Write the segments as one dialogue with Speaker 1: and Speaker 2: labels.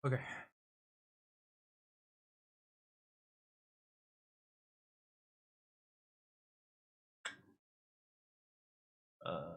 Speaker 1: Okay. Uh,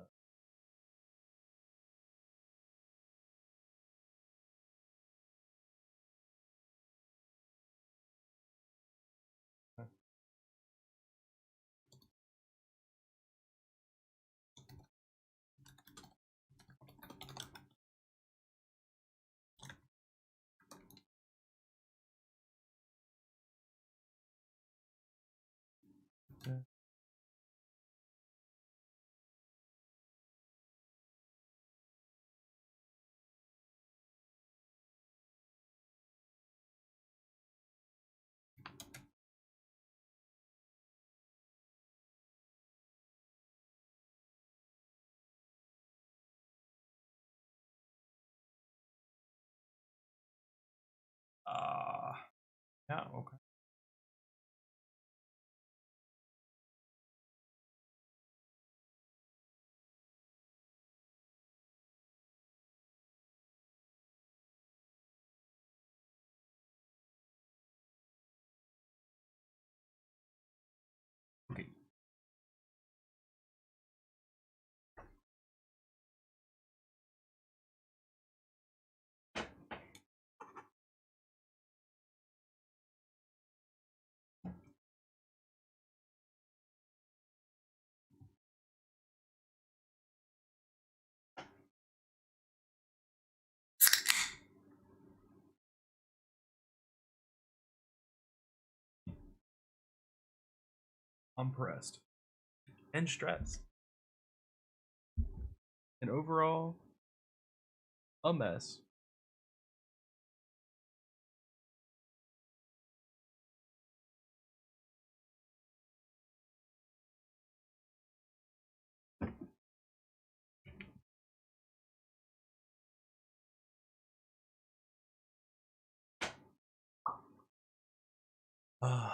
Speaker 1: uh, yeah, okay. Okay. I'm pressed and stressed. And overall, a mess. Uh,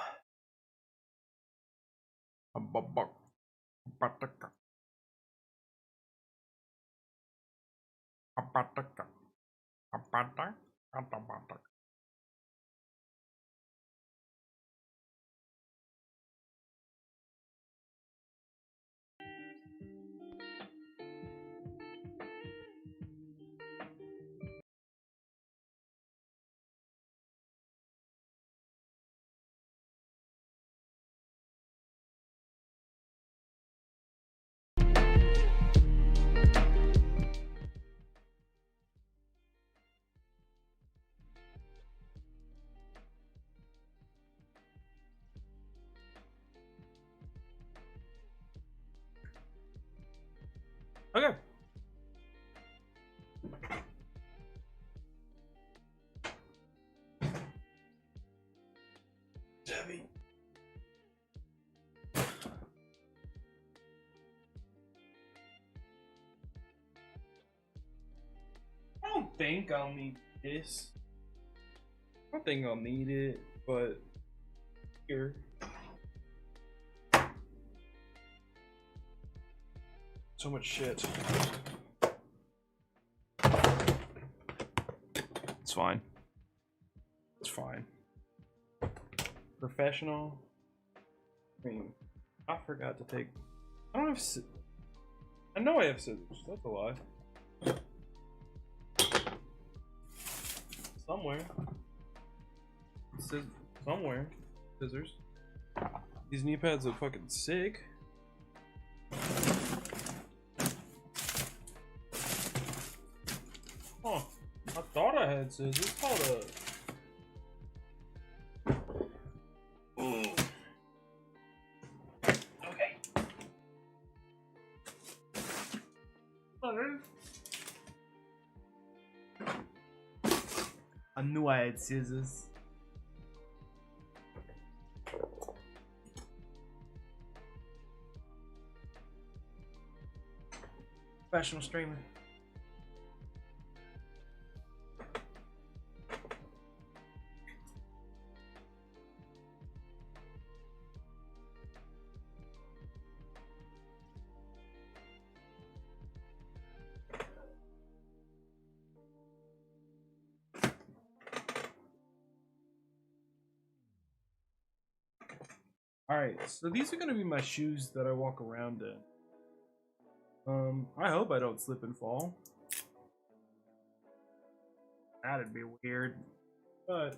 Speaker 1: okay. Debbie. I don't think I'll need this. I don't think I'll need it, but here. So much shit. It's fine. It's fine. Professional. I mean, I forgot to take. I don't have. I know I have scissors. That's a lie. Somewhere. Somewhere. Scissors. These knee pads look fucking sick. Huh. I thought I had scissors. Hold up. Okay. I knew I had scissors. Professional streamer. Alright, so these are gonna be my shoes that I walk around in. I hope I don't slip and fall. That'd be weird. But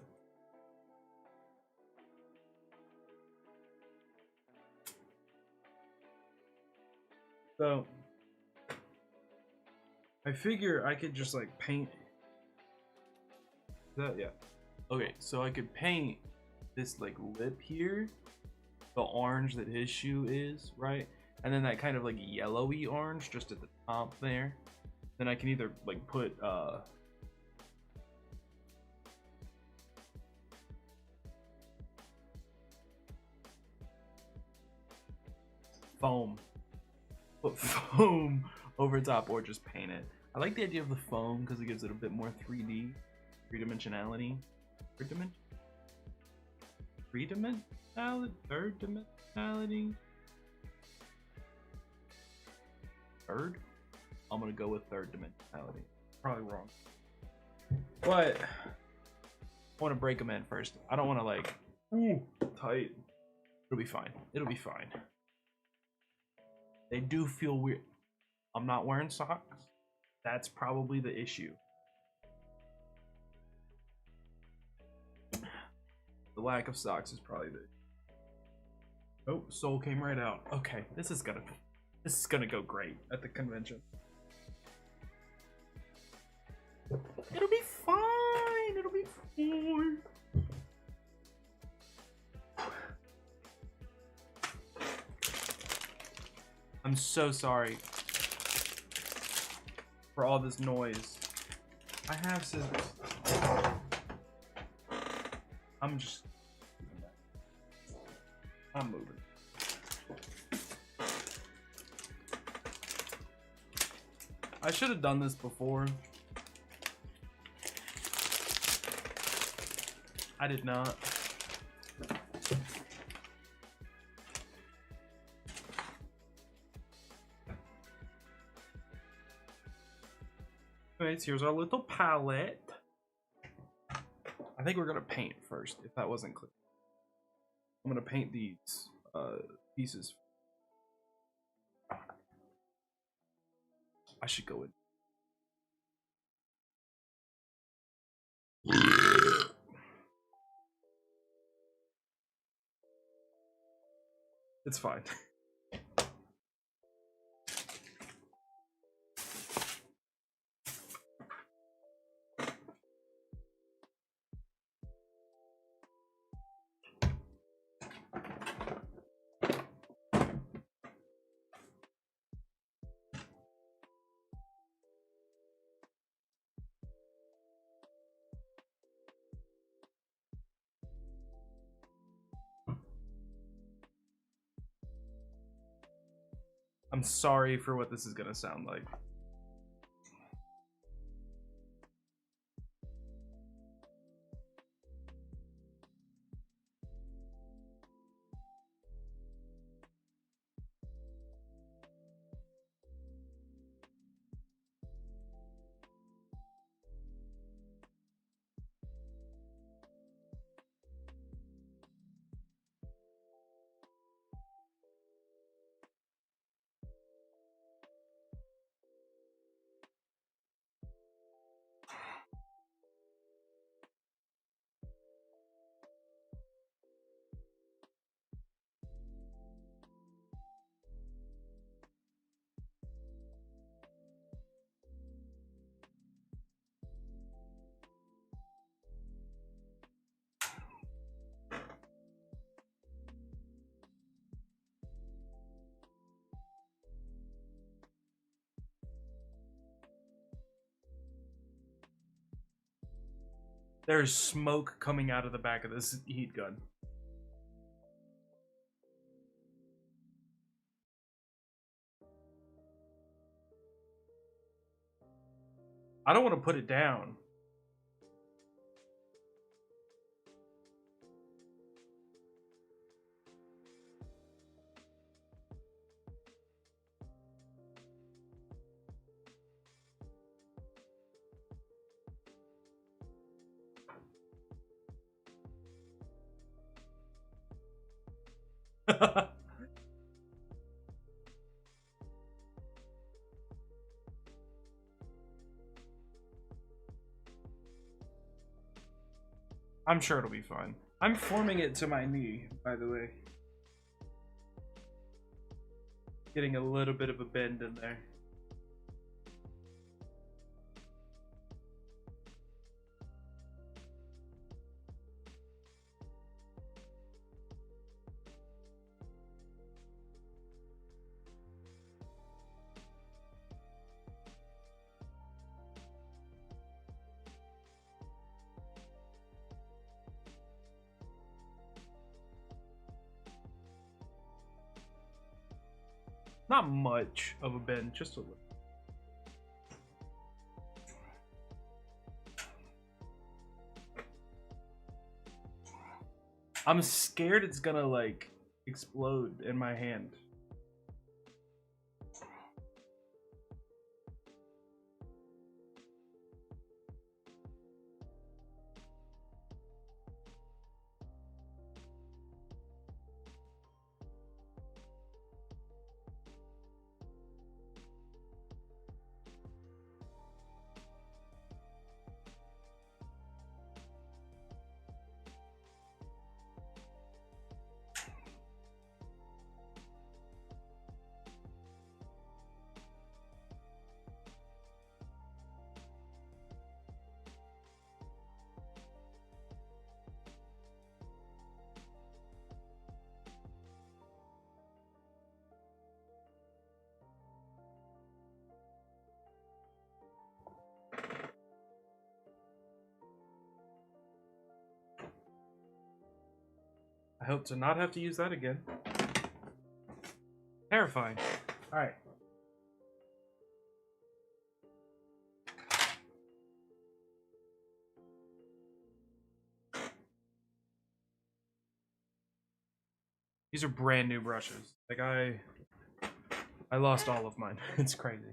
Speaker 1: so I figure I could just like paint that, yeah. Okay, so I could paint this like lip here, the orange that his shoe is, right? And then that kind of like yellowy orange just at the top there. Then I can either like put foam. Put foam over top or just paint it. I like the idea of the foam because it gives it a bit more 3D, three-dimensionality. Three-dimensionality? Third dimensionality? Third? I'm gonna go with third dimensionality. Probably wrong. But I want to break them in first. I don't want to like tight. It'll be fine. It'll be fine. They do feel weird. I'm not wearing socks. That's probably the issue. The lack of socks is probably the. Oh, soul came right out. Okay, this is gonna go great at the convention. It'll be fine. It'll be fine. I'm so sorry for all this noise. I have scissors. I'm moving. I should have done this before. I did not. Anyways, here's our little palette. I think we're gonna paint first, if that wasn't clear. I'm gonna paint these pieces. I should go in. It's fine. I'm sorry for what this is gonna sound like. There's smoke coming out of the back of this heat gun. I don't want to put it down. I'm sure it'll be fine. I'm forming it to my knee, by the way. Getting a little bit of a bend in there. Not much of a bend, just a little. I'm scared it's gonna like explode in my hand. I hope to not have to use that again. Terrifying. All right. These are brand new brushes. Like I lost all of mine. It's crazy.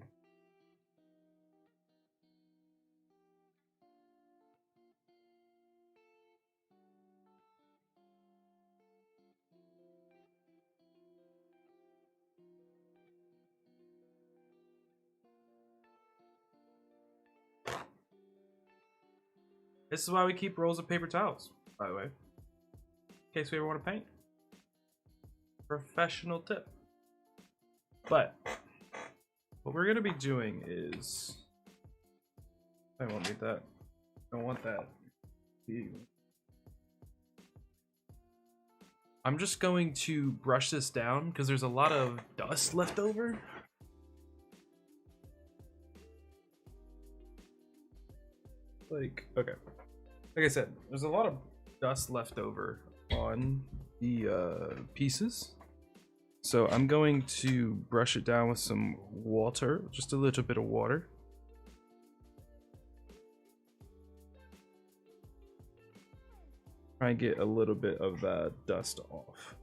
Speaker 1: This is why we keep rolls of paper towels, by the way. In case we ever want to paint. Professional tip. But what we're gonna be doing is I won't need that. I don't want that. I'm just going to brush this down because there's a lot of dust left over. Like, okay. Like I said, there's a lot of dust left over on the pieces. So I'm going to brush it down with some water, just a little bit of water. Try and get a little bit of that dust off.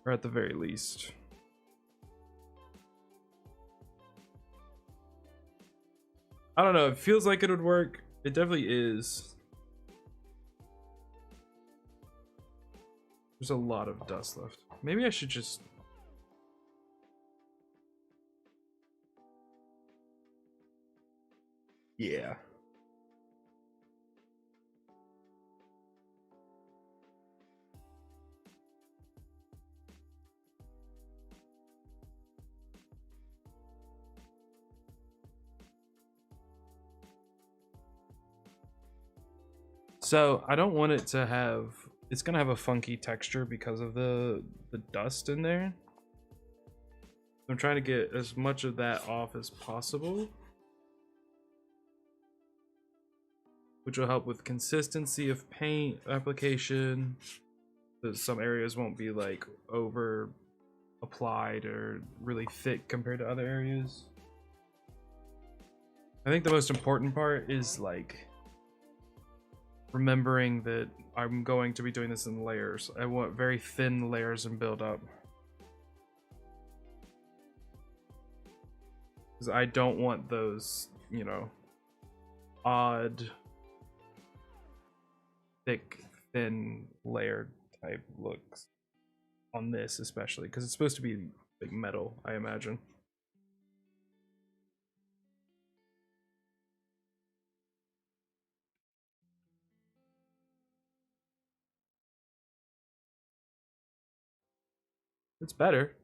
Speaker 1: Or at the very least. I don't know, it feels like it would work. It definitely is. There's a lot of dust left. Maybe I should just... Yeah. So I don't want it to have, it's gonna have a funky texture because of the dust in there. I'm trying to get as much of that off as possible, which will help with consistency of paint application. Because some areas won't be like over applied or really thick compared to other areas. I think the most important part is like remembering that I'm going to be doing this in layers. I want very thin layers and build up. Because I don't want those, you know, odd, thick thin layered type looks on this, especially because it's supposed to be like metal, I imagine. It's better,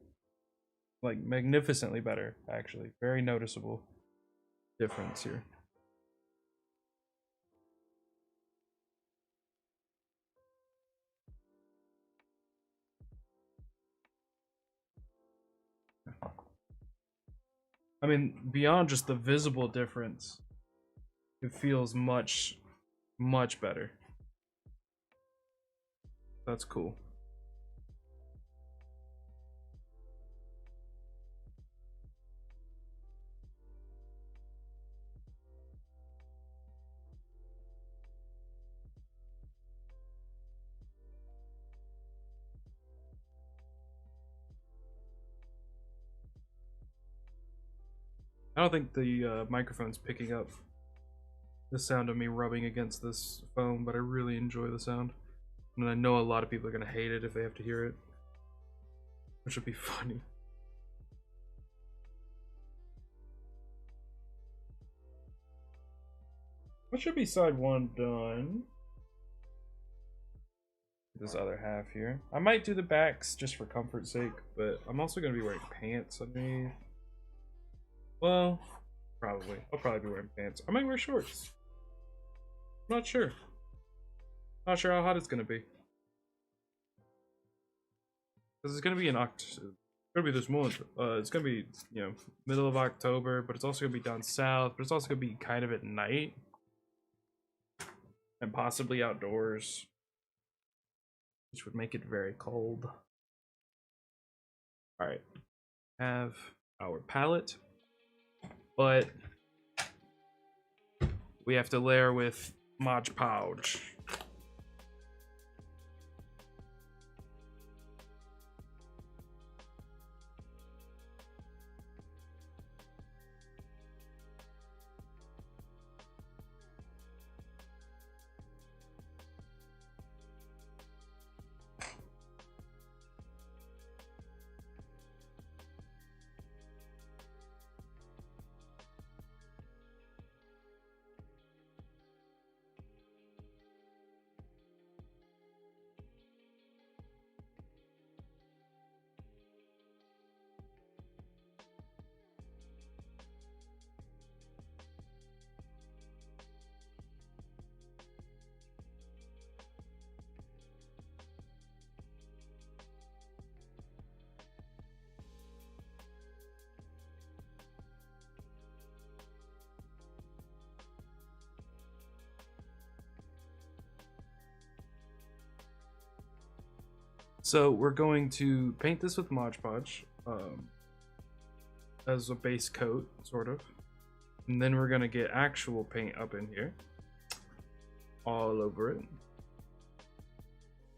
Speaker 1: like magnificently better, actually. Very noticeable difference here. I mean, beyond just the visible difference, it feels much, much better. That's cool. I don't think the microphone's picking up the sound of me rubbing against this foam, but I really enjoy the sound. And I know a lot of people are going to hate it if they have to hear it, which would be funny. What should be side one done? This other half here. I might do the backs just for comfort's sake, but I'm also going to be wearing pants underneath. Well, probably. I'll probably be wearing pants. I might wear shorts. I'm not sure. Not sure how hot it's going to be. Because it's going to be in October. It's going to be this month. It's going to be, you know, middle of October, but it's also going to be down south, but it's also going to be kind of at night. And possibly outdoors, which would make it very cold. Alright. Have our palette. But we have to layer with Mod Podge. So we're going to paint this with Mod Podge as a base coat, sort of. And then we're going to get actual paint up in here. All over it.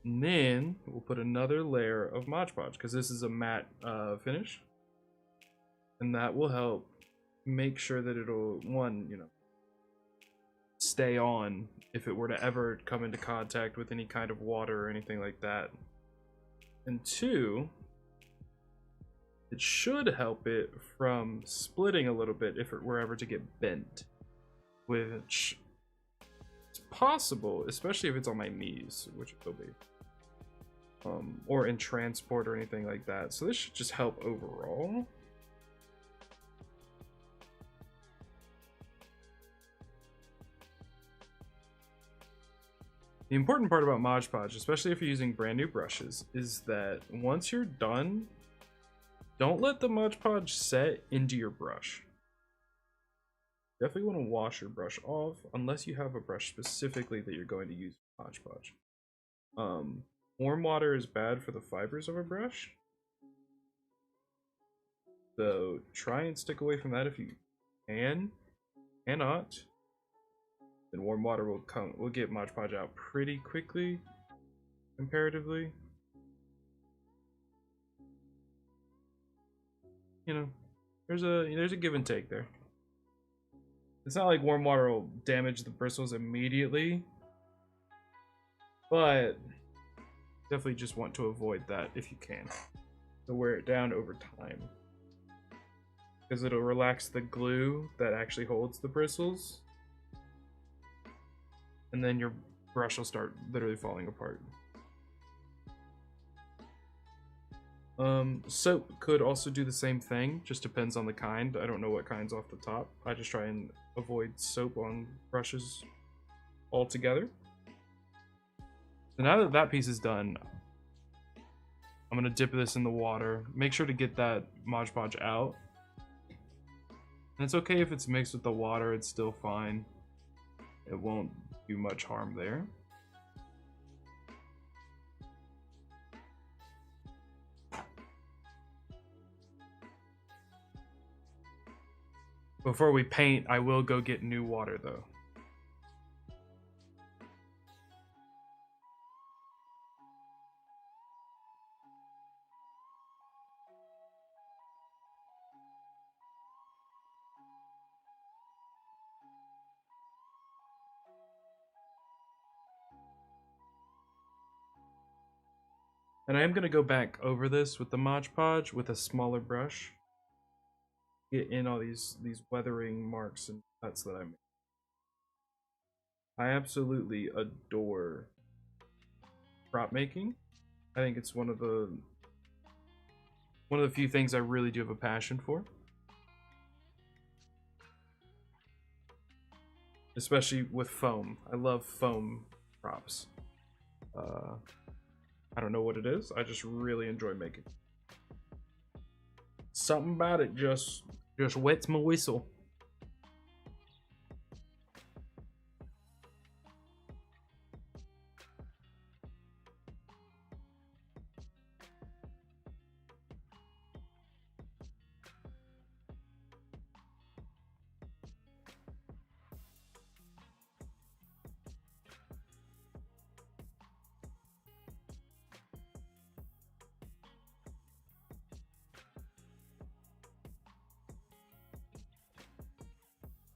Speaker 1: And then we'll put another layer of Mod Podge, because this is a matte finish. And that will help make sure that it'll, one, you know, stay on if it were to ever come into contact with any kind of water or anything like that. And two, it should help it from splitting a little bit if it were ever to get bent, which is possible, especially if it's on my knees, which it will be, or in transport or anything like that. So this should just help overall. The important part about Mod Podge, especially if you're using brand new brushes, is that once you're done, don't let the Mod Podge set into your brush. Definitely want to wash your brush off, unless you have a brush specifically that you're going to use Mod Podge. Warm water is bad for the fibers of a brush, so try and stick away from that if you can. Cannot, then warm water will get Mod Podge out pretty quickly, comparatively. You know, there's a give and take there. It's not like warm water will damage the bristles immediately, but definitely just want to avoid that if you can. To wear it down over time, because it'll relax the glue that actually holds the bristles, and then your brush will start literally falling apart. Soap could also do the same thing, just depends on the kind. I don't know what kind's off the top. I just try and avoid soap on brushes altogether. So now that that piece is done, I'm gonna dip this in the water. Make sure to get that Mod Podge out. And it's okay if it's mixed with the water, it's still fine. It won't do much harm there. Before we paint, I will go get new water though. And I am going to go back over this with the Mod Podge with a smaller brush. Get in all these weathering marks and cuts that I made. I absolutely adore prop making. I think it's one of the few things I really do have a passion for. Especially with foam. I love foam props. I don't know what it is. I just really enjoy making. Something about it just wets my whistle.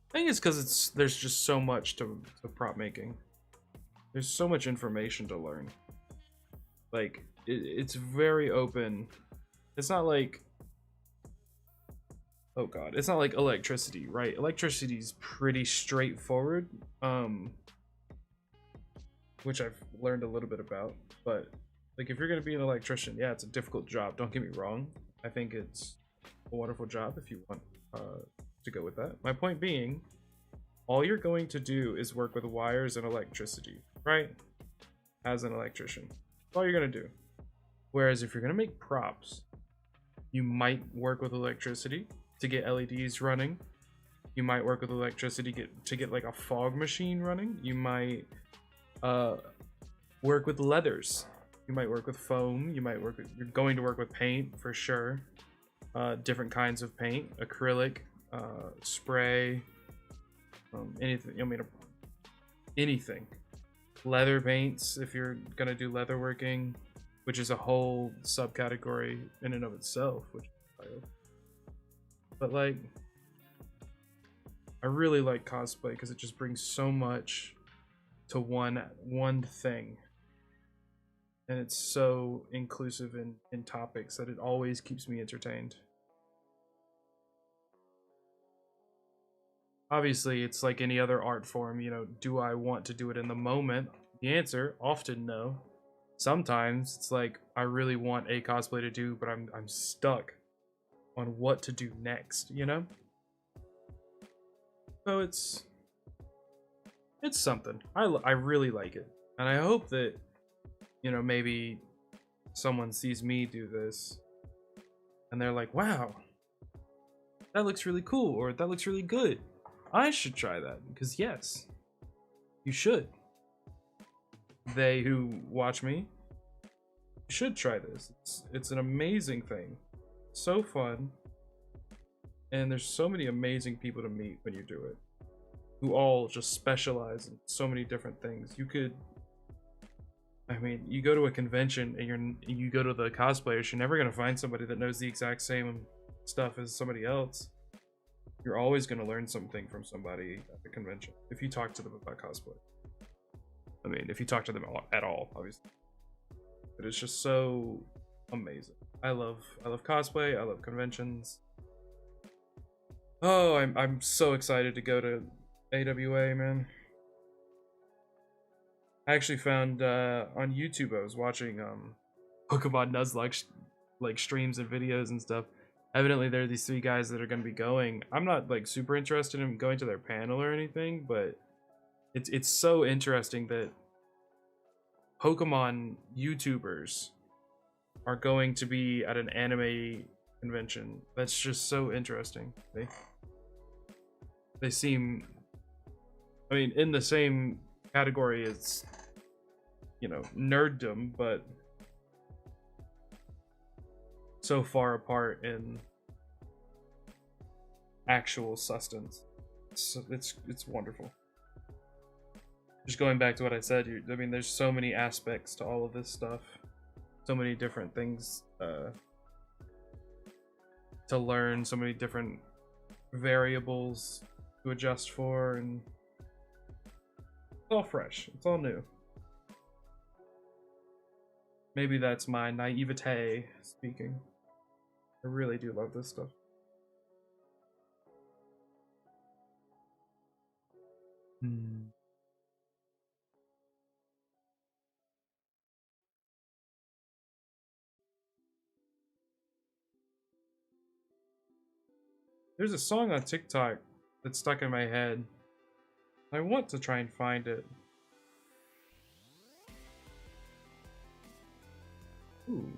Speaker 1: I think it's because there's just so much to prop making. There's so much information to learn. Like it's very open. It's not like, oh god, it's not like electricity, right? Electricity's pretty straightforward, which I've learned a little bit about. But like if you're gonna be an electrician, yeah, it's a difficult job. Don't get me wrong. I think it's a wonderful job if you want to go with that. My point being, all you're going to do is work with wires and electricity, right? As an electrician, that's all you're gonna do. Whereas if you're gonna make props, you might work with electricity to get LEDs running. You might work with electricity to get like a fog machine running. You might work with leathers. You might work with foam. You might work with, you're going to work with paint for sure. Different kinds of paint, acrylic, spray, anything. I mean, anything. Leather paints if you're gonna do leather working, which is a whole subcategory in and of itself. But like, I really like cosplay because it just brings so much to one thing, and it's so inclusive in topics that it always keeps me entertained. Obviously, it's like any other art form, you know, do I want to do it in the moment? The answer, often no. Sometimes it's like I really want a cosplay to do, but I'm stuck on what to do next, you know? So it's something. I really like it. And I hope that, you know, maybe someone sees me do this and they're like, wow, that looks really cool, or that looks really good. I should try that, because yes, you should. They who watch me should try this. It's an amazing thing. So fun. And there's so many amazing people to meet when you do it, who all just specialize in so many different things. You could, I mean, you go to a convention and you go to the cosplayers, you're never gonna find somebody that knows the exact same stuff as somebody else. You're always gonna learn something from somebody at the convention if you talk to them about cosplay. I mean, if you talk to them at all, obviously. But it's just so amazing. I love cosplay. I love conventions. Oh, I'm so excited to go to AWA, man. I actually found on YouTube I was watching Pokemon Nuzlocke like streams and videos and stuff. Evidently there are these 3 guys that are going to be going. I'm not like super interested in going to their panel or anything, but it's so interesting that Pokemon YouTubers are going to be at an anime convention. That's just so interesting. They seem, I mean, in the same category as, you know, nerddom, but so far apart in actual substance. It's wonderful. Just going back to what I said, I mean, there's so many aspects to all of this stuff, so many different things to learn, so many different variables to adjust for, and it's all fresh, it's all new. Maybe that's my naivete speaking. I really do love this stuff. There's a song on TikTok that's stuck in my head. I want to try and find it. Ooh.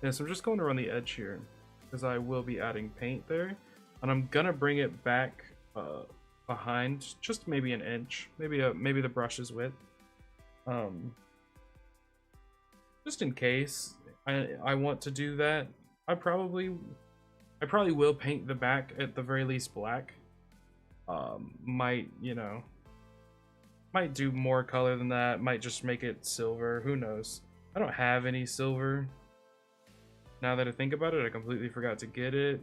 Speaker 1: Yeah, so I'm just going around the edge here because I will be adding paint there, and I'm gonna bring it back behind just maybe an inch, maybe the brush's width, just in case I want to do that. I probably will paint the back at the very least black. Might, you know, might do more color than that, might just make it silver, who knows. I don't have any silver. Now that I think about it, I completely forgot to get it.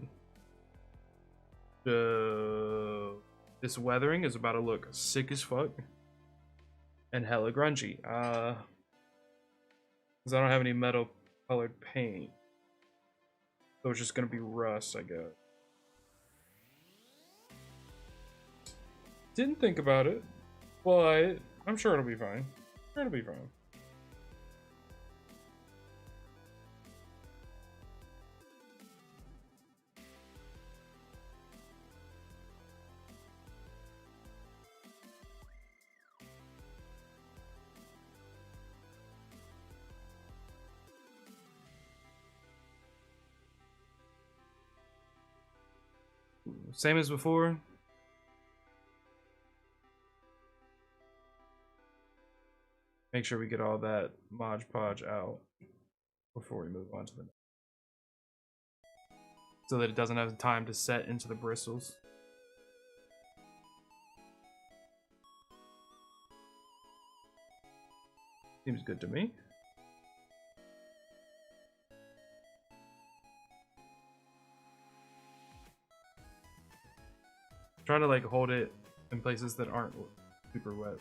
Speaker 1: This weathering is about to look sick as fuck and hella grungy. Because I don't have any metal colored paint, so it's just gonna be rust, I guess. Didn't think about it, but I'm sure it'll be fine. It'll be fine. Same as before. Make sure we get all that Mod Podge out before we move on to the next, so that it doesn't have time to set into the bristles. Seems good to me. Trying to like hold it in places that aren't super wet.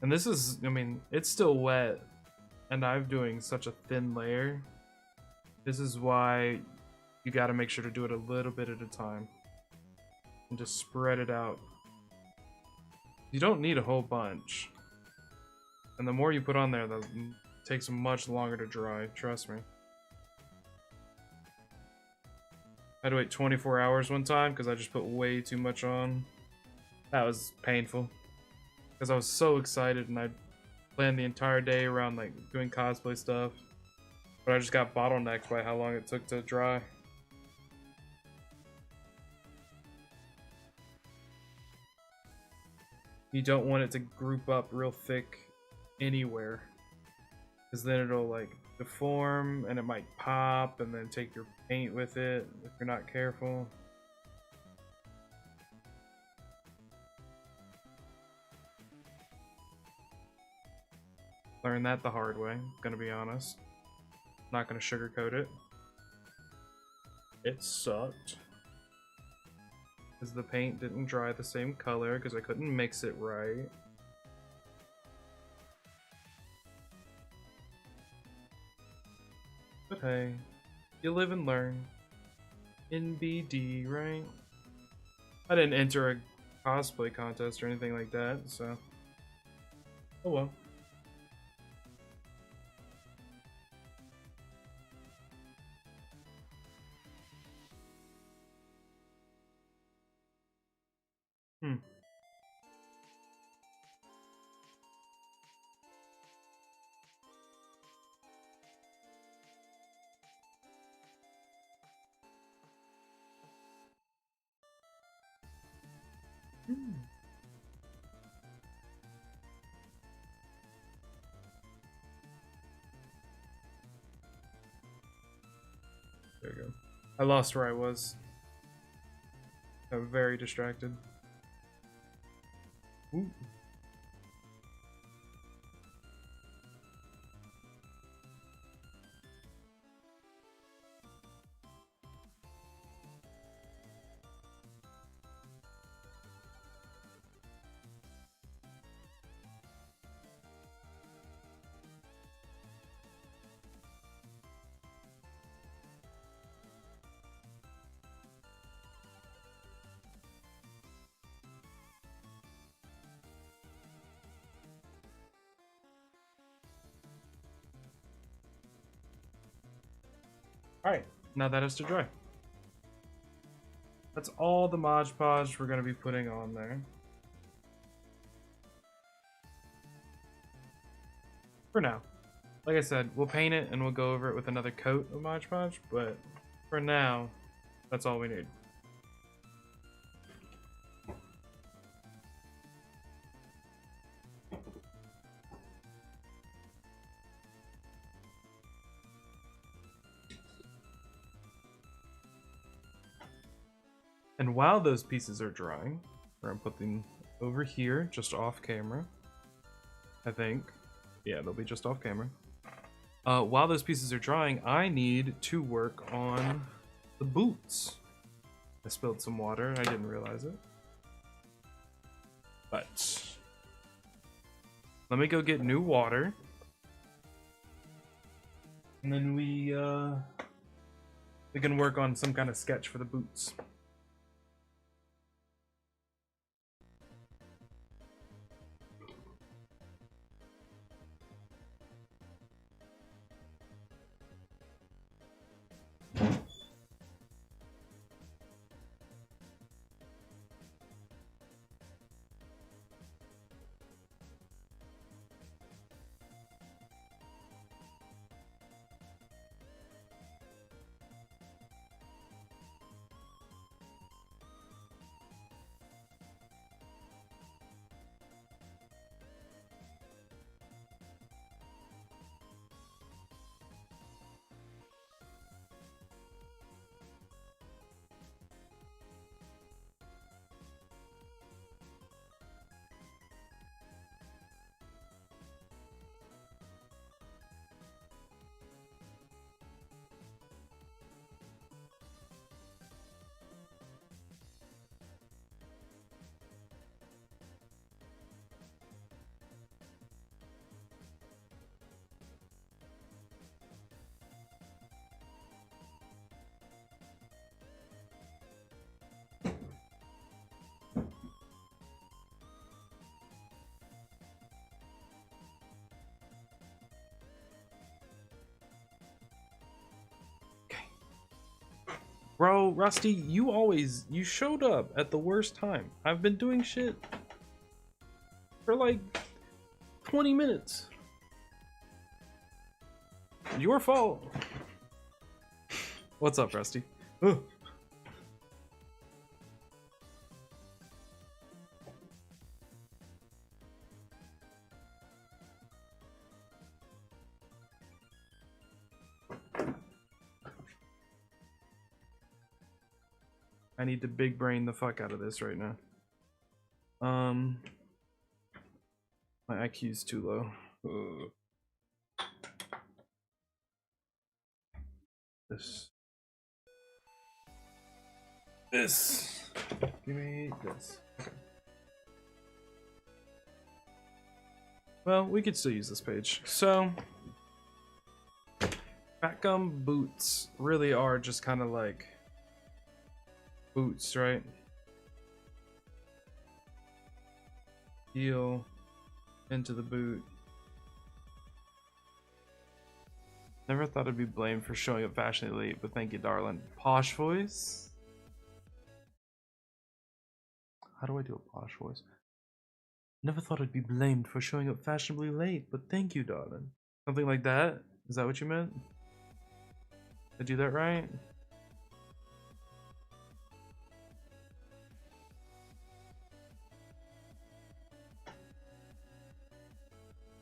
Speaker 1: And this is, I mean, it's still wet, and I'm doing such a thin layer. This is why you got to make sure to do it a little bit at a time and just spread it out. You don't need a whole bunch, and the more you put on there, the takes much longer to dry, trust me. I had to wait 24 hours one time because I just put way too much on. That was painful because I was so excited and I planned the entire day around like doing cosplay stuff, but I just got bottlenecked by how long it took to dry. You don't want it to group up real thick anywhere, because then it'll like deform and it might pop and then take your paint with it if you're not careful. Learned that the hard way, gonna be honest. Not gonna sugarcoat it. It sucked. Because the paint didn't dry the same color, because I couldn't mix it right. But hey, you live and learn. In BD, right? I didn't enter a cosplay contest or anything like that, so... Oh well. Hmm. There you go. I lost where I was. I'm very distracted. Ooh. Alright, now that has to dry. That's all the Mod Podge we're going to be putting on there. For now. Like I said, we'll paint it and we'll go over it with another coat of Mod Podge, but for now, that's all we need. And while those pieces are drying, we're gonna put them over here, just off camera. I think. Yeah, they'll be just off camera. While those pieces are drying, I need to work on the boots. I spilled some water, I didn't realize it. But let me go get new water. And then we can work on some kind of sketch for the boots. Bro, Rusty, you showed up at the worst time. I've been doing shit for like 20 minutes. Your fault. What's up, Rusty? Ugh. I need to big brain the fuck out of this right now. My IQ's too low. Ugh. this. This. Give me this. Okay. Well, we could still use this page. So, Fatgum boots really are just kind of like boots, right? Heel into the boot. Never thought I'd be blamed for showing up fashionably late, but thank you, darling. Posh voice? How do I do a posh voice? Never thought I'd be blamed for showing up fashionably late, but thank you, darling. Something like that? Is that what you meant? Did I do that right?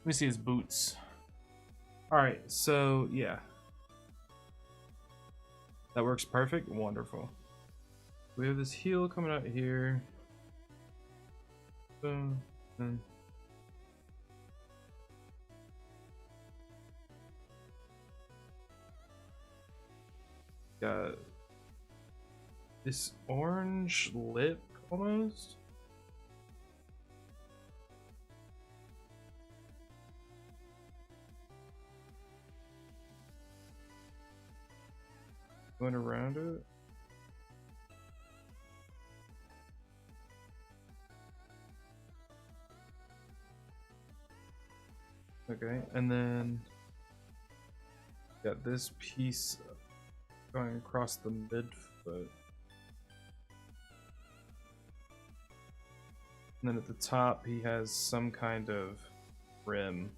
Speaker 1: Let me see his boots. Alright, so yeah. That works perfect. Wonderful. We have this heel coming out here. Boom. Got this orange lip almost. Going around it. Okay, and then got this piece going across the midfoot. And then at the top, he has some kind of rim.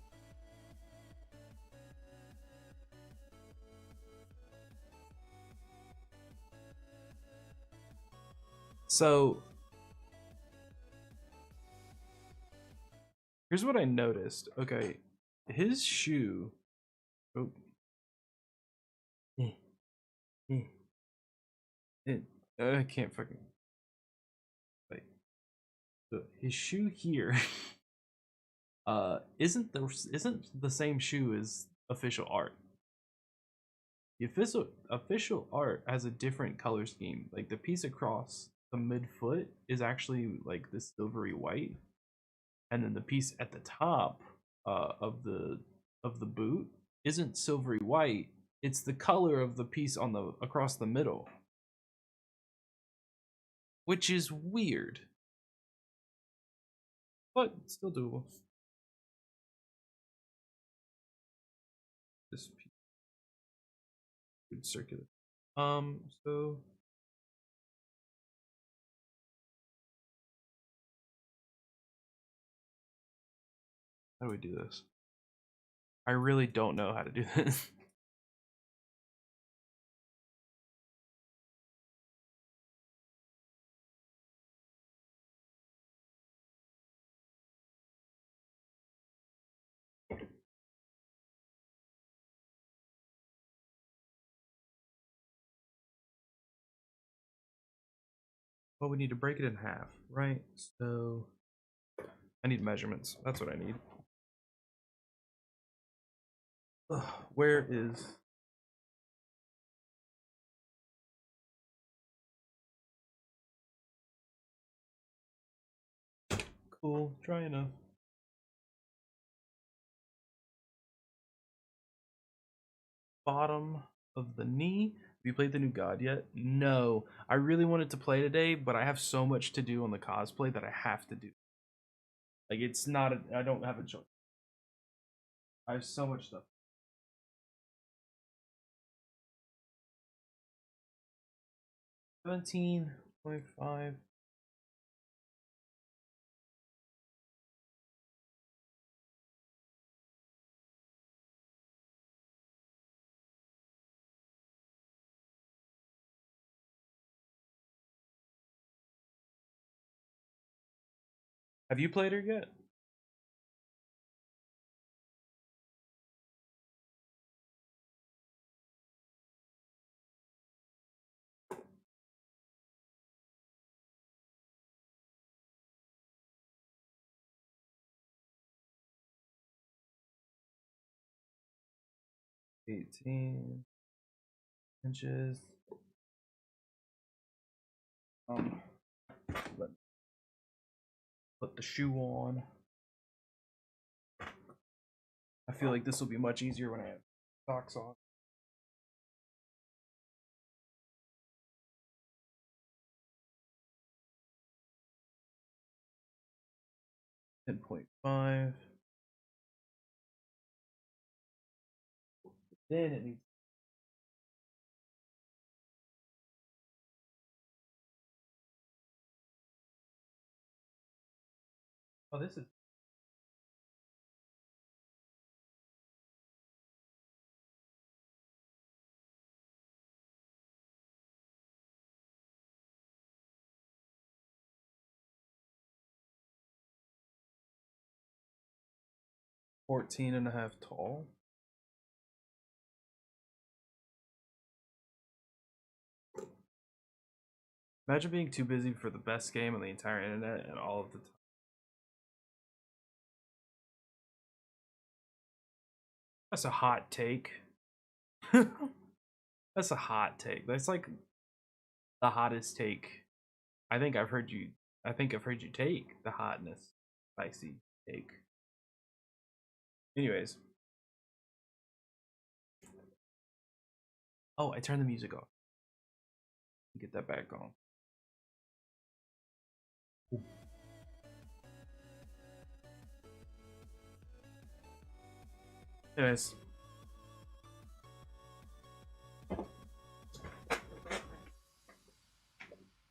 Speaker 1: So, here's what I noticed. Okay, his shoe. Oh. I can't fucking. Wait. So his shoe here isn't the same shoe as official art. The official art has a different color scheme. Like the piece across the midfoot is actually like this silvery white, and then the piece at the top of the boot isn't silvery white. It's the color of the piece on the across the middle, which is weird, but still doable. This piece circular. So how do we do this? I really don't know how to do this. Well, we need to break it in half, right? So I need measurements. That's what I need. Ugh, where is... Cool, try enough. Bottom of the knee. Have you played the new God yet? No. I really wanted to play today, but I have so much to do on the cosplay that I have to do. Like, it's not I don't have a choice. I have so much stuff. 17.5. Have you played her yet? $18. inches. Let put the shoe on. I feel like this will be much easier when I have socks on. .5. Then it needs. Oh, this is 14.5 tall. Imagine being too busy for the best game on the entire internet and all of the time. That's a hot take. That's a hot take. That's like the hottest take. I think I've heard you take the hotness spicy take. Anyways. Oh, I turned the music off. Get that back on. Anyways. I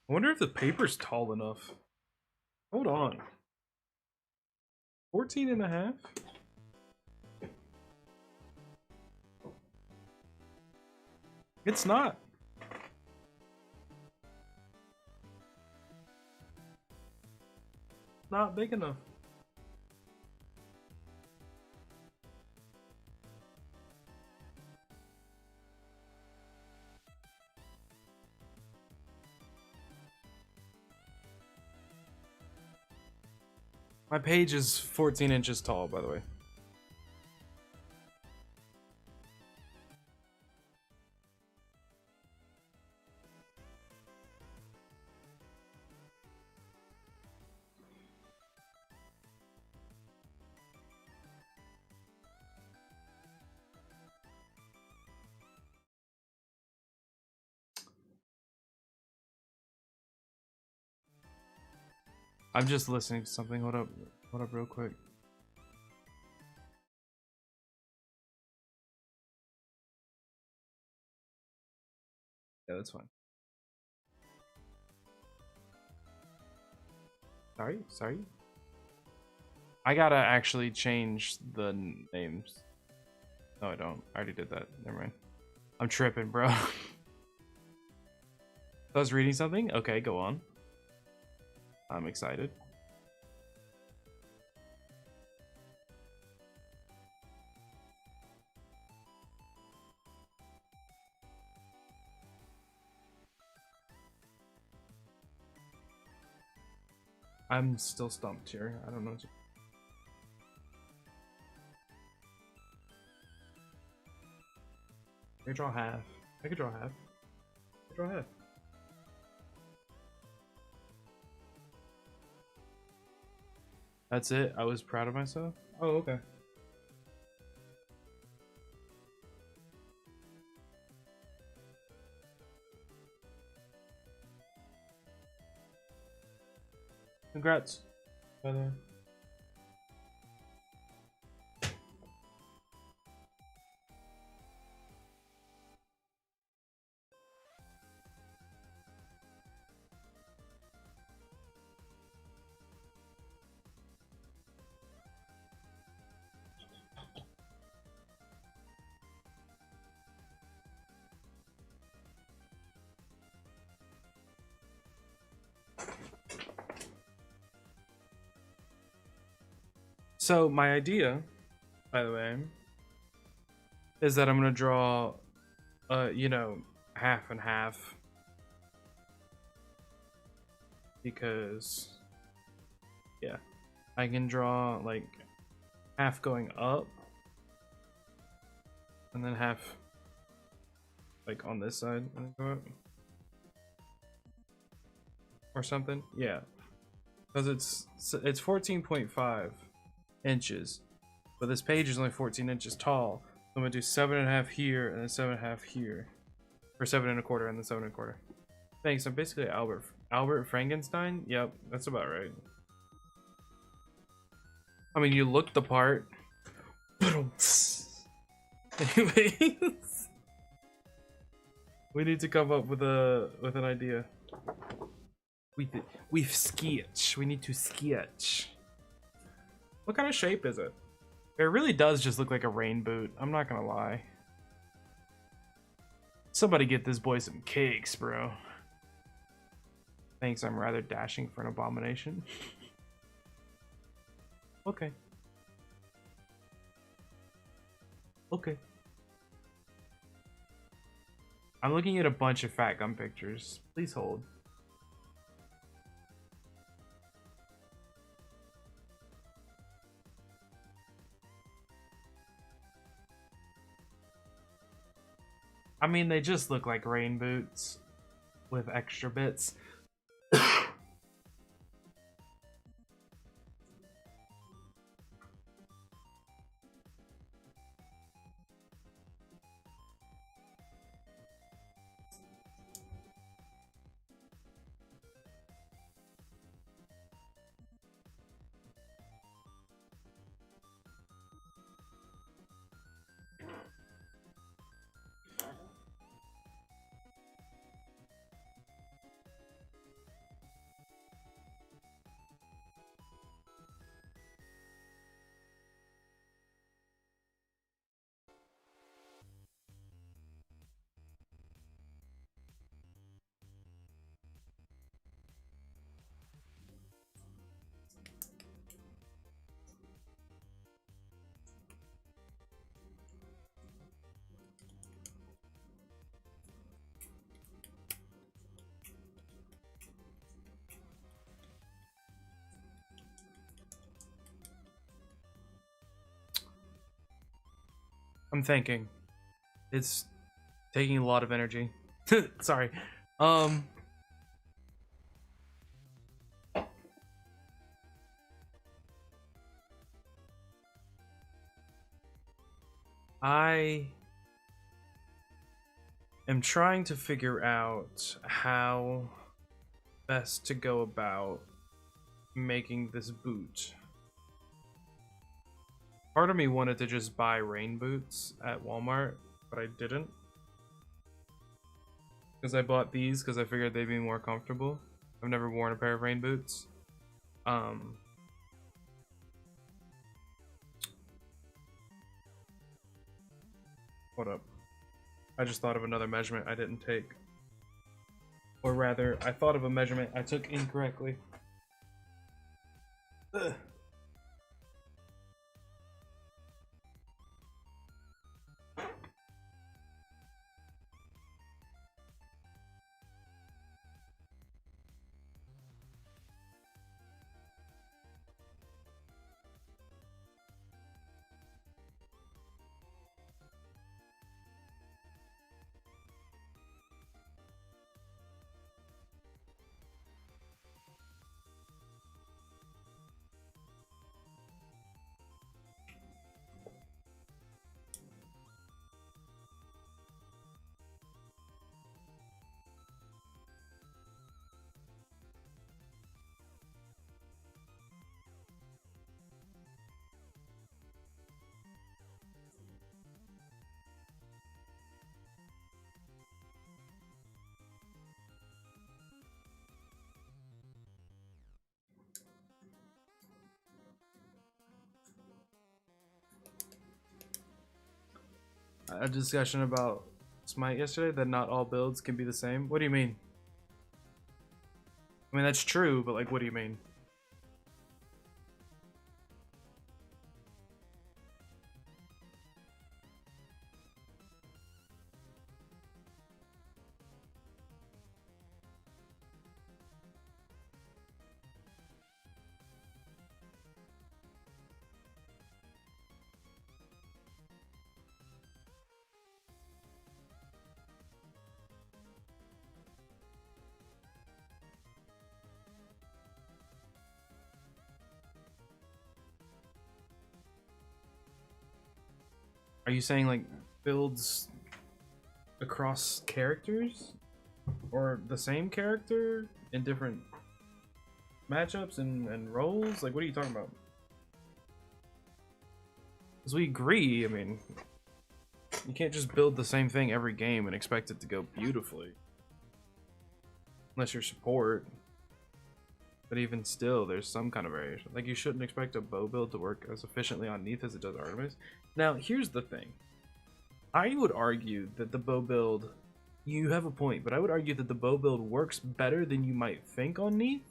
Speaker 1: wonder if the paper's tall enough. Hold on. 14.5? It's not. Not big enough. My page is 14 inches tall, by the way. I'm just listening to something. Hold up real quick. Yeah, that's fine. Sorry. I gotta actually change the names. No, I don't. I already did that. Never mind. I'm tripping, bro. I was reading something? Okay, go on. I'm excited. I'm still stumped here. I don't know. I could draw half. I could draw half. That's it. I was proud of myself. Oh, okay. Congrats, by the way. So my idea, by the way, is that I'm gonna draw, half and half, because, yeah, I can draw like half going up, and then half like on this side and then go up. Or something. Yeah. Because it's 14.5 inches. But this page is only 14 inches tall. So I'm gonna do 7.5 here and then 7.5 here. Or 7.25 and then 7.25. Thanks, I'm basically Albert Frankenstein? Yep, that's about right. I mean, you look the part. Anyways, we need to come up with an idea. We've sketch. We need to sketch. What kind of shape is it? It really does just look like a rain boot. I'm not gonna lie. Somebody get this boy some cakes, bro. Thanks, I'm rather dashing for an abomination. Okay. Okay. I'm looking at a bunch of Fatgum pictures. Please hold. I mean, they just look like rain boots with extra bits. I'm thinking. It's taking a lot of energy. Sorry. I am trying to figure out how best to go about making this boot. Part of me wanted to just buy rain boots at Walmart, but I didn't. Because I bought these because I figured they'd be more comfortable. I've never worn a pair of rain boots. Hold up. I just thought of another measurement I didn't take. Or rather, I thought of a measurement I took incorrectly. Ugh. A discussion about Smite yesterday that not all builds can be the same. What do you mean? I mean, that's true, but like, what do you mean? Are you saying like builds across characters? Or the same character in different matchups and roles? Like, what are you talking about? Because we agree, I mean, you can't just build the same thing every game and expect it to go beautifully. Unless you're support. But even still, there's some kind of variation. Like, you shouldn't expect a bow build to work as efficiently on Neath as it does Artemis. Now, here's the thing. I would argue that the bow build... You have a point, but I would argue that the bow build works better than you might think on Neath.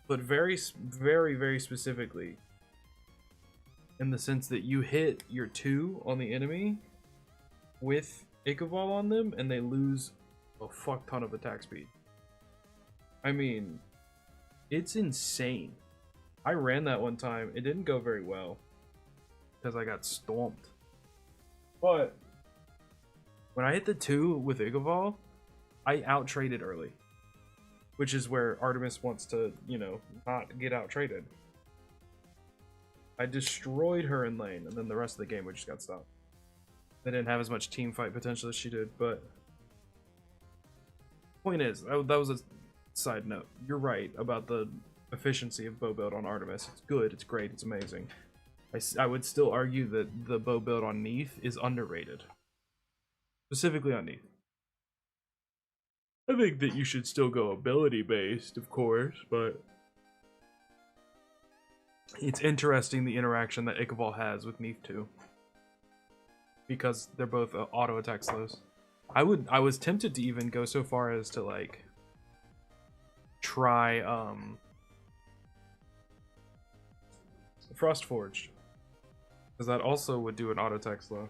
Speaker 1: But very, very specifically. In the sense that you hit your 2 on the enemy with Ichabod on them, and they lose a fuck ton of attack speed. I mean, it's insane. I ran that one time. It didn't go very well because I got stomped. But when I hit the 2 with Ichabod, I out-traded early. Which is where Artemis wants to, you know, not get out-traded. I destroyed her in lane, and then the rest of the game we just got stopped. They didn't have as much team fight potential as she did, but... Point is, that was a side note. You're right about the efficiency of bow build on Artemis. It's good, it's great, it's amazing. I would still argue that the bow build on Neath is underrated. Specifically on Neath. I think that you should still go ability based, of course, but it's interesting the interaction that Ichabod has with Neath too, because they're both auto attack slows. I was tempted to even go so far as to like try Frost Forged, because that also would do an auto attack slow.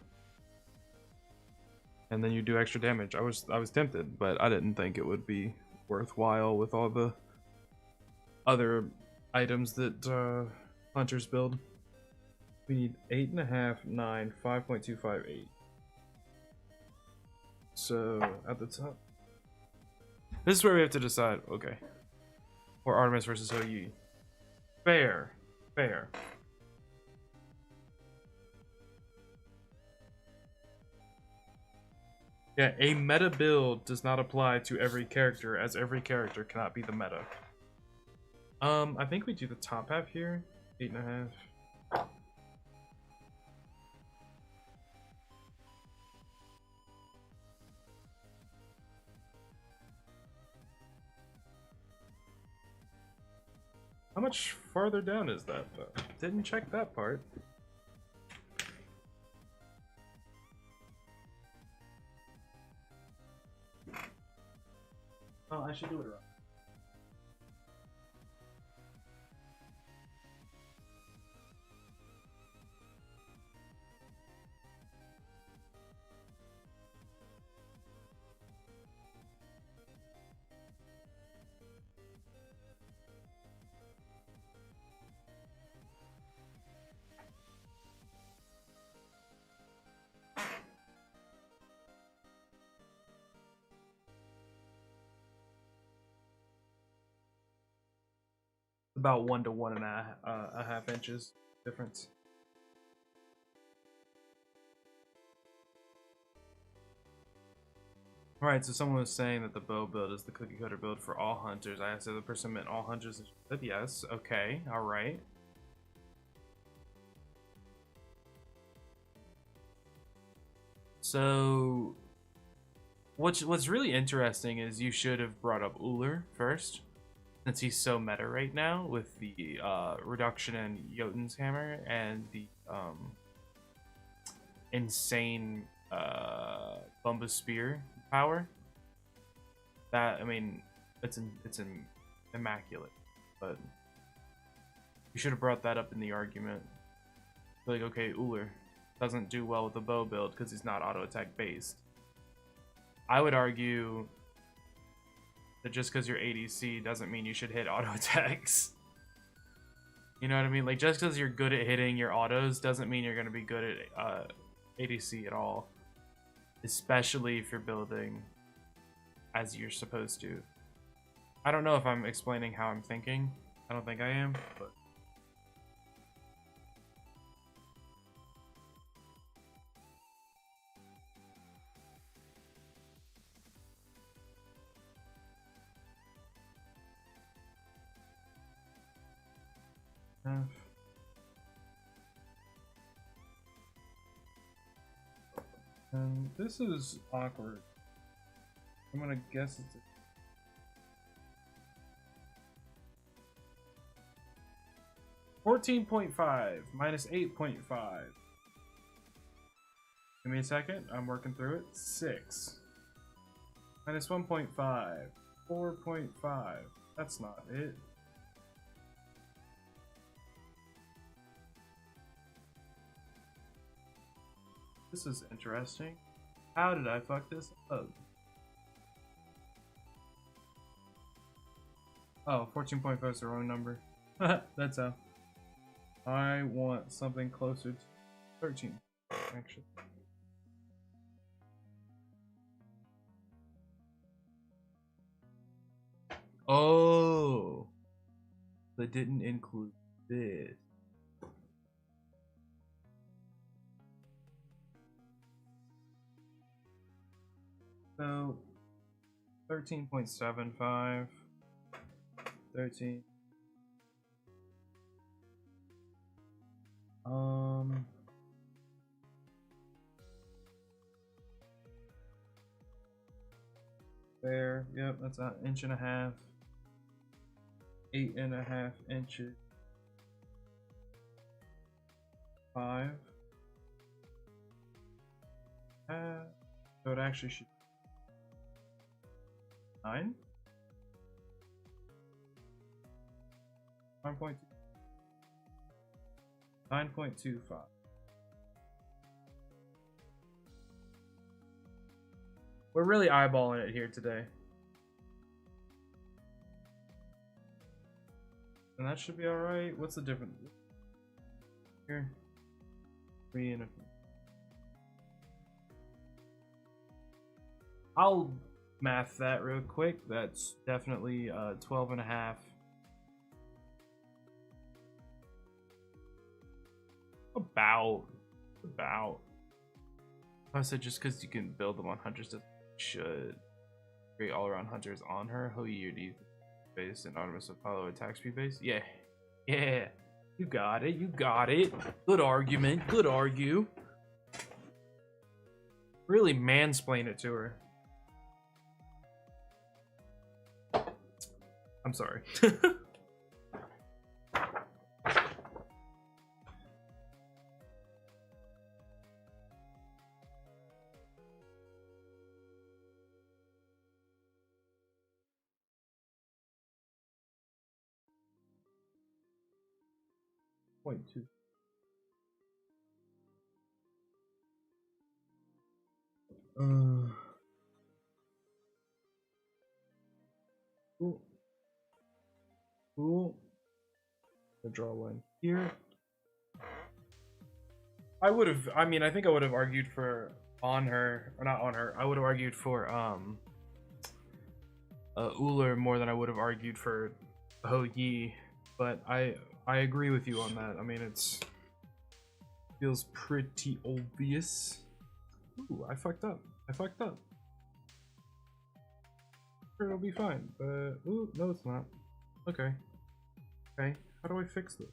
Speaker 1: And then you do extra damage. I was tempted, but I didn't think it would be worthwhile with all the other items that hunters build. We need 8.5, 9, 5.258. So at the top, this is where we have to decide. Okay, or Artemis versus OU. Fair. Yeah, a meta build does not apply to every character, as every character cannot be the meta. I think we do the top half here. 8.5. How much farther down is that, though? Didn't check that part. Oh, I should do it wrong. About 1 to 1.5 inches difference. Alright, so someone was saying that the bow build is the cookie cutter build for all hunters. I asked if the person meant all hunters. They said yes. Okay, alright. So what's really interesting is you should have brought up Uller first, since he's so meta right now with the reduction in Jotun's hammer and the insane Bumba spear power. That, I mean, it's immaculate, but you should have brought that up in the argument. Like, okay, Uller doesn't do well with the bow build because he's not auto attack based. I would argue that just because you're ADC doesn't mean you should hit auto attacks. You know what I mean? Like, just because you're good at hitting your autos doesn't mean you're going to be good at ADC at all. Especially if you're building as you're supposed to. I don't know if I'm explaining how I'm thinking. I don't think I am, but half. And this is awkward. I'm gonna guess it's 14.5 minus 8.5. Give me a second. I'm working through it. 6 minus 1.5. 4.5. That's not it. This is interesting. How did I fuck this up? Oh, 14.5 is the wrong number. That's how. I want something closer to 13, actually. Oh, they didn't include this. So, 13.75, 13. There, yep, that's an inch and a half. 8.5 inches. 5. So it actually should 9. 9.2. 9.25. We're really eyeballing it here today. And that should be alright. What's the difference? Here. 3 and a... I'll math that real quick. That's definitely 12 and a half. About. I said just because you can build them on hunters, that should create all around hunters on her. Who year do you base and Artemis Apollo attack speed base? Yeah. You got it. Good argument. Good argue. Really mansplain it to her. I'm sorry. Point 2. Cool. I'll draw one here. I think I would have argued for on her, or not on her. I would have argued for Uller more than I would have argued for Ho Yi, but I agree with you on that. I mean, feels pretty obvious. Ooh, I fucked up. Sure, it'll be fine, but ooh, no, it's not. Okay. How do I fix this?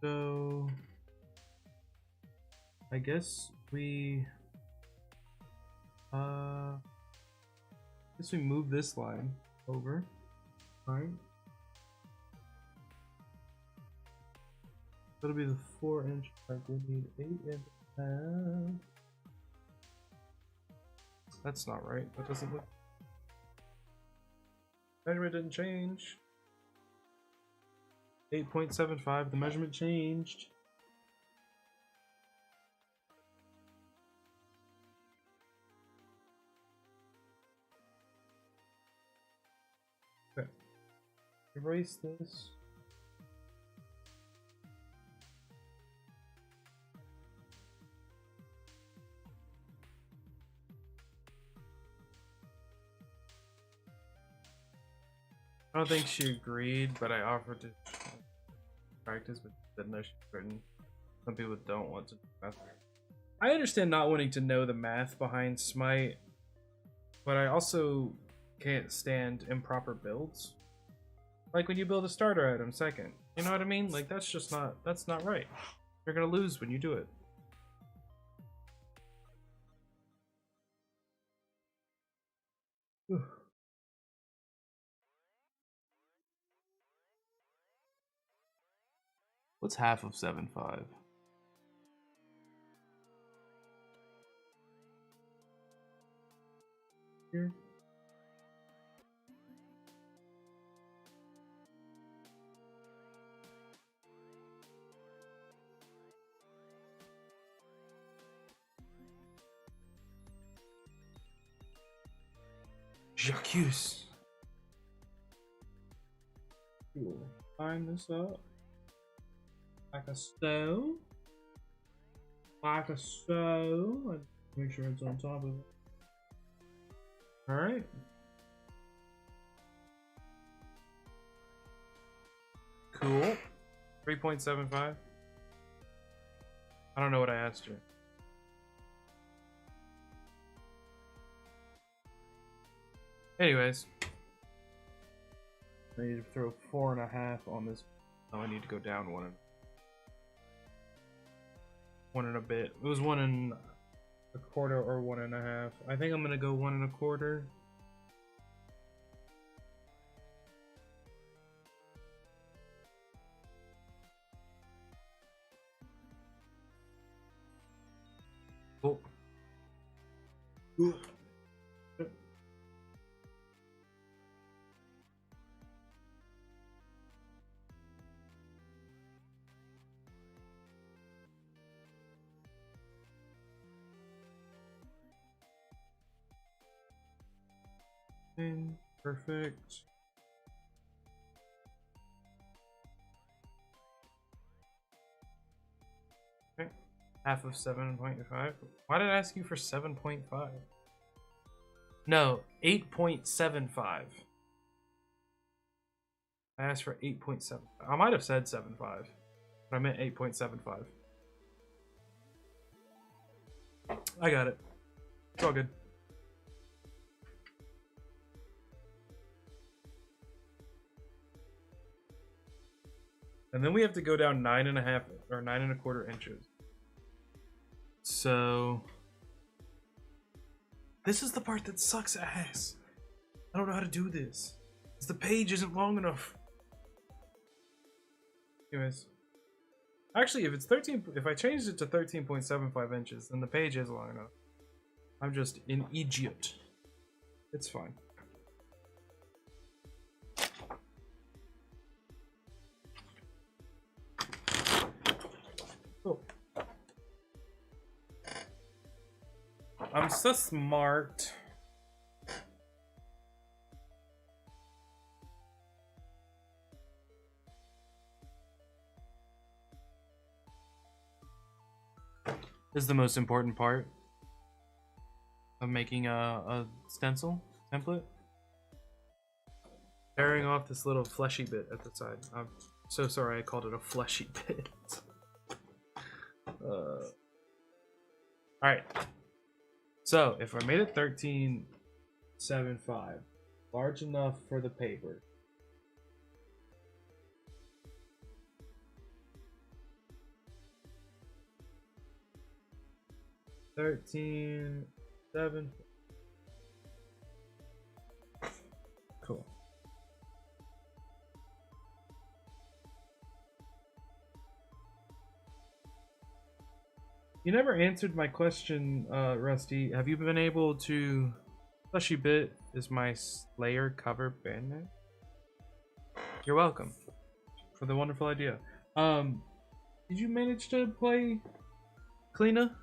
Speaker 1: So I guess we move this line over. Right. That'll be the 4-inch mark. We need 8.5. That's not right. That doesn't look. Measurement didn't change. 8.75. The measurement changed. Okay. Erase this. I don't think she agreed, but I offered to practice, but she said no, she's certain. Some people don't want to do math. I understand not wanting to know the math behind Smite, but I also can't stand improper builds. Like when you build a starter item second. You know what I mean? Like that's not right. You're gonna lose when you do it. What's half of 7.5? Here. J'accuse. Cool. Line this up. Like a so. Like a so. Make sure it's on top of it. Alright. Cool. 3.75. I don't know what I asked you. Anyways. I need to throw 4.5 on this. Oh, I need to go down one and a bit. It was 1 1/4 or 1.5. I think I'm gonna go 1 1/4. Oh. Ooh. Perfect. Okay. Half of 7.5. Why did I ask you for 7.5? No, 8.75. I asked for 8.7. I might have said 7.5, but I meant 8.75. I got it. It's all good. And then we have to go down 9.5 or 9 1/4 inches. So this is the part that sucks ass. I don't know how to do this. The page isn't long enough. Anyways. Actually, if it's 13, if I changed it to 13.75 inches, then the page is long enough. I'm just an idiot. It's fine. Oh. I'm so smart. This is the most important part of making a stencil template. Tearing off this little fleshy bit at the side. I'm so sorry I called it a fleshy bit. Alright. So, if I made it 13.75, large enough for the paper. $13.7. Cool. You never answered my question, Rusty. Have you been able to... Fleshy Bit is my Slayer cover band name? You're welcome for the wonderful idea. Did you manage to play Kleena?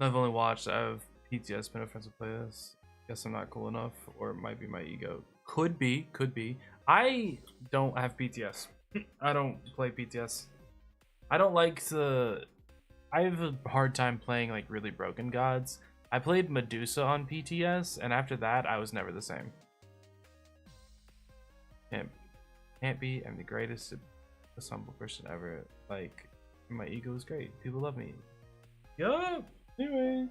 Speaker 1: I've only watched. I have PTS been a friends to play this. Guess I'm not cool enough, or it might be my ego. Could be, could be. I don't have PTS. I don't play PTS. I don't like the. I have a hard time playing like really broken gods. I played Medusa on PTS, and after that, I was never the same. Can't be. I'm the greatest, most humble person ever. Like, my ego is great. People love me. Yup. Anyways,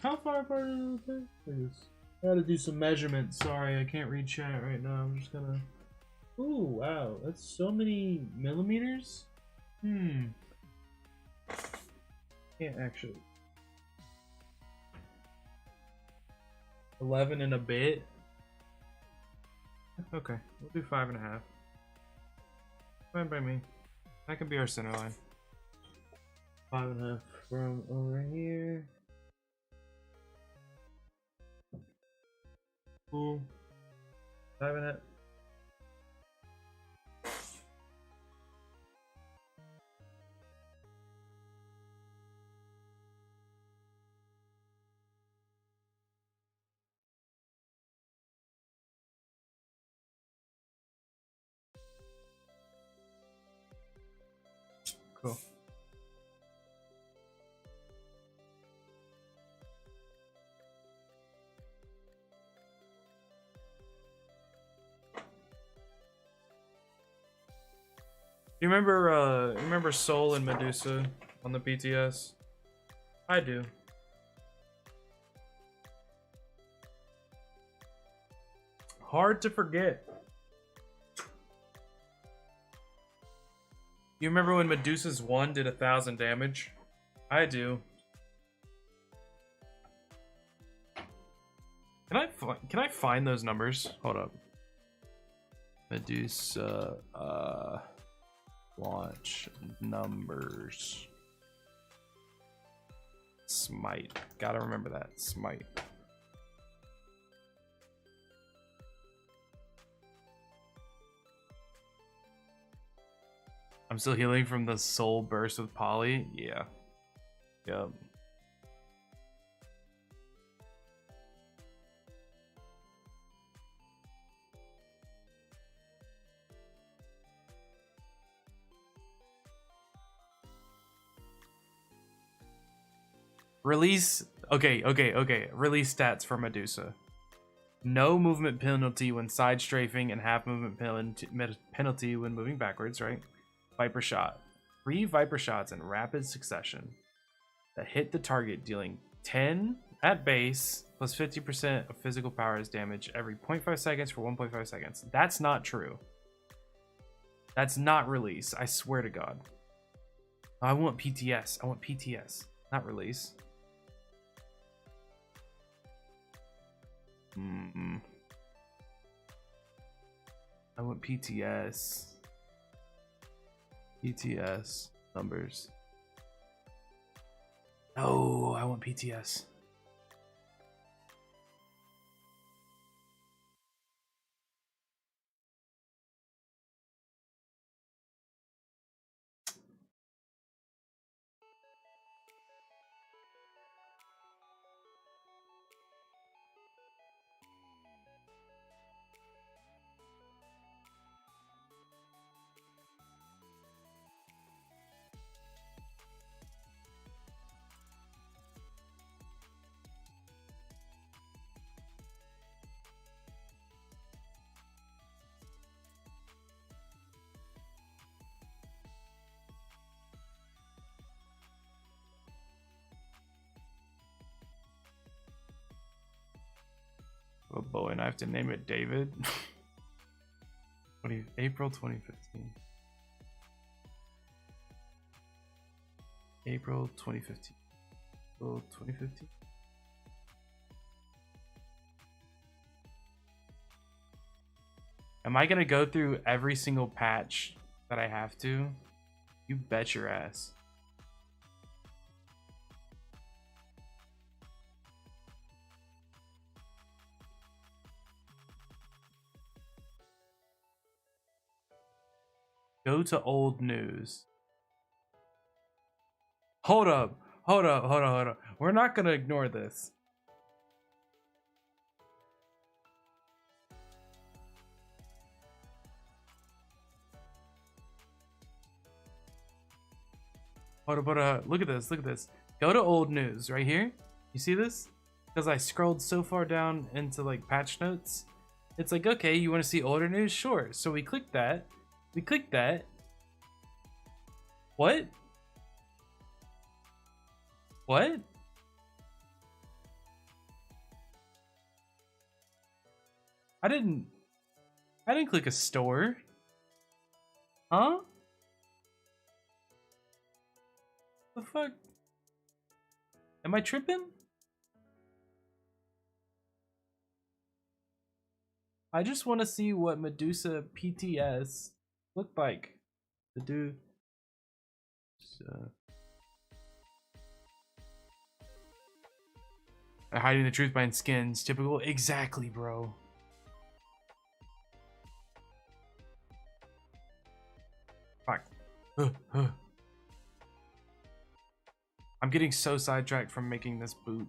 Speaker 1: how far apart is this? Please. I gotta do some measurements. Sorry, I can't read chat right now. I'm just gonna. Ooh, wow, that's so many millimeters. Can't actually. 11 and a bit. Okay, we'll do 5.5. Fine by me. That could be our center line. 5.5 from over here. Cool. 5.5. Cool. You remember Soul and Medusa on the PTS? I do. Hard to forget. You remember when Medusa's 1 did 1,000 damage? I do. Can I find those numbers? Hold up. Medusa launch numbers. Smite. Gotta remember that. Smite. I'm still healing from the soul burst with Polly. Yeah. Yep. Release. Okay. Release stats for Medusa. No movement penalty when side strafing and half movement penalty when moving backwards, right? Viper shot. 3 Viper shots in rapid succession that hit the target, dealing 10 at base plus 50% of physical power as damage every 0.5 seconds for 1.5 seconds. That's not true. That's not release. I swear to God. I want PTS. I want PTS, not release. I want PTS. PTS numbers. No, I want PTS. Oh boy, and I have to name it David. April 2015. April 2015. April 2015. Am I gonna go through every single patch that I have to? You bet your ass. Go to old news. Hold up. Hold up. Hold up. Hold up. We're not gonna ignore this. Hold up. Hold up. Look at this. Look at this. Go to old news right here. You see this? Because I scrolled so far down into like patch notes. It's like, okay, you want to see older news? Sure. So we click that. We click that. What? What? I didn't click a store. Huh? The fuck? Am I tripping? I just want to see what Medusa PTS looked like to do. So. Hiding the truth behind skins, typical. Exactly, bro. Fuck. I'm getting so sidetracked from making this boot.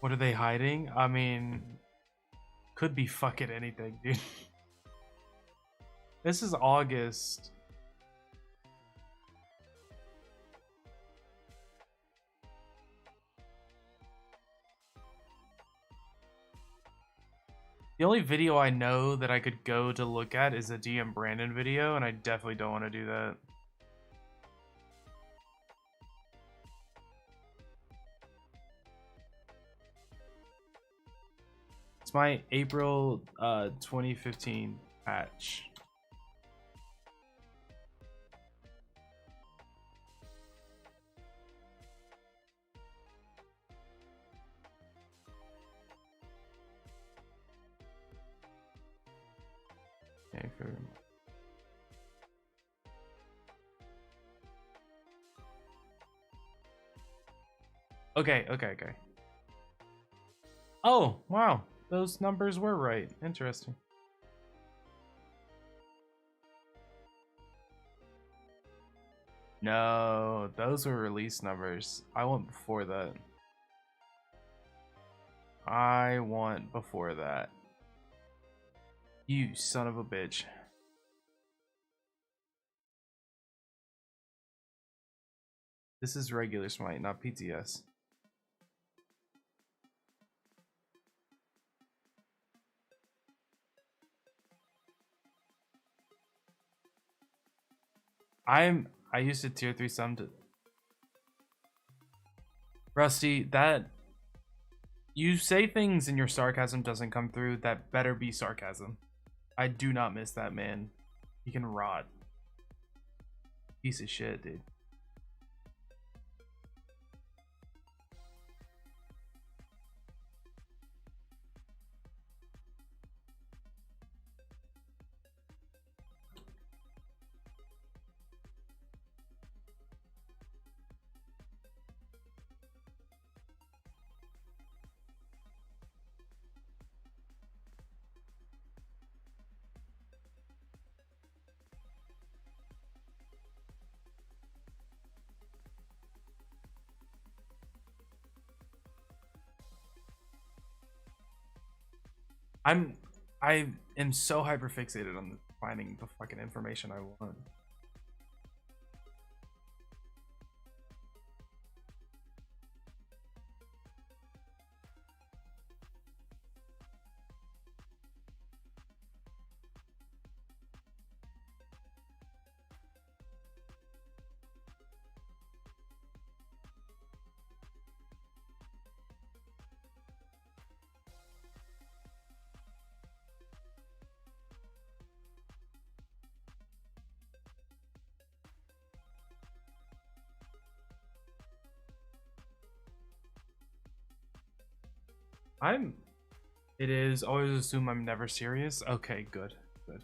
Speaker 1: What are they hiding? I mean, could be fucking anything, dude. This is August. The only video I know that I could go to look at is a DM Brandon video, and I definitely don't want to do that. It's my April 2015 patch. Okay, okay. Oh, wow. Those numbers were right. Interesting. No, those were release numbers. I want before that. I want before that. You son of a bitch. This is regular Smite, not PTS. I used to tier 3 sum to Rusty, that you say things and your sarcasm doesn't come through, that better be sarcasm. I do not miss that man. He can rot. Piece of shit, dude. I am so hyper fixated on finding the fucking information I want. It is. Always assume I'm never serious. Okay, good. Good.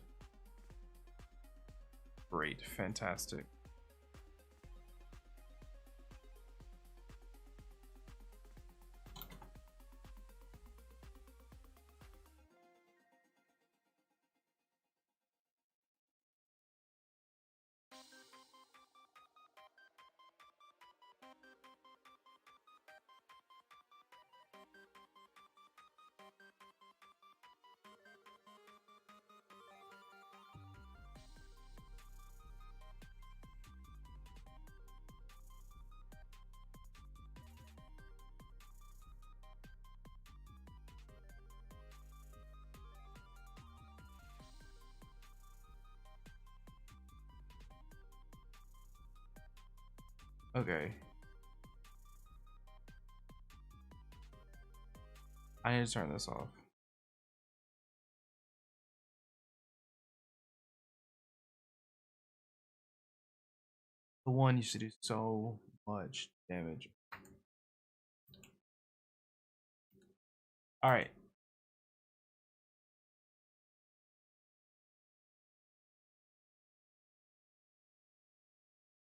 Speaker 1: Great. Fantastic. Okay. I need to turn this off. The one used to do so much damage. Alright.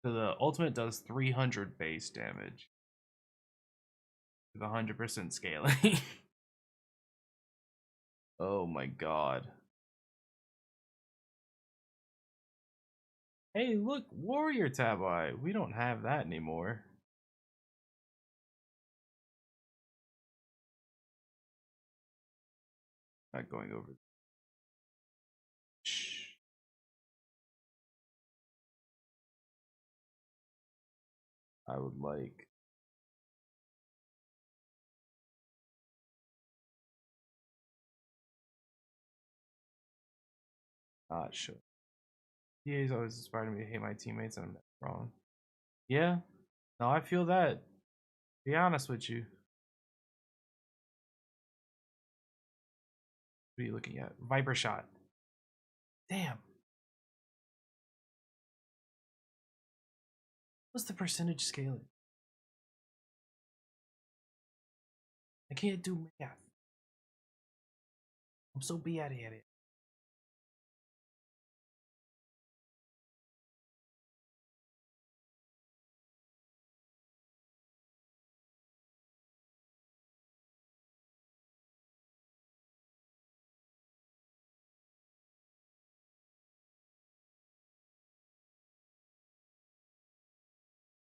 Speaker 1: So the ultimate does 300 base damage with 100% scaling. Oh my god. Hey, look, Warrior Tabi. We don't have that anymore. Not going over. Shh. I would like. Not sure. PA's always inspired me to hate my teammates, and I'm not wrong. Yeah, no, I feel that. Be honest with you. What are you looking at? Viper shot. Damn. What's the percentage scaling? I can't do math. I'm so bad at it.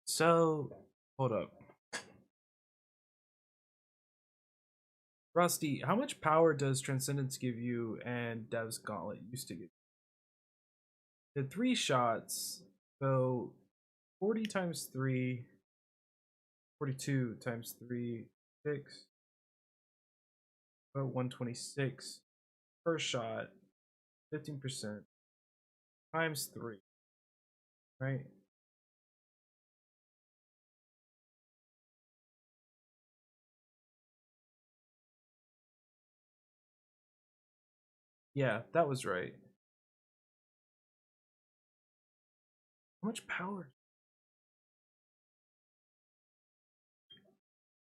Speaker 1: So, hold up. Rusty, how much power does Transcendence give you and Dev's Gauntlet used to give you? The 3 shots, so 40 times 3, 42 times 3, 6, about 126 per shot, 15% times 3, right? Yeah, that was right. How much power?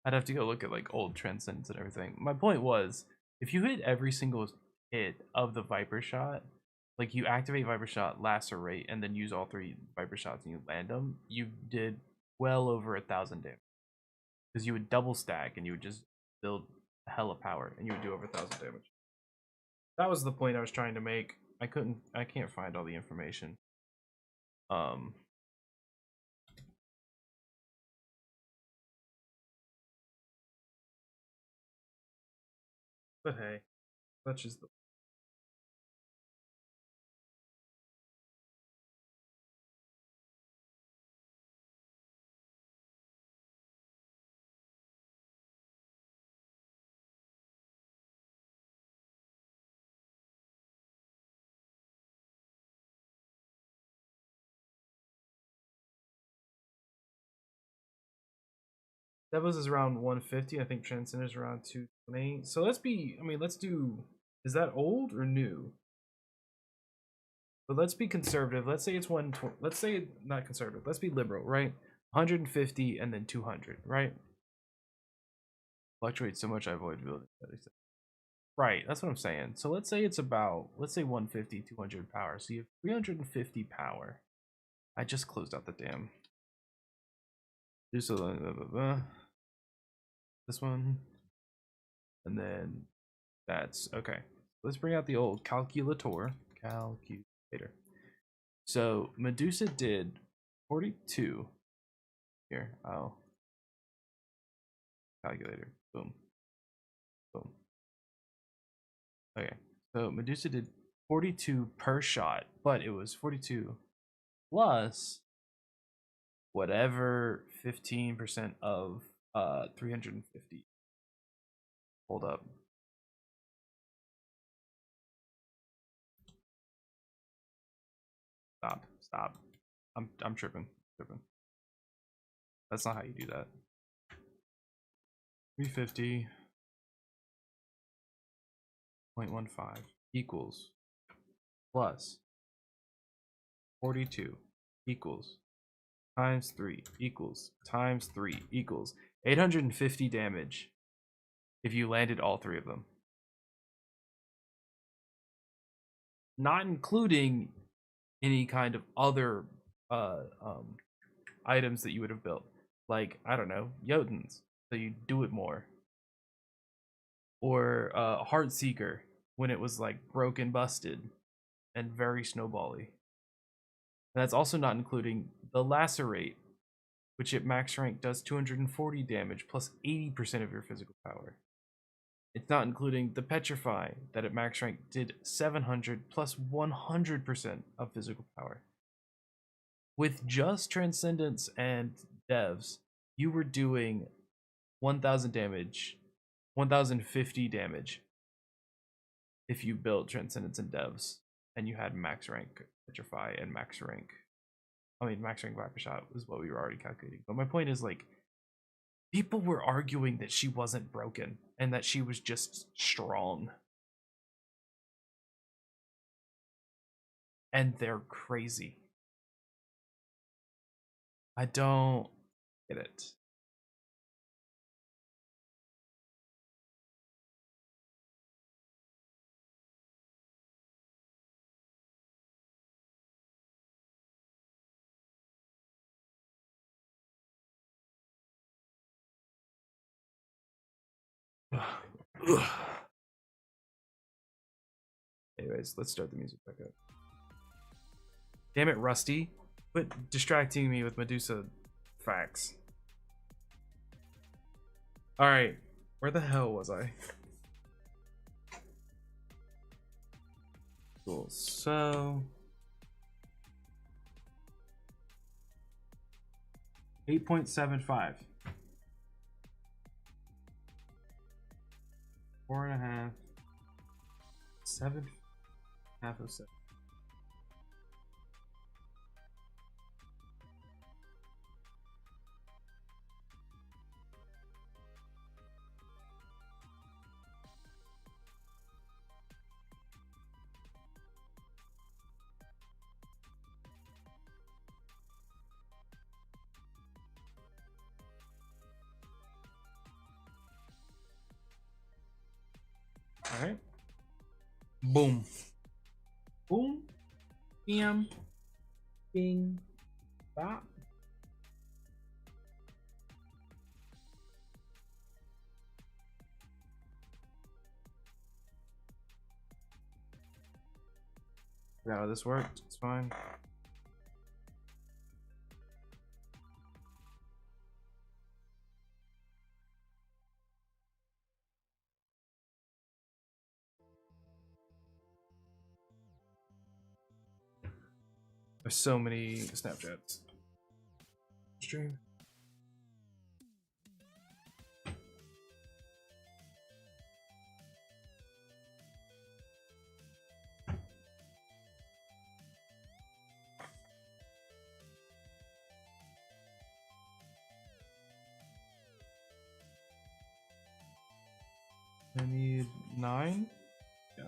Speaker 1: I'd have to go look at like old Transcendence and everything. My point was, if you hit every single hit of the Viper shot, like you activate Viper shot, lacerate, and then use all 3 Viper shots and you land them, you did well over 1,000 damage. Because you would double stack and you would just build a hell of power and you would do over 1,000 damage. That was the point I was trying to make. I can't find all the information. Um, but hey, that's just the. Devils is around 150. I think Transcend is around 220. So let's be. I mean, let's do. Is that old or new? But let's be conservative. Let's say it's 120. Let's say not conservative. Let's be liberal, right? 150 and then 200, right? Fluctuates so much I avoid building. Right, that's what I'm saying. So let's say it's about, let's say 150, 200 power. So you have 350 power. I just closed out the dam. Do so, this one, and then that's okay. Let's bring out the old calculator. Calculator. So Medusa did 42. Here, oh, calculator. Boom, boom. Okay, so Medusa did 42 per shot, but it was 42 plus whatever 15% of 350. Hold up. Stop. I'm tripping. That's not how you do that. 350.15 equals plus 42 equals times 3 equals times 3 equals 850 damage if you landed all three of them. Not including any kind of other items that you would have built. Like, I don't know, Jotuns, so you do it more. Or Heartseeker, when it was like broken, busted, and very snowbally. And that's also not including the Lacerate, which at max rank does 240 damage plus 80% of your physical power. It's not including the Petrify, that at max rank did 700 plus 100% of physical power. With just Transcendence and Devs, you were doing 1000 damage, 1050 damage if you built Transcendence and Devs and you had max rank Petrify and max rank Viper Shot was what we were already calculating. But my point is, like, people were arguing that she wasn't broken and that she was just strong. And they're crazy. I don't get it. Anyways, let's start the music back up. Damn it, Rusty. Quit distracting me with Medusa facts. Alright, where the hell was I? Cool, so 8.75. 4.5. 7. Half of 7. All right. Boom. Boom. Bam. Bing. Bop. Yeah, this worked. It's fine. There's so many Snapchats. Stream. I need 9. Yeah.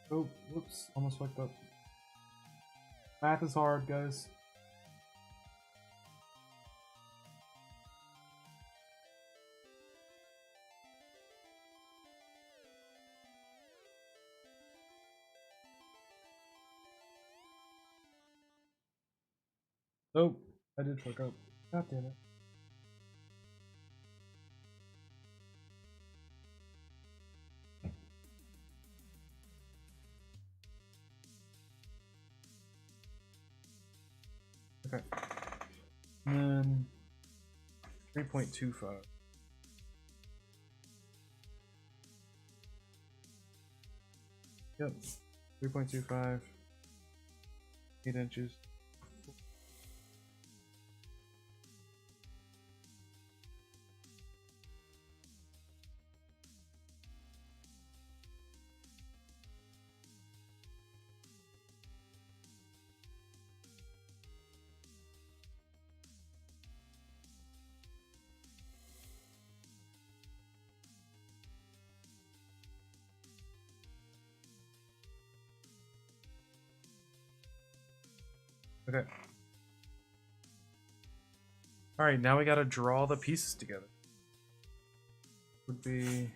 Speaker 1: Oh, whoops, almost fucked up. Math is hard, guys. Oh, I did fuck up. God damn it. Okay. And then 3.25. Yep. 3.25. 8 inches. Okay. Alright, now we gotta draw the pieces together. Would be...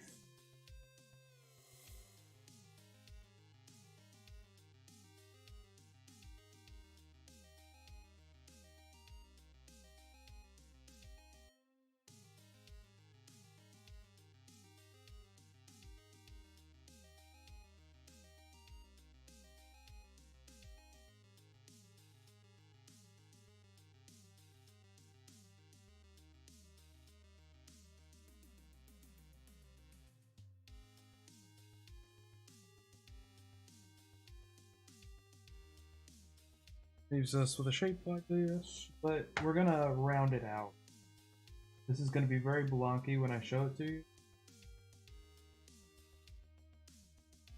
Speaker 1: leaves us with a shape like this, but we're gonna round it out. This is gonna be very blocky when I show it to you.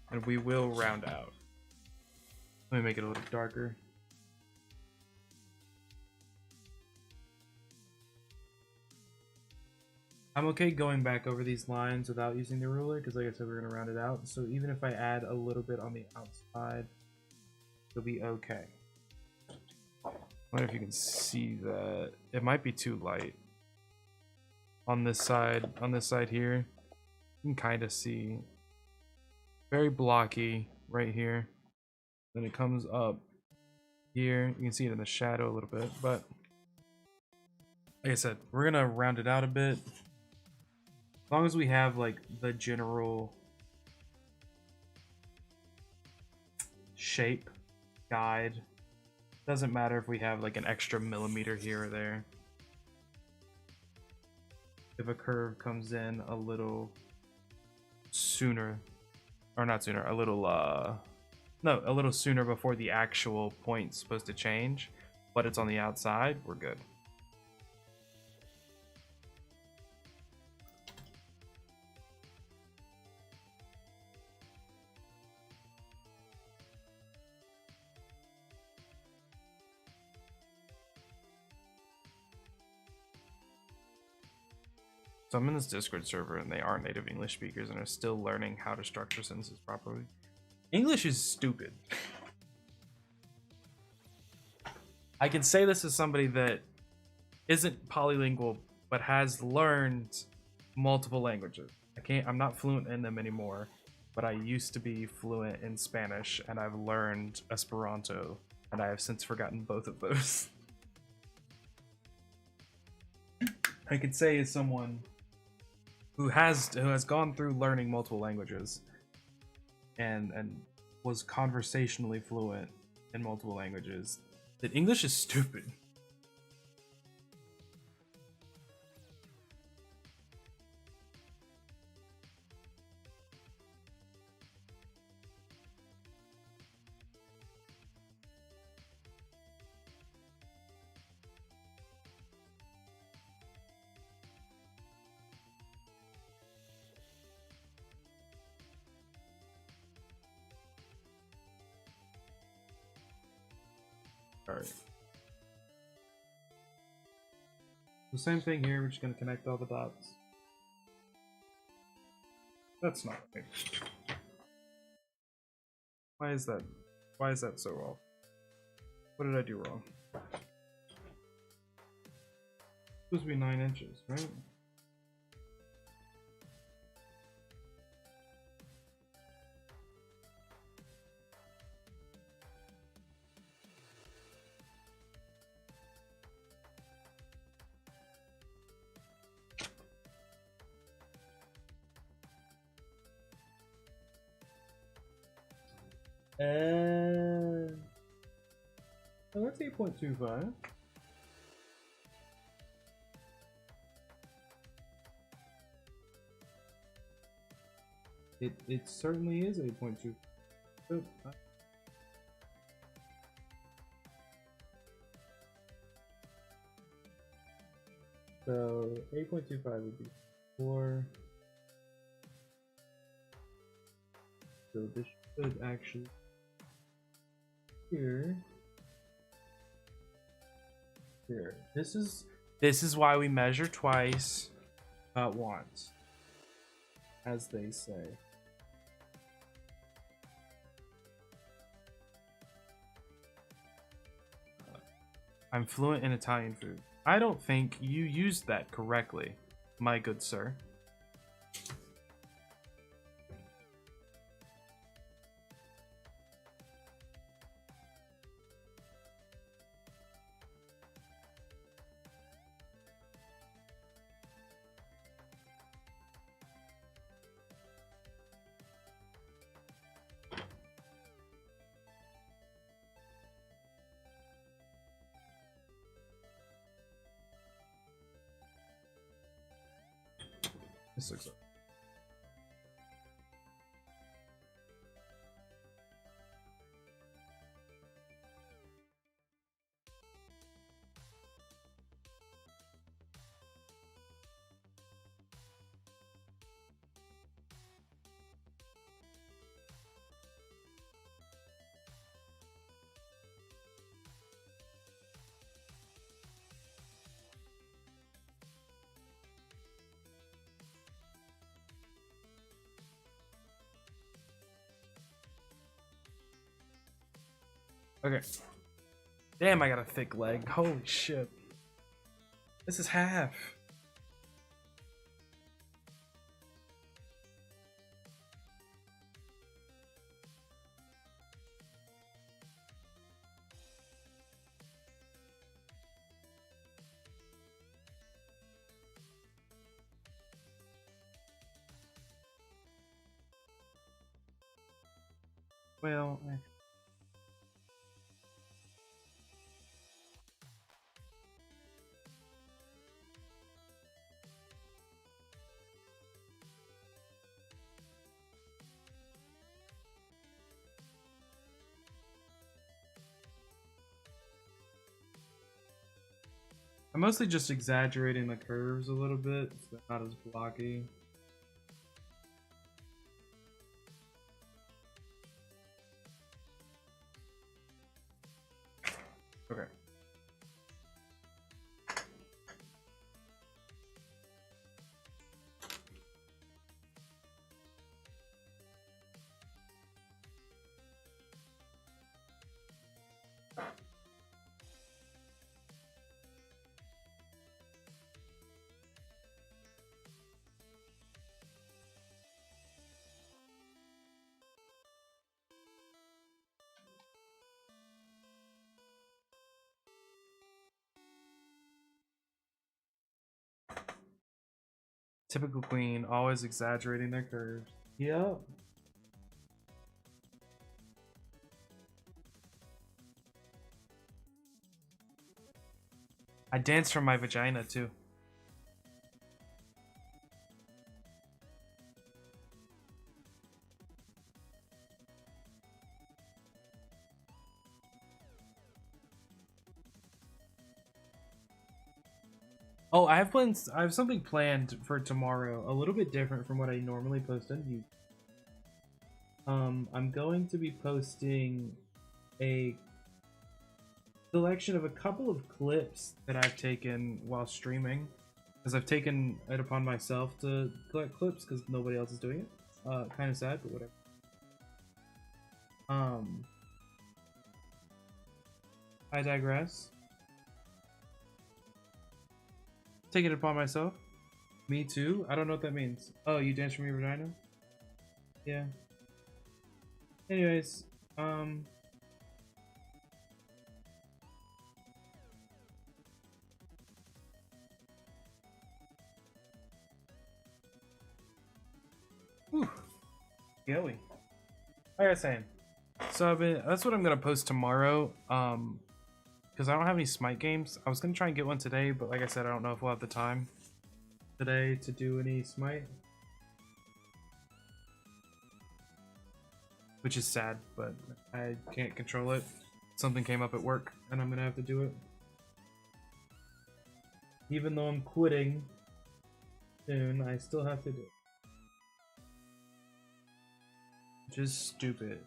Speaker 1: And we will round out. Let me make it a little darker. I'm okay going back over these lines without using the ruler, because like I said, we're gonna round it out. So even if I add a little bit on the outside, it'll be okay. I wonder if you can see that. It might be too light. On this side here, you can kind of see. Very blocky right here. Then it comes up here. You can see it in the shadow a little bit, but like I said, we're gonna round it out a bit. As long as we have like the general shape guide. Doesn't matter if we have like an extra millimeter here or there. If a curve comes in a little sooner, or not sooner, a little sooner before the actual point's supposed to change, but it's on the outside, we're good. So I'm in this Discord server and they are native English speakers and are still learning how to structure sentences properly. English is stupid. I can say this as somebody that isn't polylingual but has learned multiple languages. I'm not fluent in them anymore, but I used to be fluent in Spanish and I've learned Esperanto and I have since forgotten both of those. I could say as someone who has gone through learning multiple languages and was conversationally fluent in multiple languages that English is stupid. Alright. The same thing here, we're just gonna connect all the dots. That's not right. Why is that? Why is that so off? What did I do wrong? It's supposed to be 9 inches, right? Oh, that's 8.25. It certainly is 8.2. So 8.25 would be 4. So this should actually here. This is why we measure twice, not once, as they say. I'm fluent in Italian food. I don't think you used that correctly, my good sir. This looks like okay. Damn, I got a thick leg. Holy shit. This is half. Well, I'm mostly just exaggerating the curves a little bit, so they're not as blocky. Okay. Typical queen, always exaggerating their curves. Yep. I dance from my vagina too. Oh, I have plans. I have something planned for tomorrow, a little bit different from what I normally post on YouTube. I'm going to be posting a selection of a couple of clips that I've taken while streaming, because I've taken it upon myself to collect clips because nobody else is doing it. Kind of sad, but whatever. Um, I digress. Take it upon myself. Me too? I don't know what that means. Oh, you dance from your vagina? Yeah. Anyways, whew. Yoey. Like I was saying. So that's what I'm gonna post tomorrow. Because I don't have any Smite games. I was gonna try and get one today, but like I said, I don't know if we'll have the time today to do any Smite. Which is sad, but I can't control it. Something came up at work, and I'm gonna have to do it. Even though I'm quitting soon, I still have to do it. Which is stupid.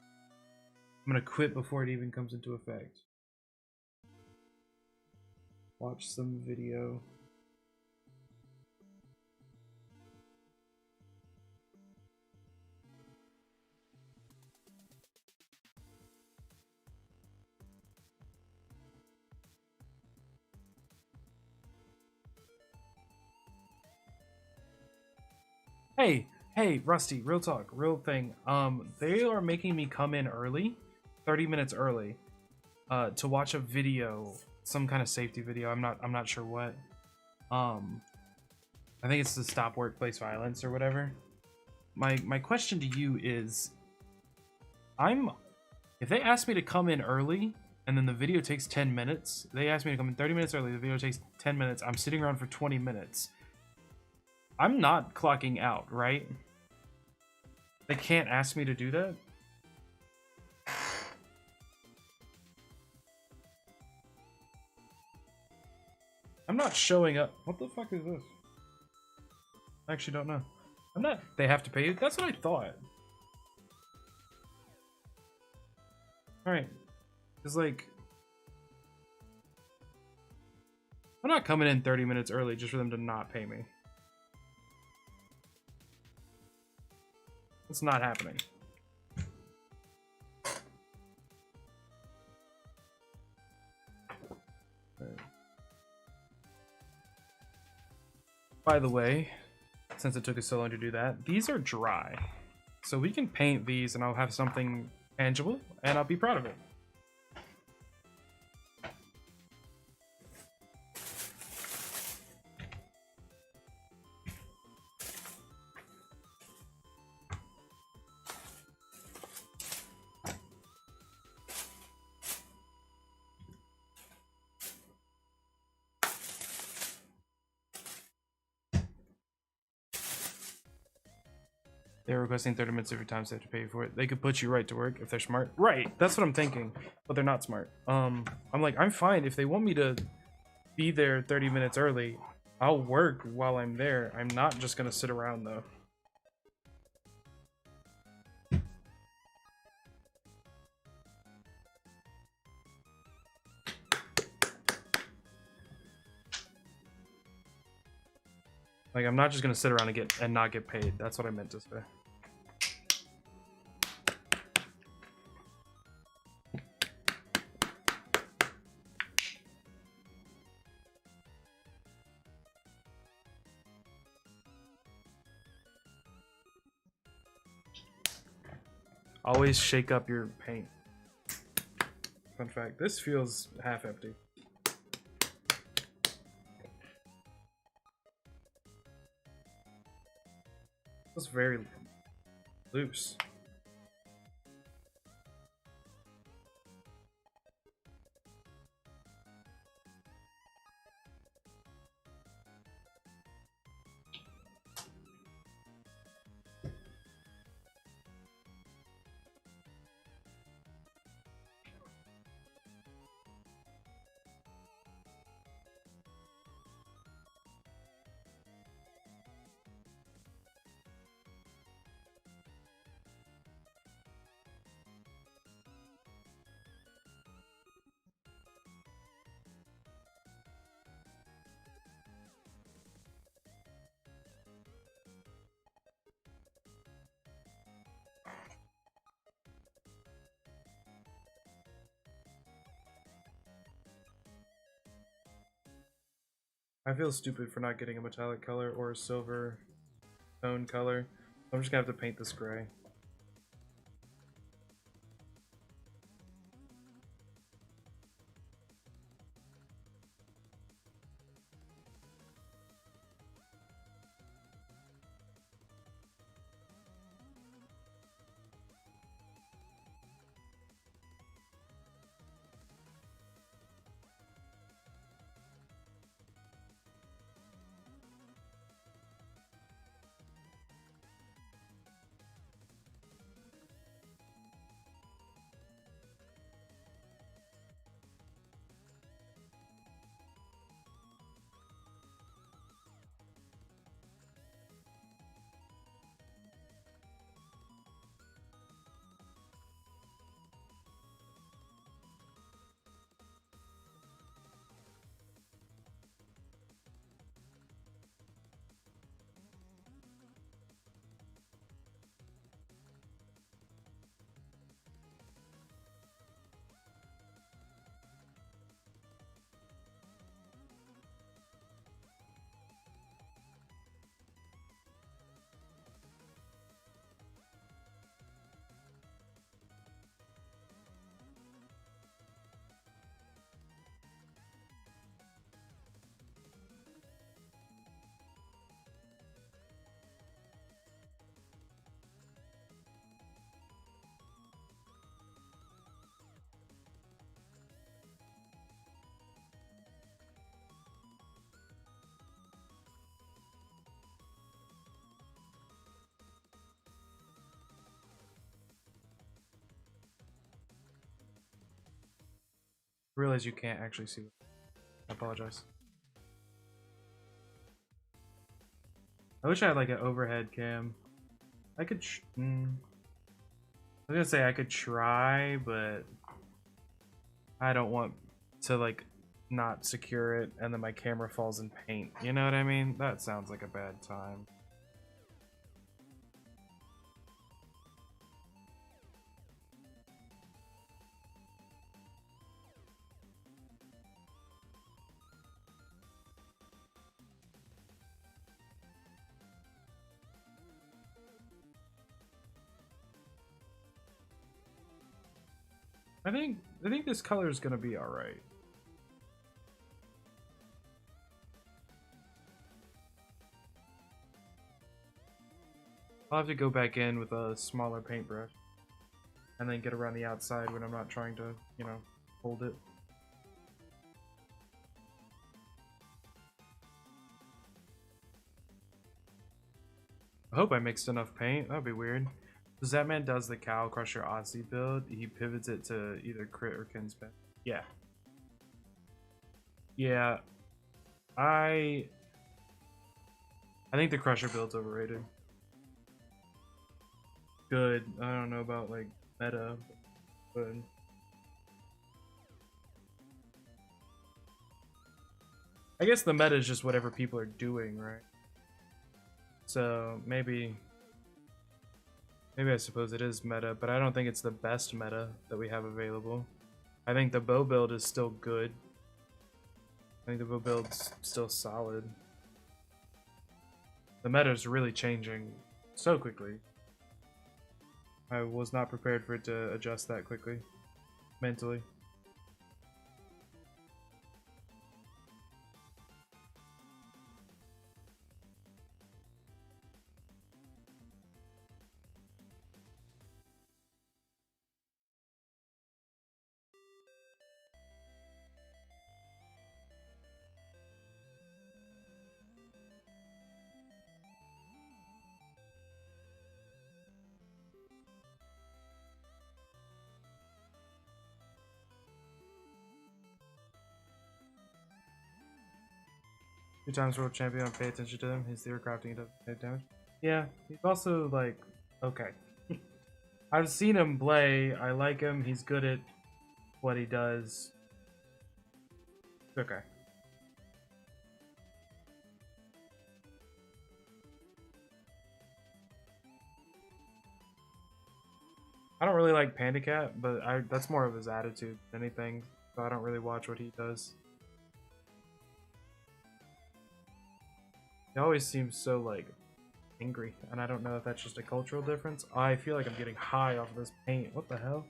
Speaker 1: I'm gonna quit before it even comes into effect. Watch some video. Hey, Rusty, real talk, real thing. They are making me come in early, 30 minutes early, to watch a video, some kind of safety video. I'm not sure what. I think it's to stop workplace violence or whatever. My question to you is, if they ask me to come in early and then the video takes 10 minutes, they ask me to come in 30 minutes early, the video takes 10 minutes, I'm sitting around for 20 minutes. I'm not clocking out, right? They can't ask me to do that? I'm not showing up. What the fuck is this? I actually don't know. I'm not. They have to pay you? That's what I thought. Alright. It's like, I'm not coming in 30 minutes early just for them to not pay me. It's not happening. By the way, since it took us so long to do that, these are dry. So we can paint these and I'll have something tangible and I'll be proud of it. They're requesting 30 minutes every time, so they have to pay you for it. They could put you right to work if they're smart. Right, that's what I'm thinking. But they're not smart. I'm like, I'm fine. If they want me to be there 30 minutes early, I'll work while I'm there. I'm not just gonna sit around though. Like, I'm not just gonna sit around and not get paid. That's what I meant to say. Always shake up your paint. Fun fact, this feels half empty. It's very loose. I feel stupid for not getting a metallic color or a silver tone color. I'm just gonna have to paint this gray. I realize you can't actually see. I apologize. I wish I had like an overhead cam. I could. I was gonna say I could try, but I don't want to like not secure it and then my camera falls in paint. You know what I mean? That sounds like a bad time. I think this color is gonna be all right. I'll have to go back in with a smaller paintbrush and then get around the outside when I'm not trying to, you know, hold it. I hope I mixed enough paint. That'd be weird. Zatman does the Cow Crusher Aussie build. He pivots it to either crit or kinspin. Yeah. Yeah. I think the Crusher build's overrated. Good. I don't know about like meta, but I guess the meta is just whatever people are doing, right? So maybe I suppose it is meta, but I don't think it's the best meta that we have available. I think the bow build is still good. I think the bow build's still solid. The meta is really changing so quickly. I was not prepared for it to adjust that quickly, mentally. Two times world champion, pay attention to him. His zero crafting doesn't take damage. Yeah, he's also like, okay. I've seen him play. I like him. He's good at what he does. Okay. I don't really like Panda Cat, but that's more of his attitude than anything. So I don't really watch what he does. He always seems so like angry, and I don't know if that's just a cultural difference. I feel like I'm getting high off of this paint. What the hell?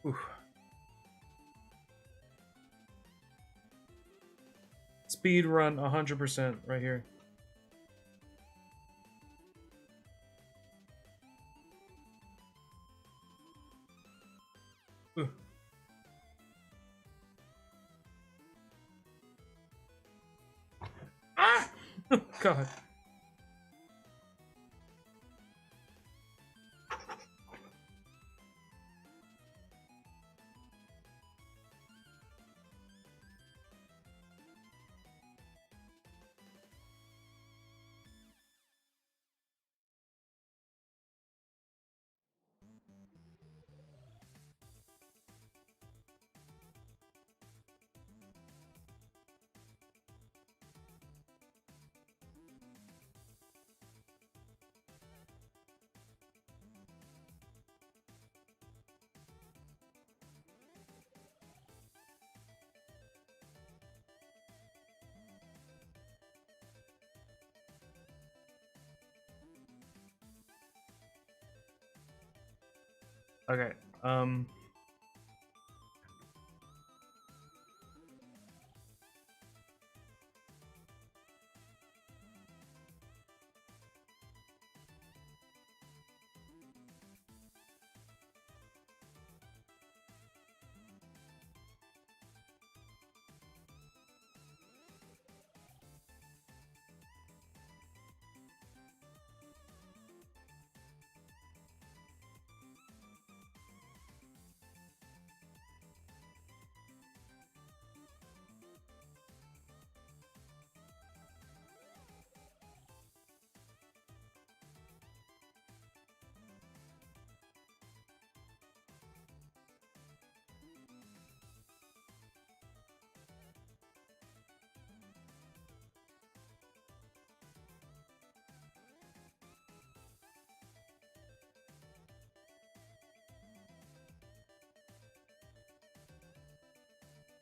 Speaker 1: Oof. Speed run 100% right here. Ooh. Ah! God. Okay.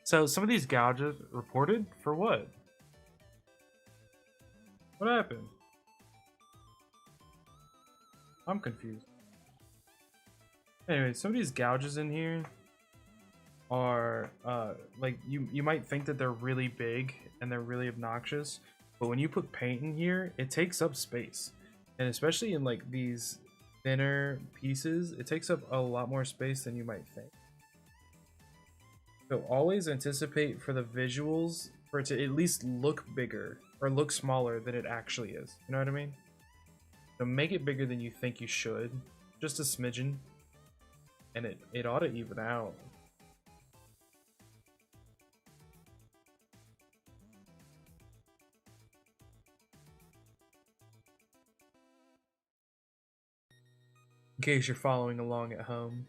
Speaker 1: So some of these gouges reported for what? What happened? I'm confused. Anyway, some of these gouges in here are like you might think that they're really big and they're really obnoxious, but when you put paint in here, it takes up space. And especially in like these thinner pieces, it takes up a lot more space than you might think. So always anticipate for the visuals for it to at least look bigger or look smaller than it actually is. You know what I mean? So make it bigger than you think you should, just a smidgen, and it ought to even out. In case you're following along at home.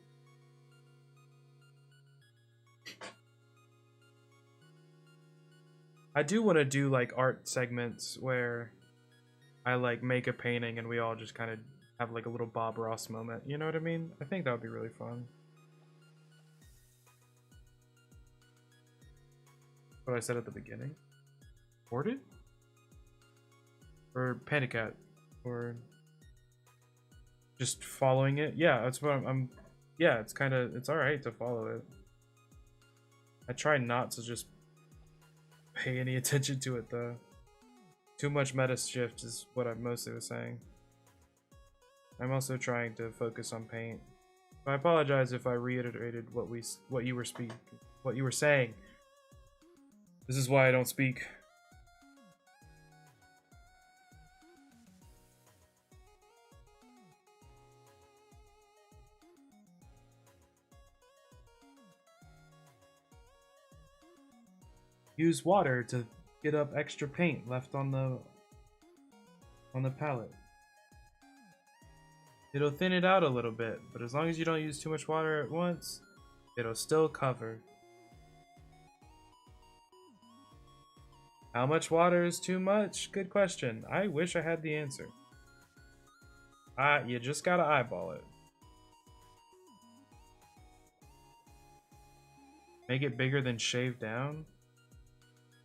Speaker 1: I do want to do like art segments where I like make a painting and we all just kind of have like a little Bob Ross moment. You know what I mean? I think that would be really fun. What I said at the beginning. Boarded? Or Panic Cat? Or just following it? Yeah, that's what I'm yeah, it's kind of, it's alright to follow it. I try not to just pay any attention to it though. Too much meta shift is what I mostly was saying. I'm also trying to focus on paint. I apologize if I reiterated what you were saying. This is why I don't speak. Use water to get up extra paint left on the palette. It'll thin it out a little bit, but as long as you don't use too much water at once, it'll still cover. How much water is too much? Good question. I wish I had the answer. You just gotta eyeball it. Make it bigger than shave down?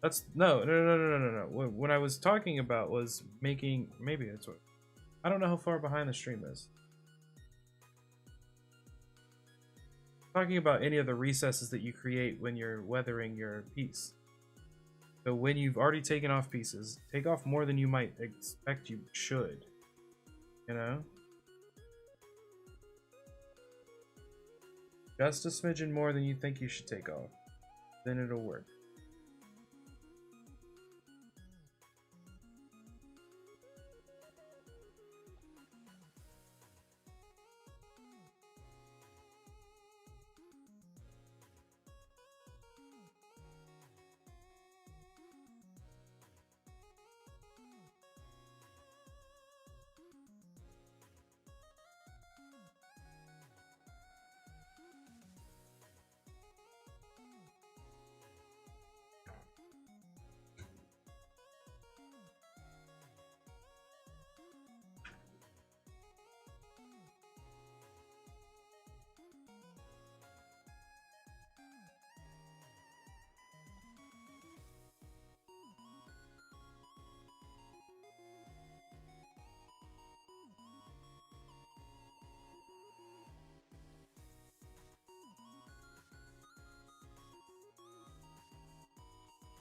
Speaker 1: That's no. What I was talking about was making, maybe that's what, I don't know how far behind the stream is. Talking about any of the recesses that you create when you're weathering your piece. So when you've already taken off pieces, take off more than you might expect you should. You know? Just a smidgen more than you think you should take off. Then it'll work.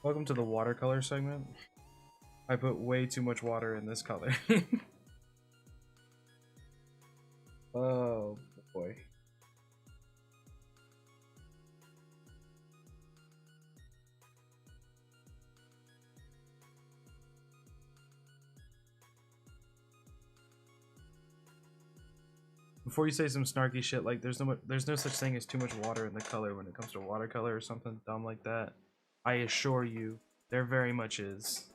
Speaker 1: Welcome to the watercolor segment. I put way too much water in this color. Oh boy. Before you say some snarky shit like there's no such thing as too much water in the color when it comes to watercolor or something dumb like that, I assure you there very much is.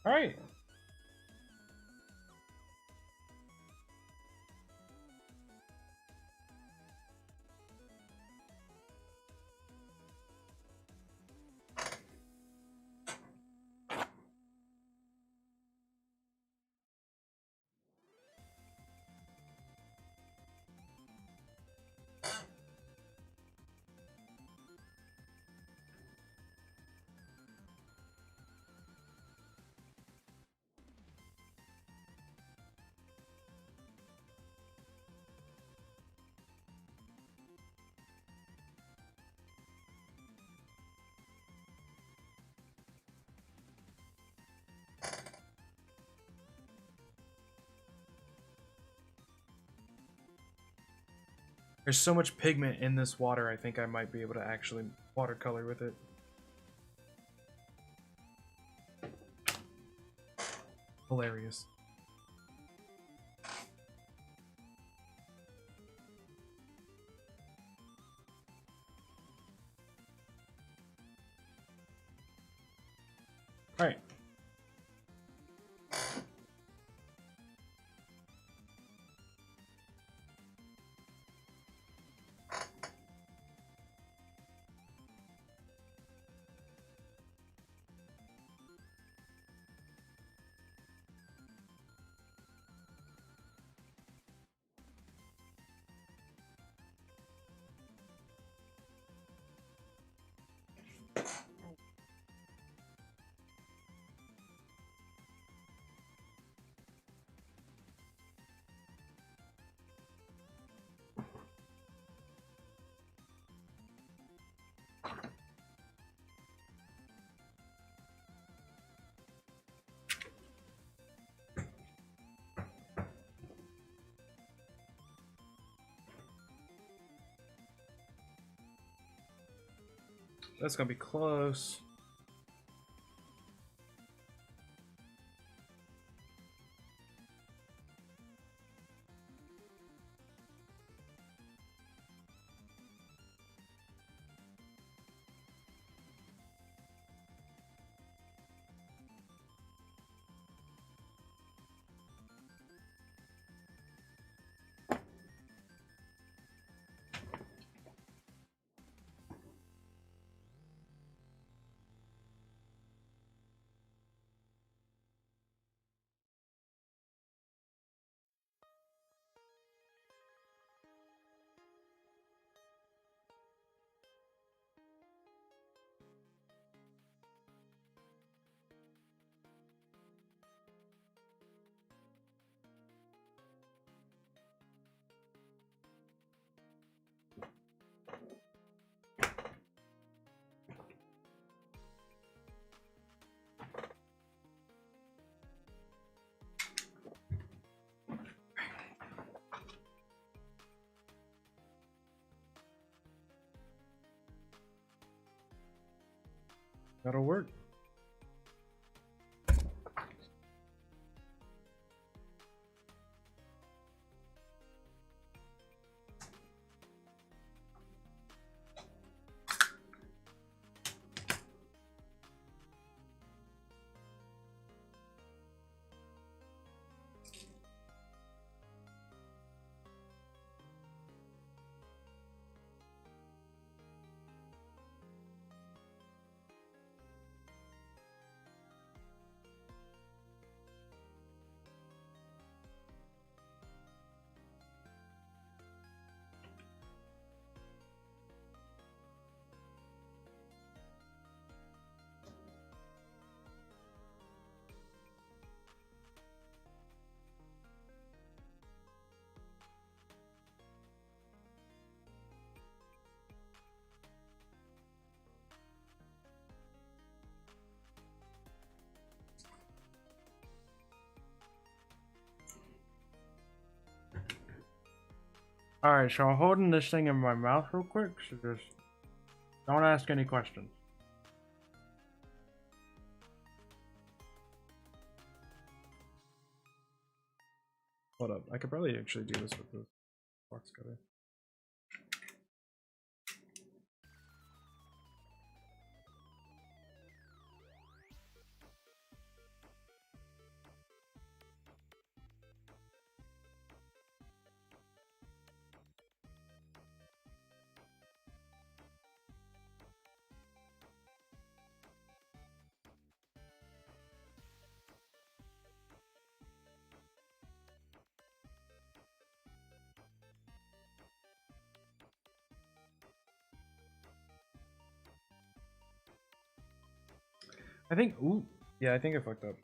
Speaker 1: All right. There's so much pigment in this water, I think I might be able to actually watercolor with it. Hilarious. All right. That's gonna be close. That'll work. Alright, so I'm holding this thing in my mouth real quick, so just don't ask any questions. Hold up, I could probably actually do this with the box cutter. I think, ooh, yeah, I think I fucked up.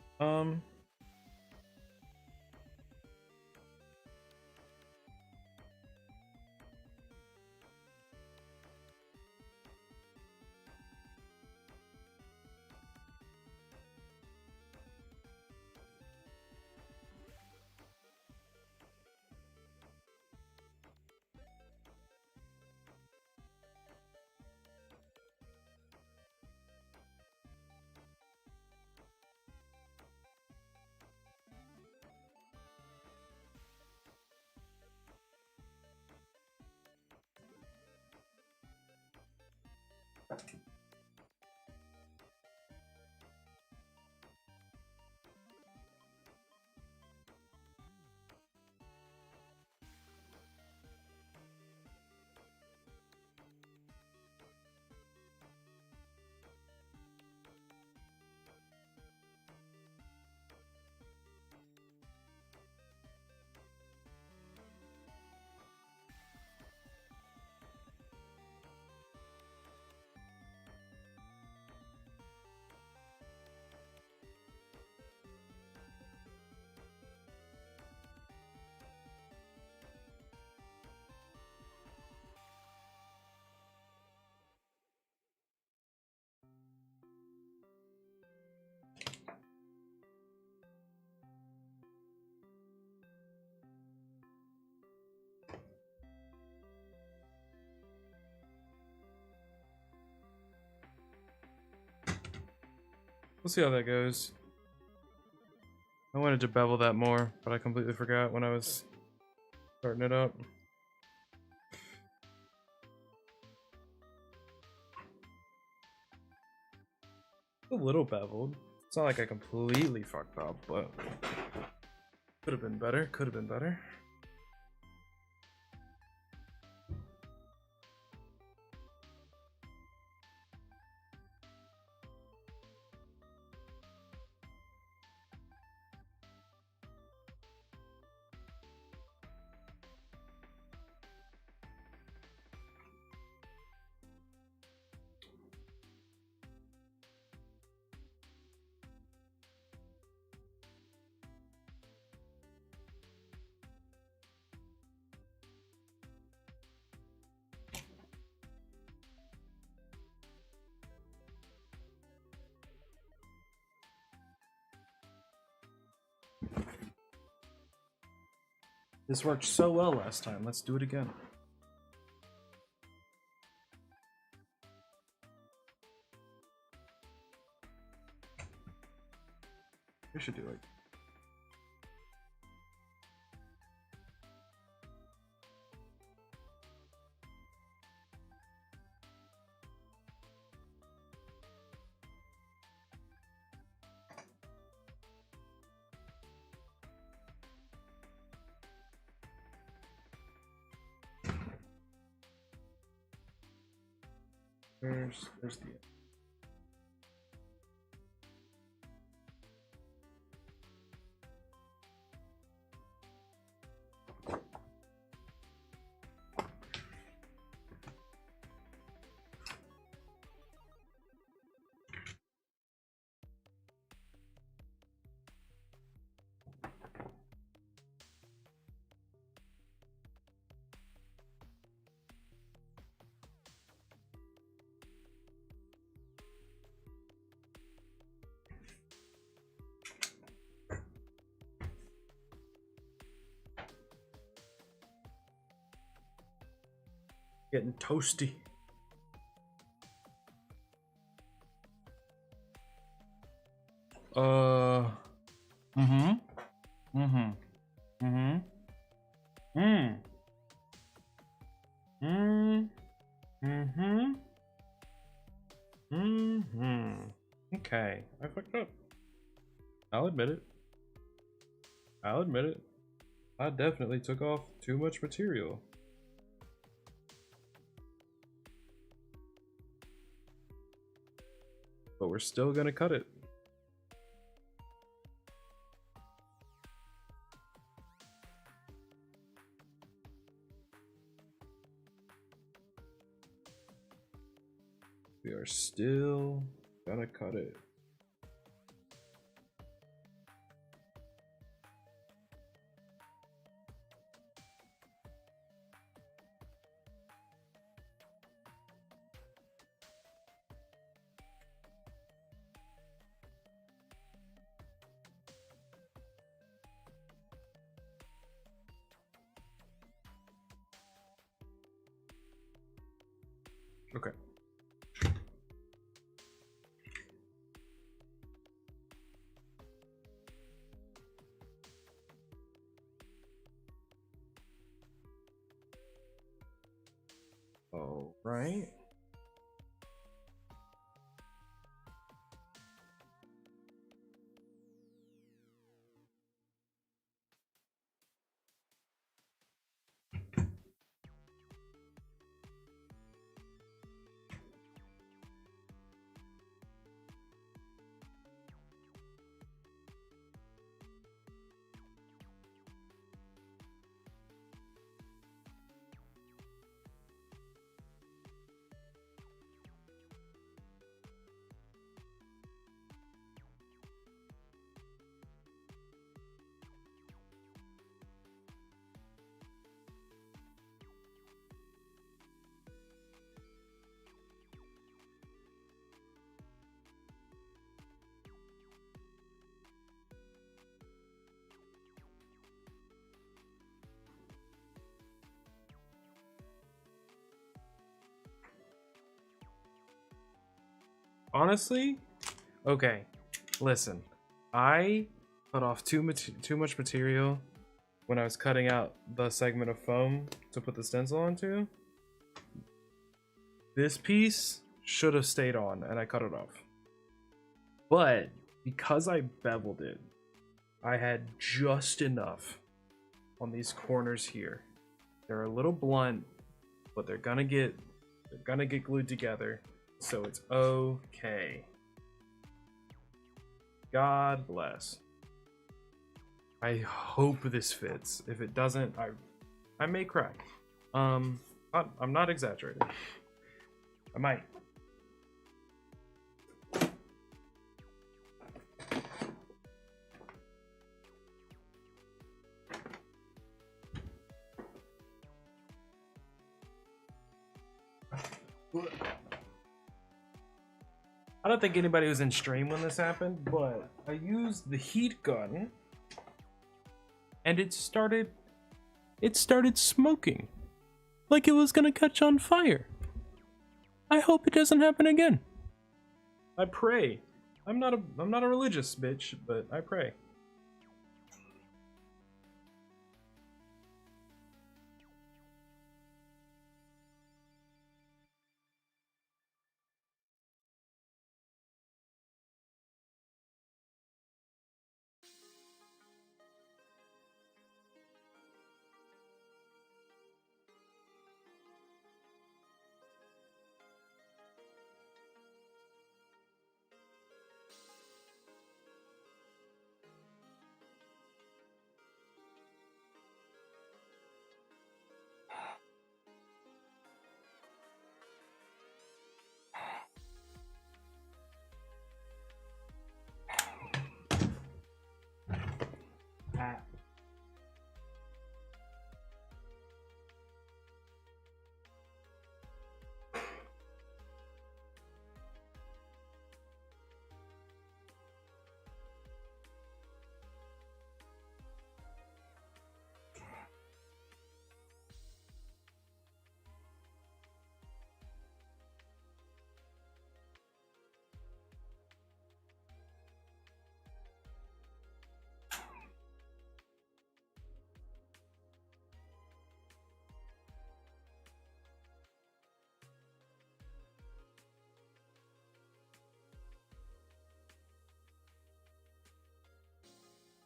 Speaker 1: We'll see how that goes. I wanted to bevel that more, but I completely forgot when I was starting it up. A little beveled. It's not like I completely fucked up, but could have been better. Could have been better. This worked so well last time. Let's do it again. We should do it. There's the getting toasty. Mm-hmm. Mm-hmm. Mm-hmm. Mm. Mm. Mm-hmm. Mm-hmm. Okay. I fucked up. I'll admit it. I'll admit it. I definitely took off too much material. But we're still gonna cut it. We are still gonna cut it. Okay. All right. Honestly, okay. Listen, I cut off too much material when I was cutting out the segment of foam to put the stencil onto. This piece should have stayed on, and I cut it off. But because I beveled it, I had just enough on these corners here. They're a little blunt, but they're gonna get glued together, so it's okay. God bless. I hope this fits. If it doesn't, I may cry. I'm not exaggerating. I might. I don't think anybody was in stream when this happened, but I used the heat gun and it started smoking like it was gonna catch on fire. I hope it doesn't happen again. I pray. I'm not a religious bitch, but I pray.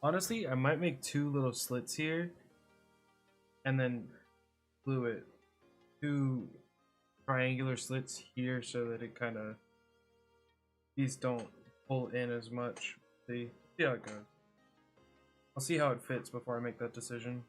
Speaker 1: Honestly, I might make 2 little slits here and then glue it 2 triangular slits here so that it kind of, these don't pull in as much. See how it goes. I'll see how it fits before I make that decision.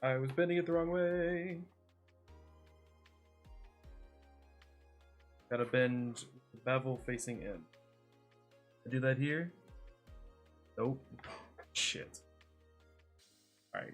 Speaker 1: I was bending it the wrong way. Gotta bend the bevel facing in. I do that here? Nope. Shit. Alright.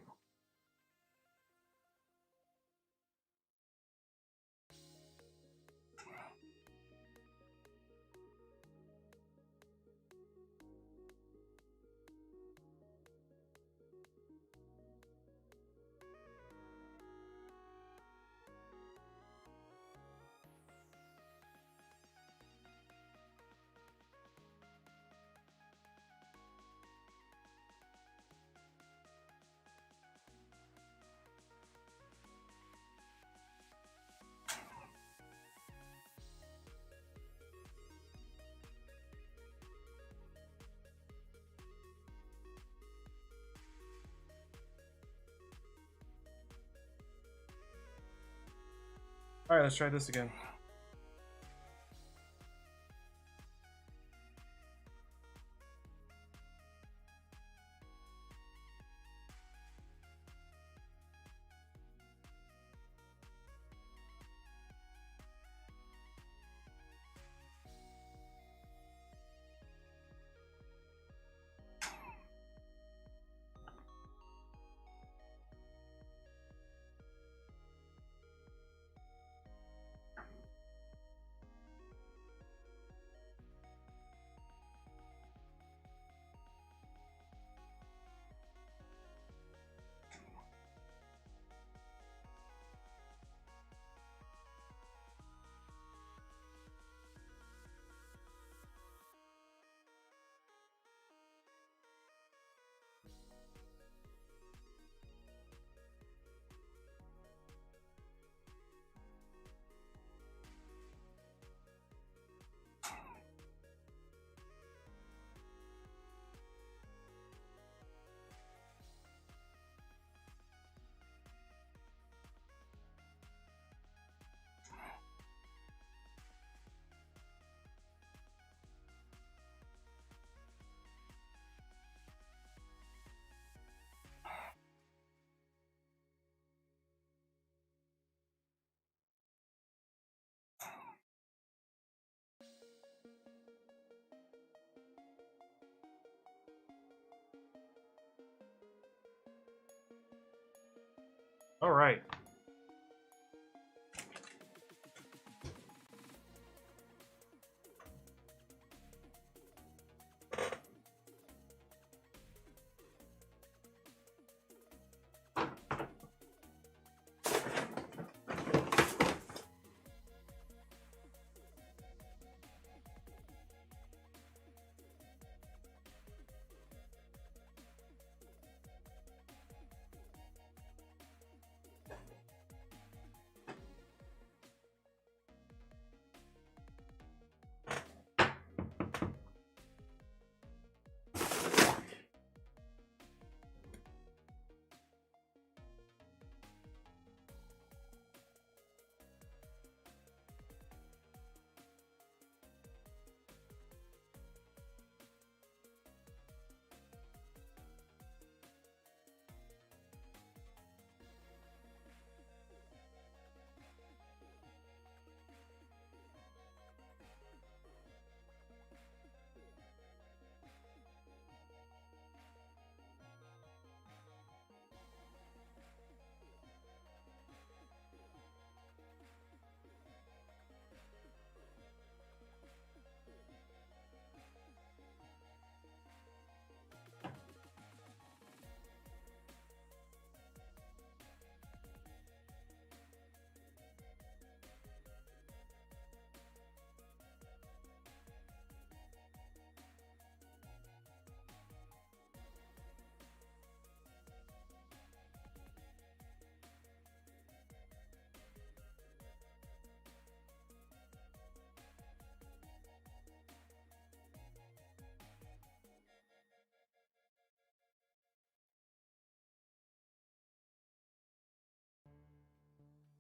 Speaker 1: Alright, let's try this again. All right.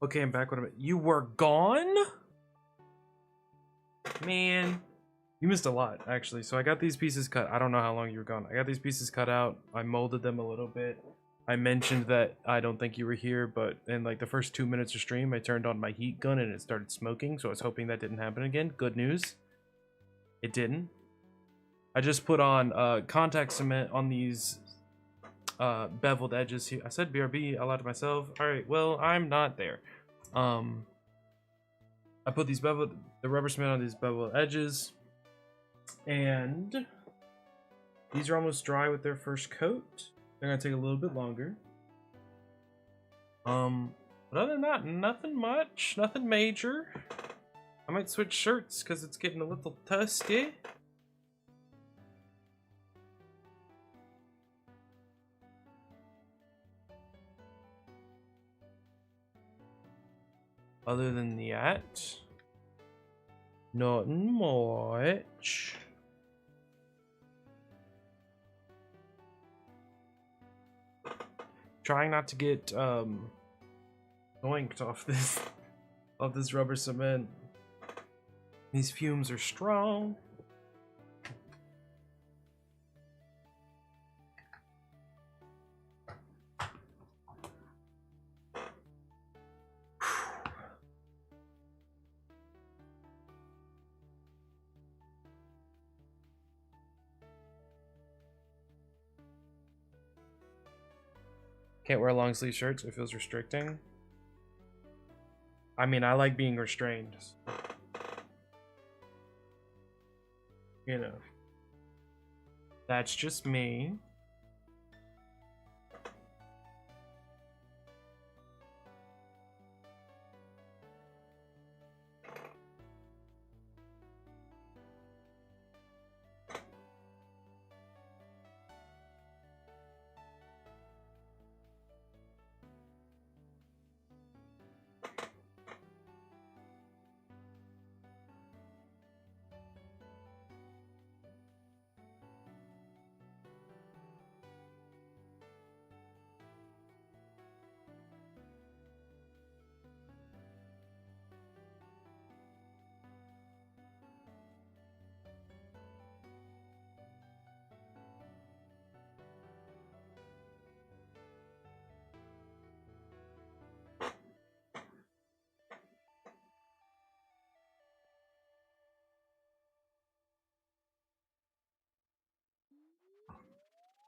Speaker 1: Okay, I'm back. You were gone? Man, you missed a lot, actually. So I got these pieces cut. I don't know how long you were gone. I got these pieces cut out. I molded them a little bit. I mentioned that I don't think you were here, but in like the first 2 minutes of stream, I turned on my heat gun and it started smoking, so I was hoping that didn't happen again. Good news. It didn't. I just put on contact cement on these beveled edges here. I said BRB, I lied to myself. Alright, well, I'm not there. I put these the rubber cement on these beveled edges, and these are almost dry with their first coat. They're gonna take a little bit longer. But other than that, nothing much, nothing major. I might switch shirts because it's getting a little dusty. Other than that, nothing much. Trying not to get yoinked off this rubber cement. These fumes are strong. Can't wear long sleeve shirts. It feels restricting. I mean, I like being restrained. You know. That's just me.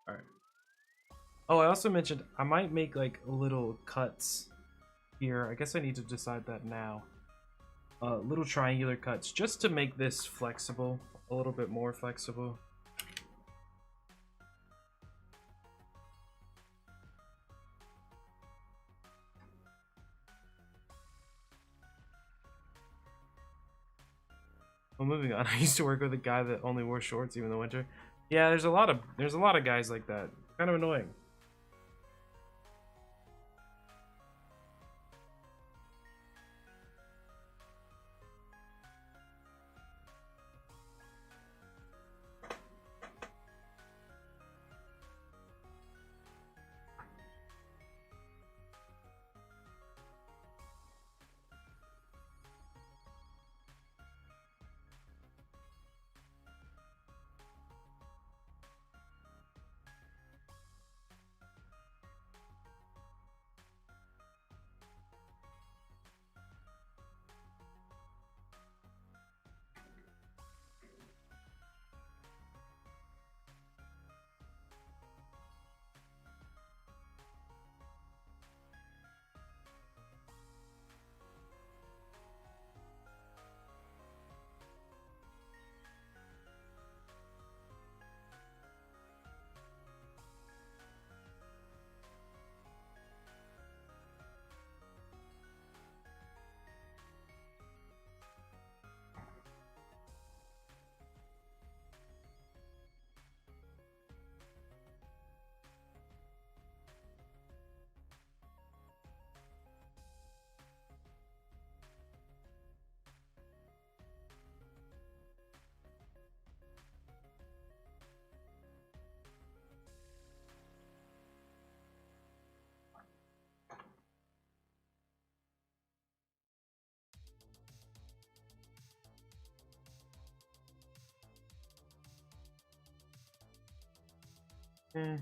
Speaker 1: All right. Oh, I also mentioned I might make like little cuts here. I guess I need to decide that now. Little triangular cuts just to make this flexible, a little bit more flexible. Well, moving on. I used to work with a guy that only wore shorts even in the winter. Yeah, there's a lot of guys like that. Kind of annoying. Hmm.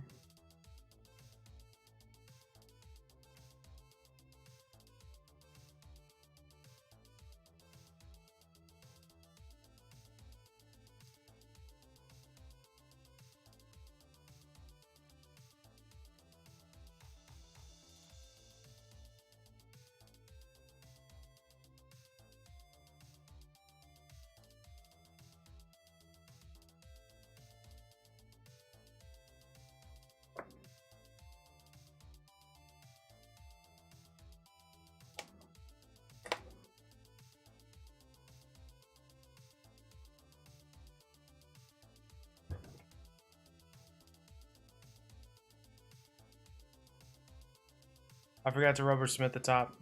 Speaker 1: I forgot to rubber smith the top.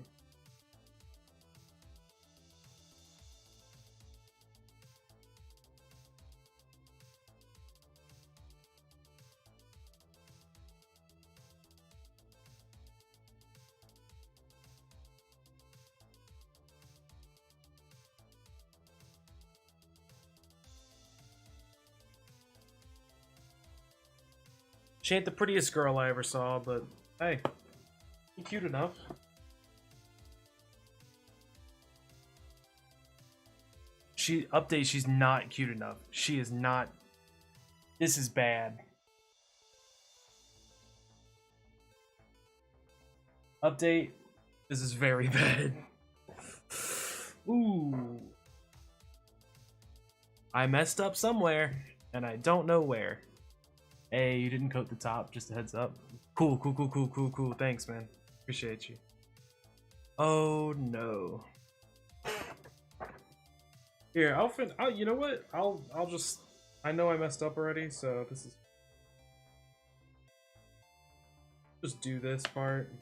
Speaker 1: She ain't the prettiest girl I ever saw, but hey, you're cute enough. She's not cute enough. She is not. This is bad. Update, this is very bad. Ooh. I messed up somewhere, and I don't know where. Hey, you didn't coat the top, just a heads up. Cool, cool, cool, cool, cool, cool. Thanks, man. Appreciate you. Oh no. Here, you know what? I'll just. I know I messed up already, so this is. Just do this part.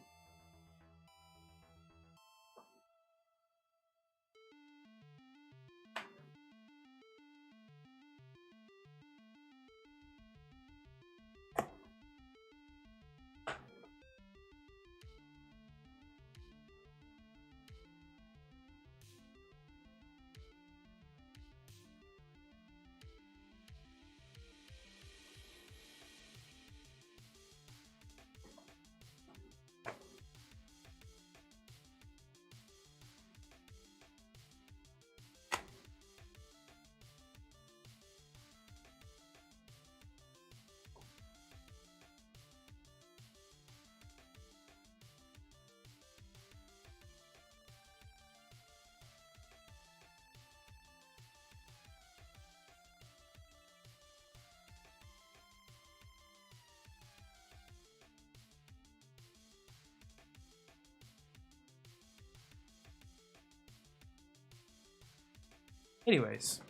Speaker 1: Anyways.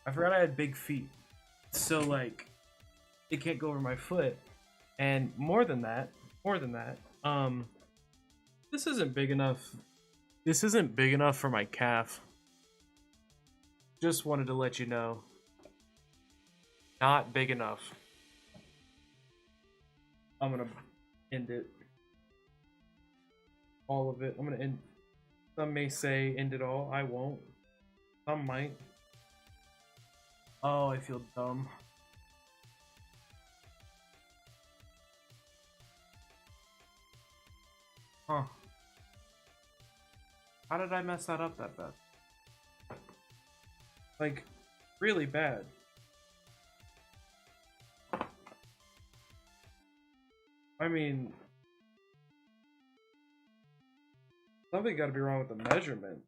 Speaker 1: I forgot I had big feet. So, like, it can't go over my foot. And more than that, this isn't big enough. This isn't big enough for my calf. Just wanted to let you know. Not big enough. I'm gonna end it. All of it. I'm gonna end. Some may say end it all. I won't. Some might. Oh, I feel dumb. Huh. How did I mess that up that bad? Like, really bad. I mean, something got to be wrong with the measurement.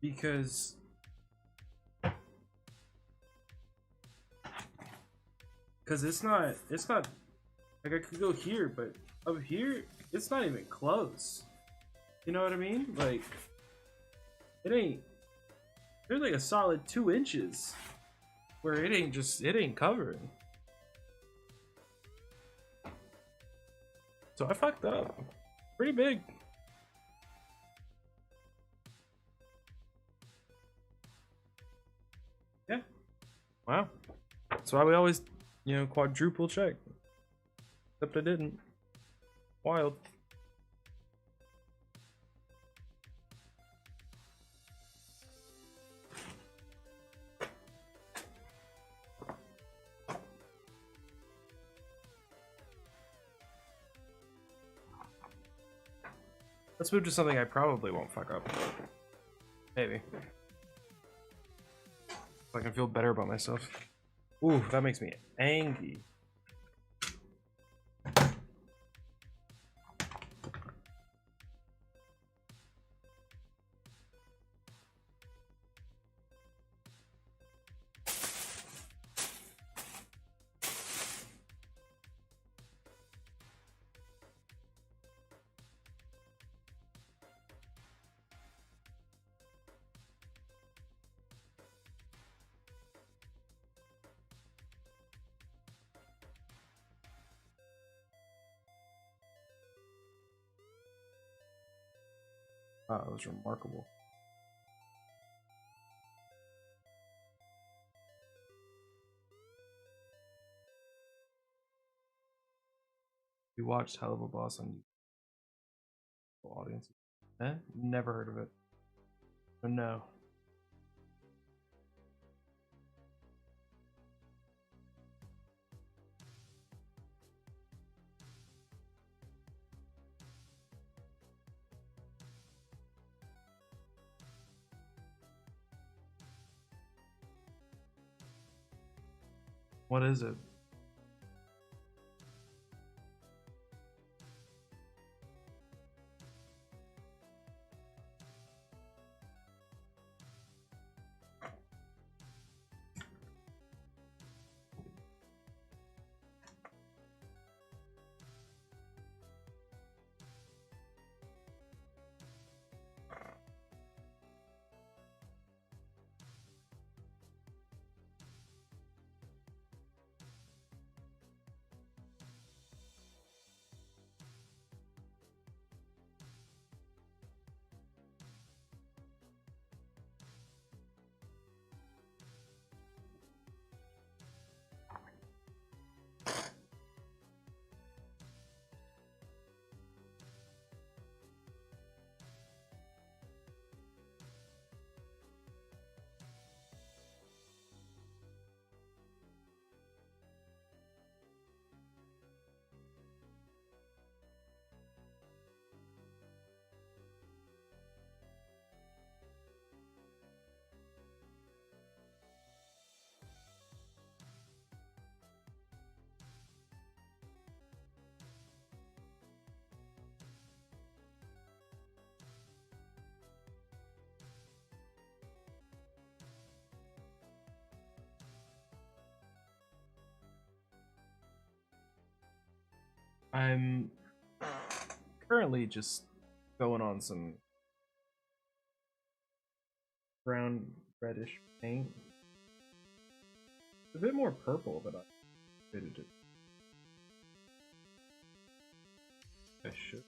Speaker 1: Because it's not like I could go here, but up here it's not even close. You know what I mean? Like, it ain't. There's like a solid 2 inches where it ain't covering. So I fucked up. Pretty big. Yeah. Wow. That's why we always, quadruple check. Except I didn't. Wild. Let's move to something I probably won't fuck up. Maybe. So I can feel better about myself. Ooh, that makes me angry. Wow, that was remarkable. You watched Hell of a Boss on audience. Eh? Never heard of it. Oh no. What is it? I'm currently just going on some brown reddish paint. It's a bit more purple than I anticipated it. I should.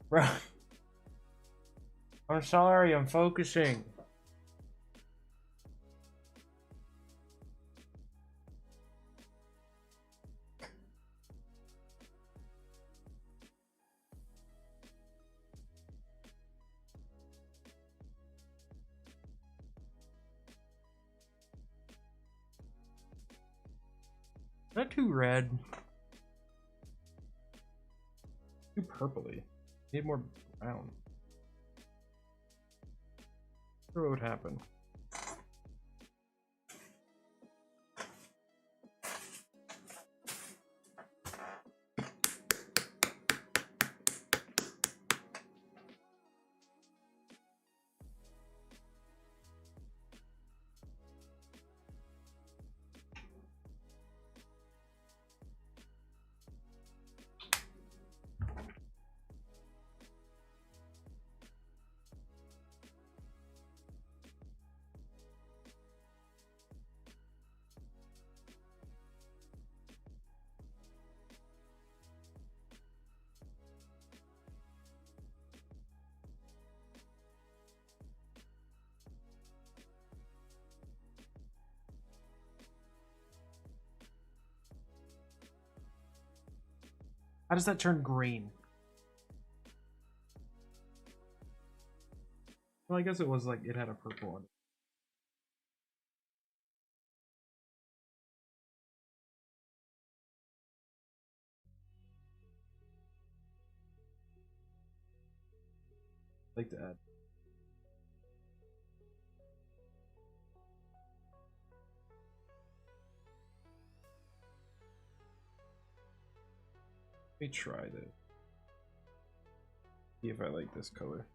Speaker 1: Bro, I'm sorry, I'm focusing. Not too red. Too purpley. Need more brown. What would happen? How does that turn green? Well, I guess it was like it had a purple on it. I'd like to add. Let me try this. See if I like this color.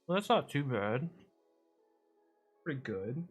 Speaker 1: Well, that's not too bad. Pretty good.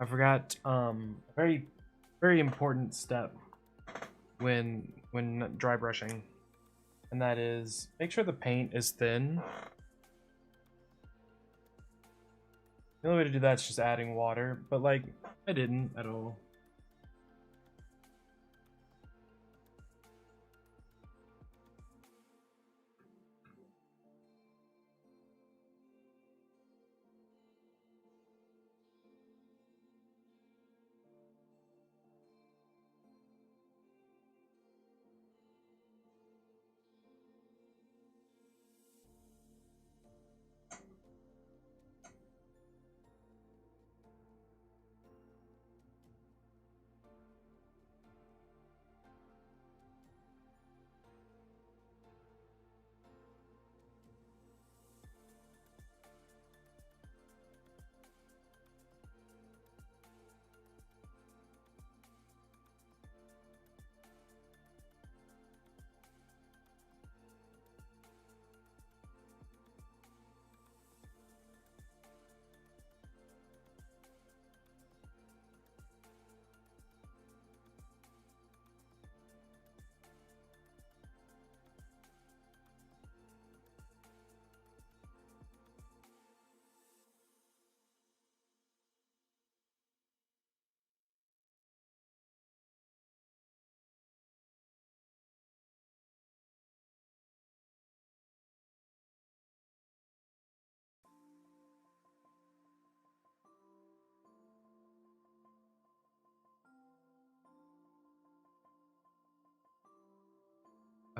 Speaker 1: I forgot a very important step when dry brushing, and that is make sure the paint is thin. The only way to do that is just adding water, but like I didn't at all.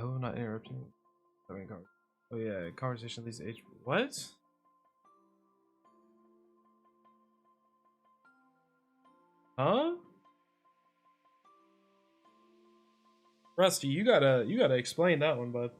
Speaker 1: Oh, not interrupting. Oh yeah, conversation leads to age. What? Huh? Rusty, you gotta explain that one, bud.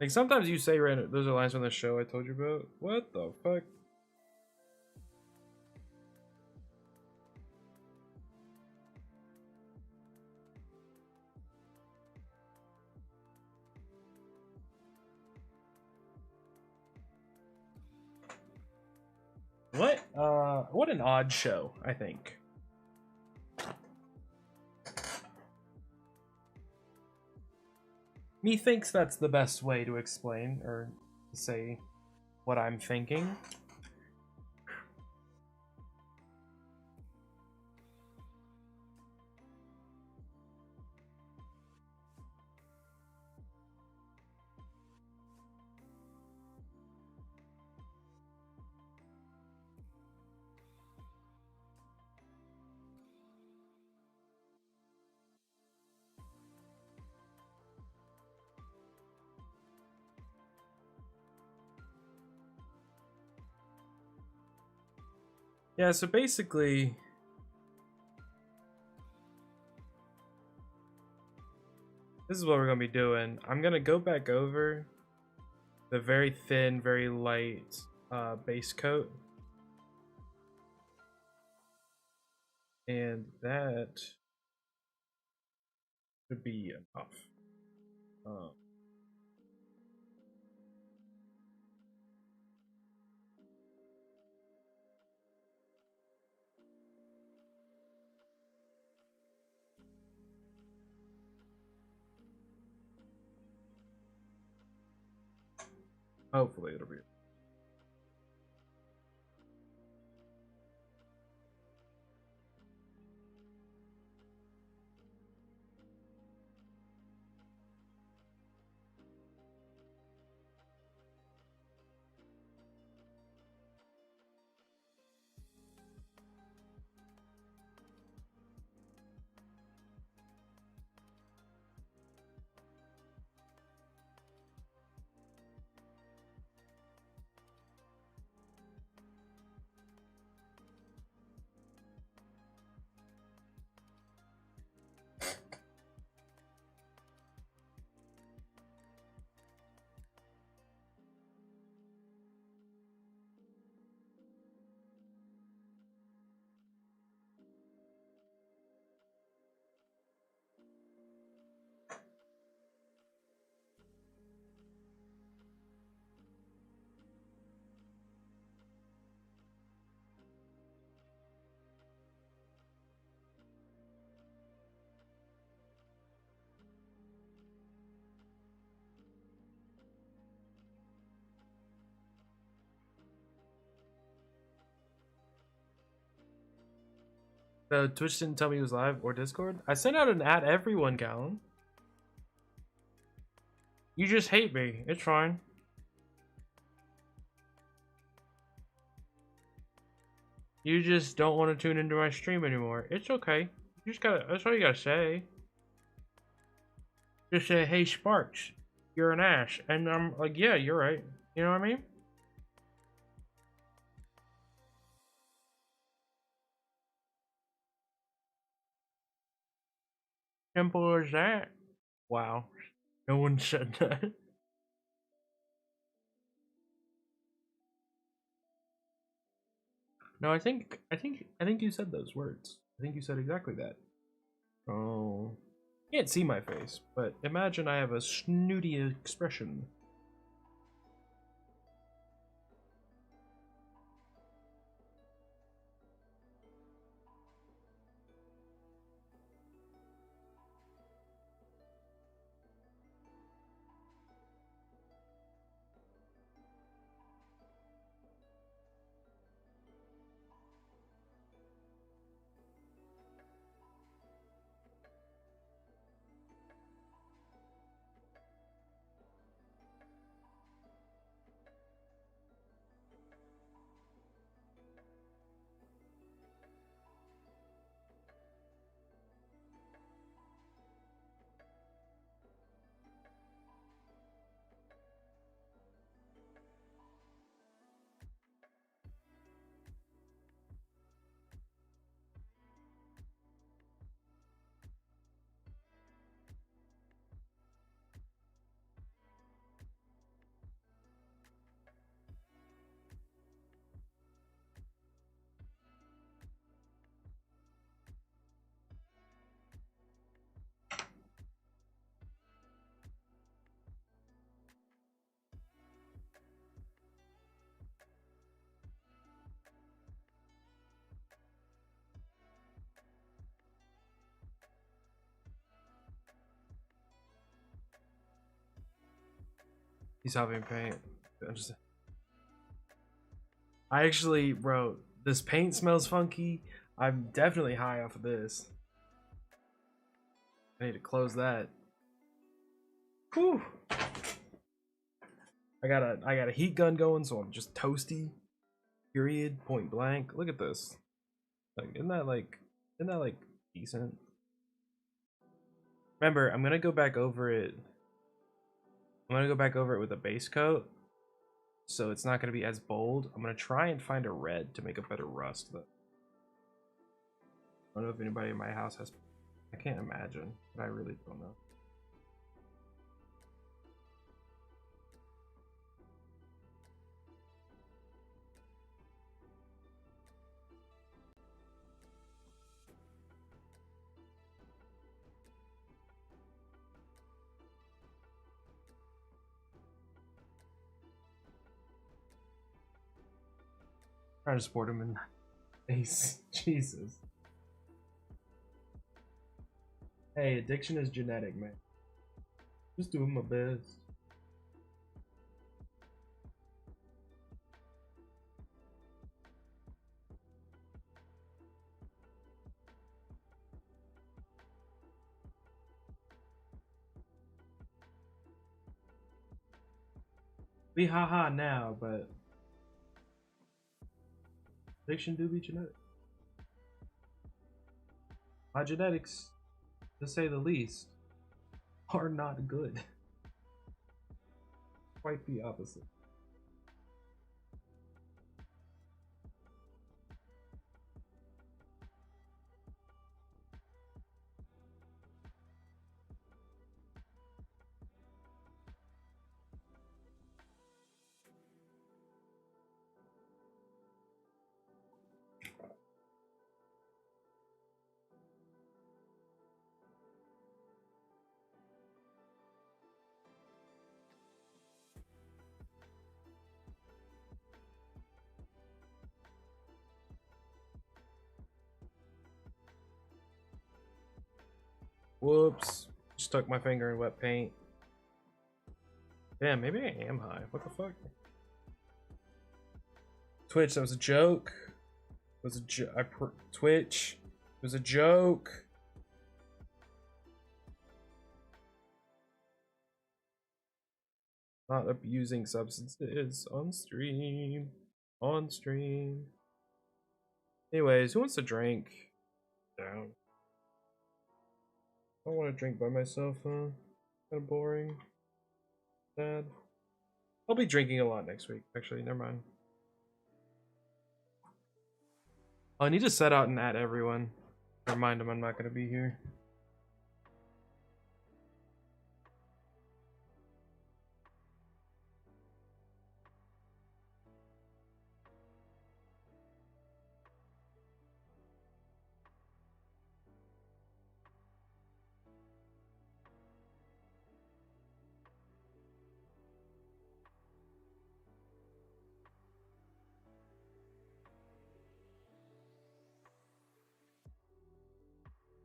Speaker 1: Like sometimes you say random. Those are lines from the show I told you about. What the fuck? What? What an odd show. I think. Methinks that's the best way to explain or say what I'm thinking. Yeah, so basically, this is what we're gonna be doing. I'm gonna go back over the very thin, very light base coat, and that should be enough. Um, Hopefully it'll be. The Twitch didn't tell me it was live or Discord. I sent out an at everyone, Callum. You just hate me. It's fine. You just don't want to tune into my stream anymore. It's okay. You just gotta. That's all you gotta say. Just say, "Hey Sparks, you're an ass," and I'm like, "Yeah, you're right." You know what I mean? Simple as that. Wow. No one said that. No, I think you said those words. I think you said exactly that. Oh. You can't see my face, but imagine I have a snooty expression. He's having paint. I actually wrote, "This paint smells funky." I'm definitely high off of this. I need to close that. Whew. I got a heat gun going, so I'm just toasty. Period. Point blank. Look at this. Like, isn't that like decent? Remember, I'm gonna go back over it. I'm gonna go back over it with a base coat. so it's not going to be as bold. I'm going to try and find a red to make a better rust. But I don't know if anybody in my house has. I can't imagine, but I really don't know. Trying to support him in the face. Jesus. Hey, addiction is genetic, man. Just doing my best. Be haha now, but addiction do be genetic. My genetics, to say the least, are not good. Quite the opposite. Whoops. Stuck my finger in wet paint. Damn, maybe I am high. What the fuck? Twitch, that was a joke. It was a Twitch. It was a joke. Not abusing substances on stream. On stream. Anyways, who wants to drink? Down. I don't want to drink by myself, huh? Kind of boring. Sad. I'll be drinking a lot next week, actually. Never mind. I need to set out and add everyone. Remind them I'm not going to be here.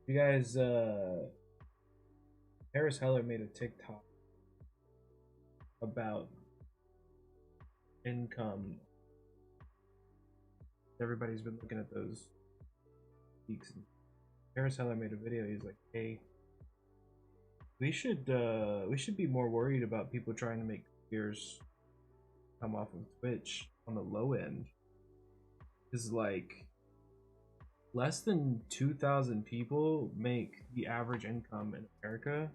Speaker 1: You guys, Harris Heller made a TikTok about income. Everybody's been looking at those peaks. Harris Heller made a video. He's like, "Hey, we should be more worried about people trying to make careers come off of Twitch on the low end. Because like less than 2,000 people make the average income in America,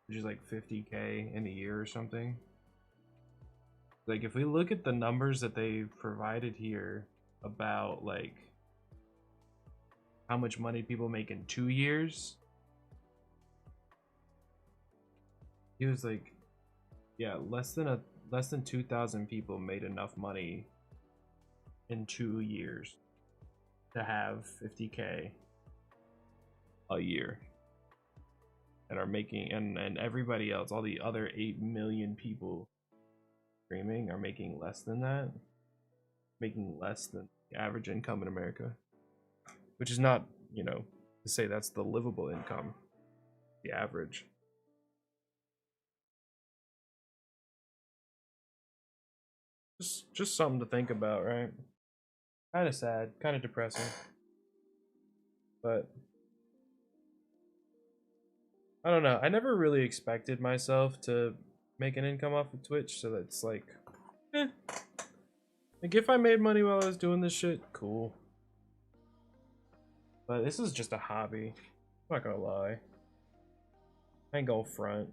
Speaker 1: which is like 50K in a year or something. Like if we look at the numbers that they've provided here about like how much money people make in 2 years, he was like, yeah, less than 2,000 people made enough money in 2 years to have 50K a year, and are making, and everybody else, all the other 8 million people streaming, are making less than that, making less than the average income in America, which is not, you know, to say that's the livable income, the average. Just something to think about, right? Kind of sad, kind of depressing, but I don't know. I never really expected myself to make an income off of Twitch, so that's like, eh. Like if I made money while I was doing this shit, cool. But this is just a hobby. I'm not gonna lie. I ain't gonna front.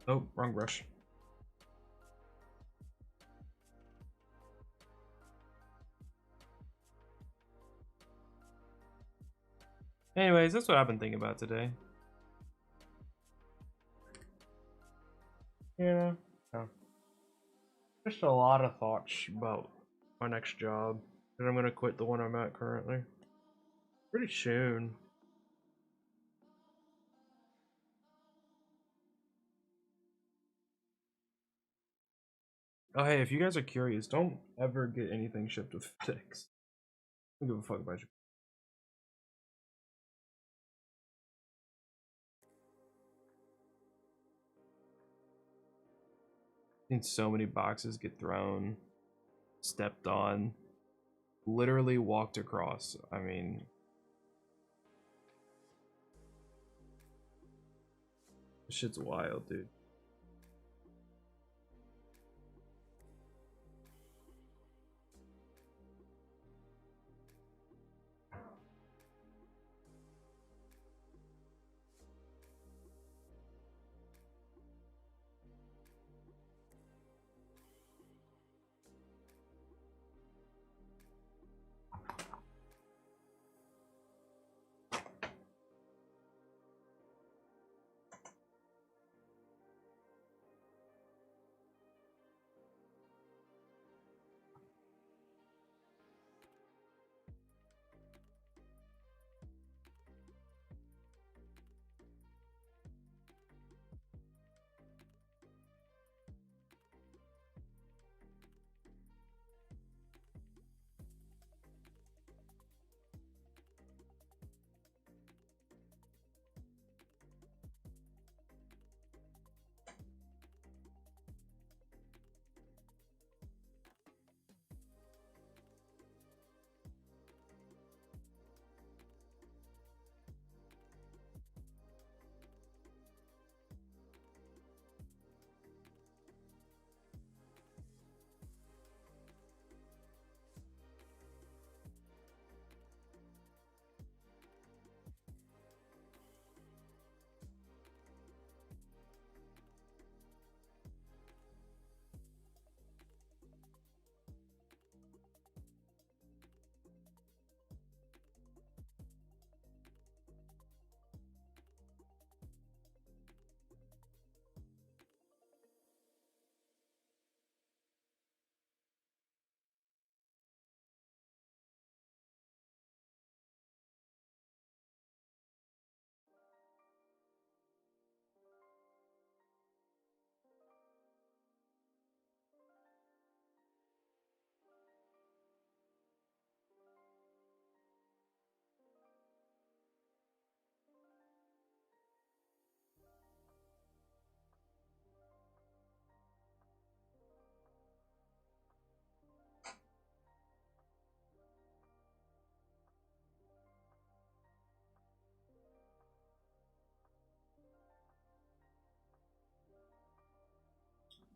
Speaker 1: Oh, wrong brush. Anyways, that's what I've been thinking about today. Yeah. Yeah. Just a lot of thoughts about my next job. And I'm gonna quit the one I'm at currently. Pretty soon. Oh hey, if you guys are curious, don't ever get anything shipped with FedEx. I don't give a fuck about you. Seen so many boxes get thrown, stepped on, literally walked across. I mean, this shit's wild, dude.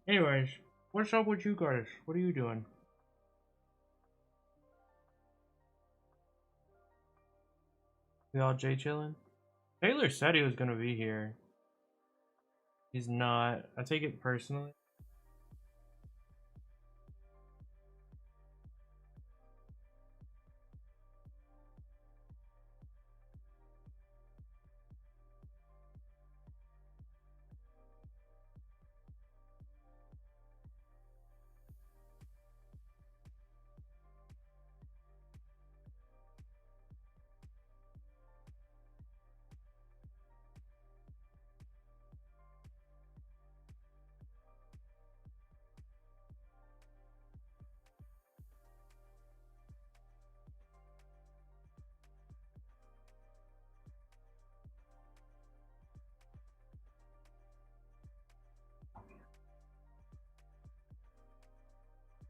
Speaker 1: Anyways, what's up with you guys? What are you doing? We all J chilling? Taylor said he was gonna be here. He's not. I take it personally.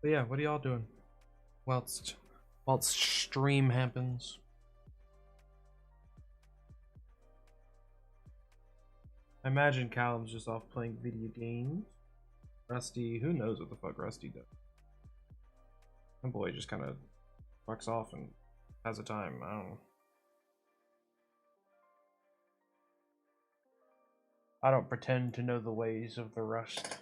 Speaker 1: But yeah, what are y'all doing? Whilst stream happens. I imagine Callum's just off playing video games. Rusty, who knows what the fuck Rusty does? My boy just kind of fucks off and has a time. I don't know. I don't pretend to know the ways of the rust.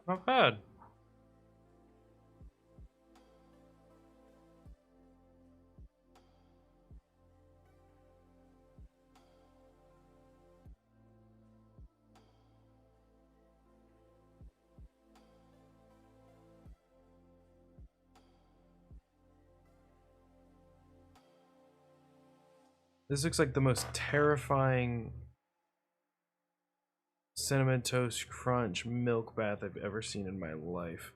Speaker 1: Not bad. This looks like the most terrifying Cinnamon Toast Crunch milk bath I've ever seen in my life.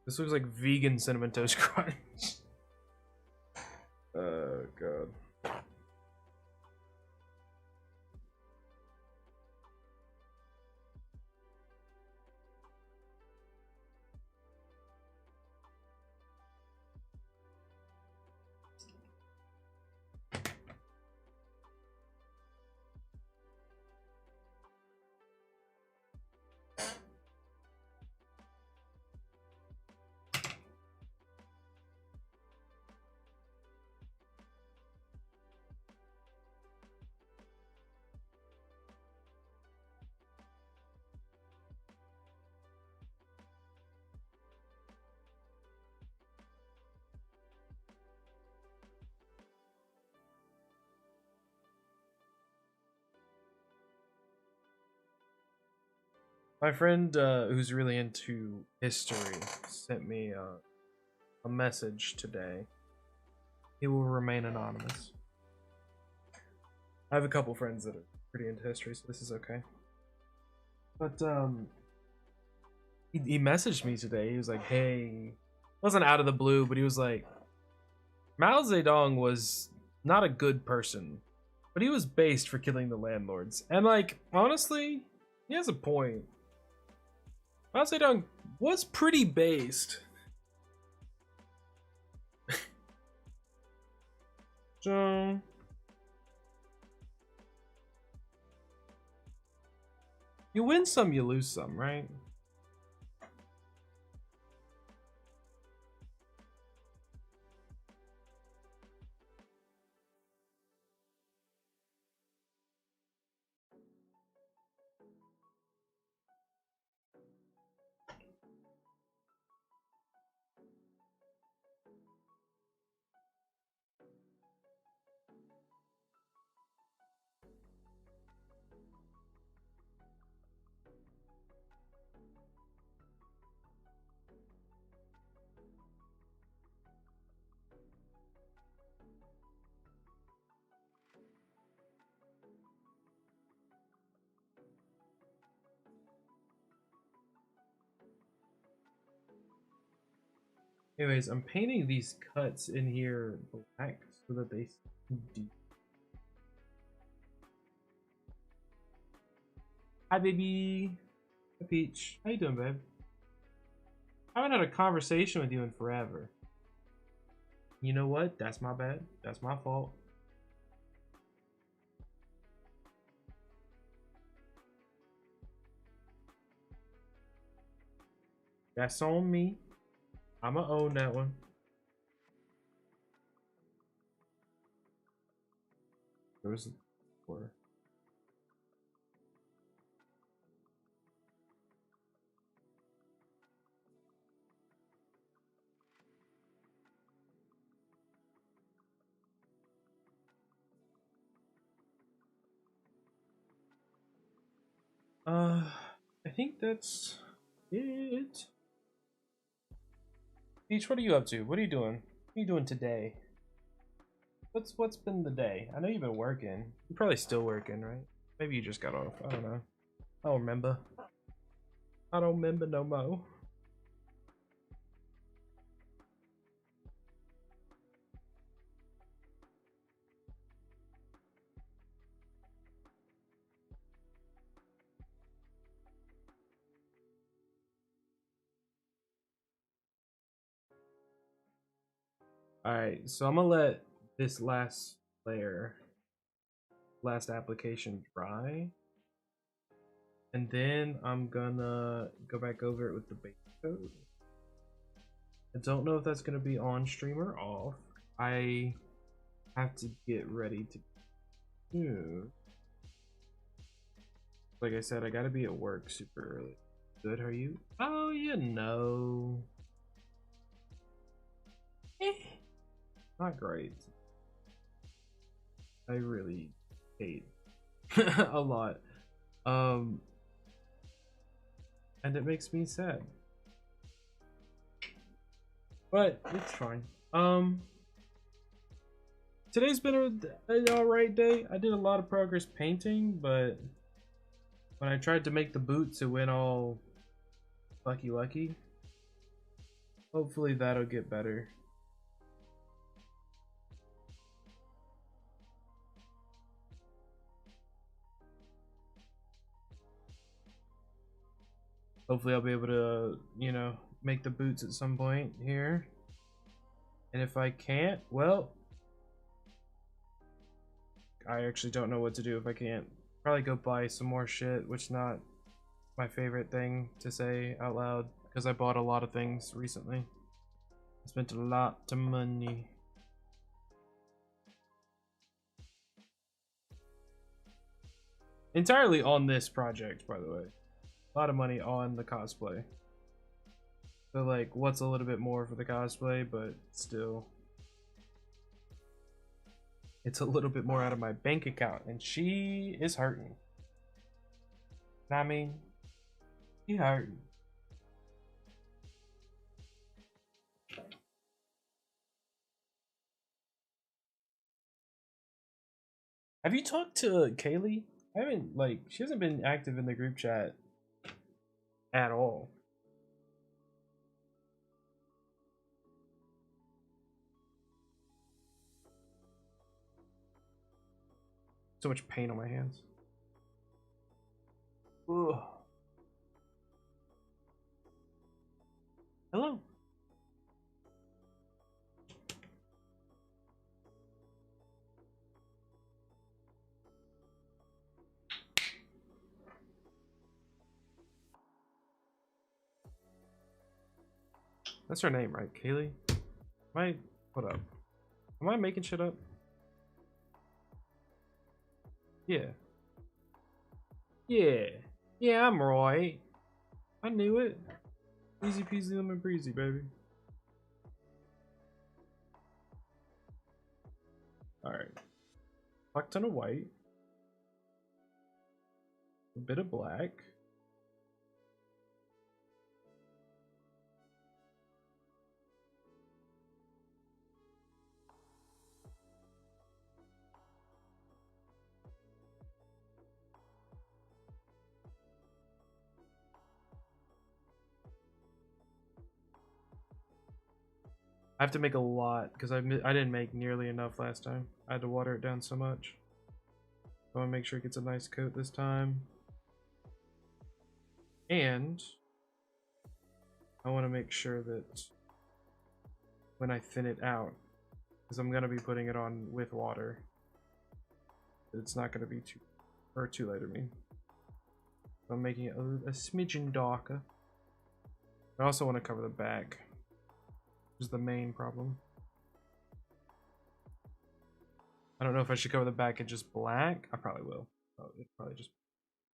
Speaker 1: This looks like vegan Cinnamon Toast Crunch. Oh, God. My friend who's really into history sent me a message today. He will remain anonymous. I have a couple friends that are pretty into history, so this is okay. But he messaged me today. He was like, "Hey," wasn't out of the blue, but he was like, "Mao Zedong was not a good person, but he was based for killing the landlords." And like, honestly, he has a point. Mao Zedong was pretty based. So you win some, you lose some, right? Anyways, I'm painting these cuts in here black so that they seem deep. Hi, baby. Hi, Peach. How you doing, babe? I haven't had a conversation with you in forever. You know what? That's my bad. That's my fault. That's on me. I'ma own that one. There was four. I think that's it. Peach, what are you up to? What are you doing? What are you doing today? What's been the day? I know you've been working. You're probably still working, right? Maybe you just got off. I don't know. I don't remember. I don't remember no more. Alright, so I'm gonna let this last layer, last application dry. And then I'm gonna go back over it with the base coat. I don't know if that's gonna be on stream or off. I have to get ready to do. Like I said, I gotta be at work super early. Good, are you? Oh, you know. Not great. I really hate a lot. And it makes me sad. But it's fine. Today's been an alright day. I did a lot of progress painting, but when I tried to make the boots, it went all lucky. Hopefully that'll get better. Hopefully I'll be able to, you know, make the boots at some point here. And if I can't, well, I actually don't know what to do if I can't. Probably go buy some more shit, which is not my favorite thing to say out loud because I bought a lot of things recently. I spent a lot of money. Entirely on this project, by the way. A lot of money on the cosplay. So like, what's a little bit more for the cosplay, but still. It's a little bit more out of my bank account, and she is hurting. I mean, she hurting. Have you talked to Kaylee? I haven't, like, she hasn't been active in the group chat at all. So much pain on my hands. Ugh. Hello. That's her name, right? Kaylee? Hold up. Am I making shit up? Yeah. Yeah. Yeah, I'm right. I knew it. Easy peasy lemon breezy, baby. Alright. Black ton of white. A bit of black. I have to make a lot because I didn't make nearly enough last time. I had to water it down so much. I want to make sure it gets a nice coat this time. And I want to make sure that when I thin it out, because I'm going to be putting it on with water, it's not going to be too light, I mean. I'm making it a smidgen darker. I also want to cover the back, which is the main problem. I don't know if I should cover the back in just black. I probably will. Probably just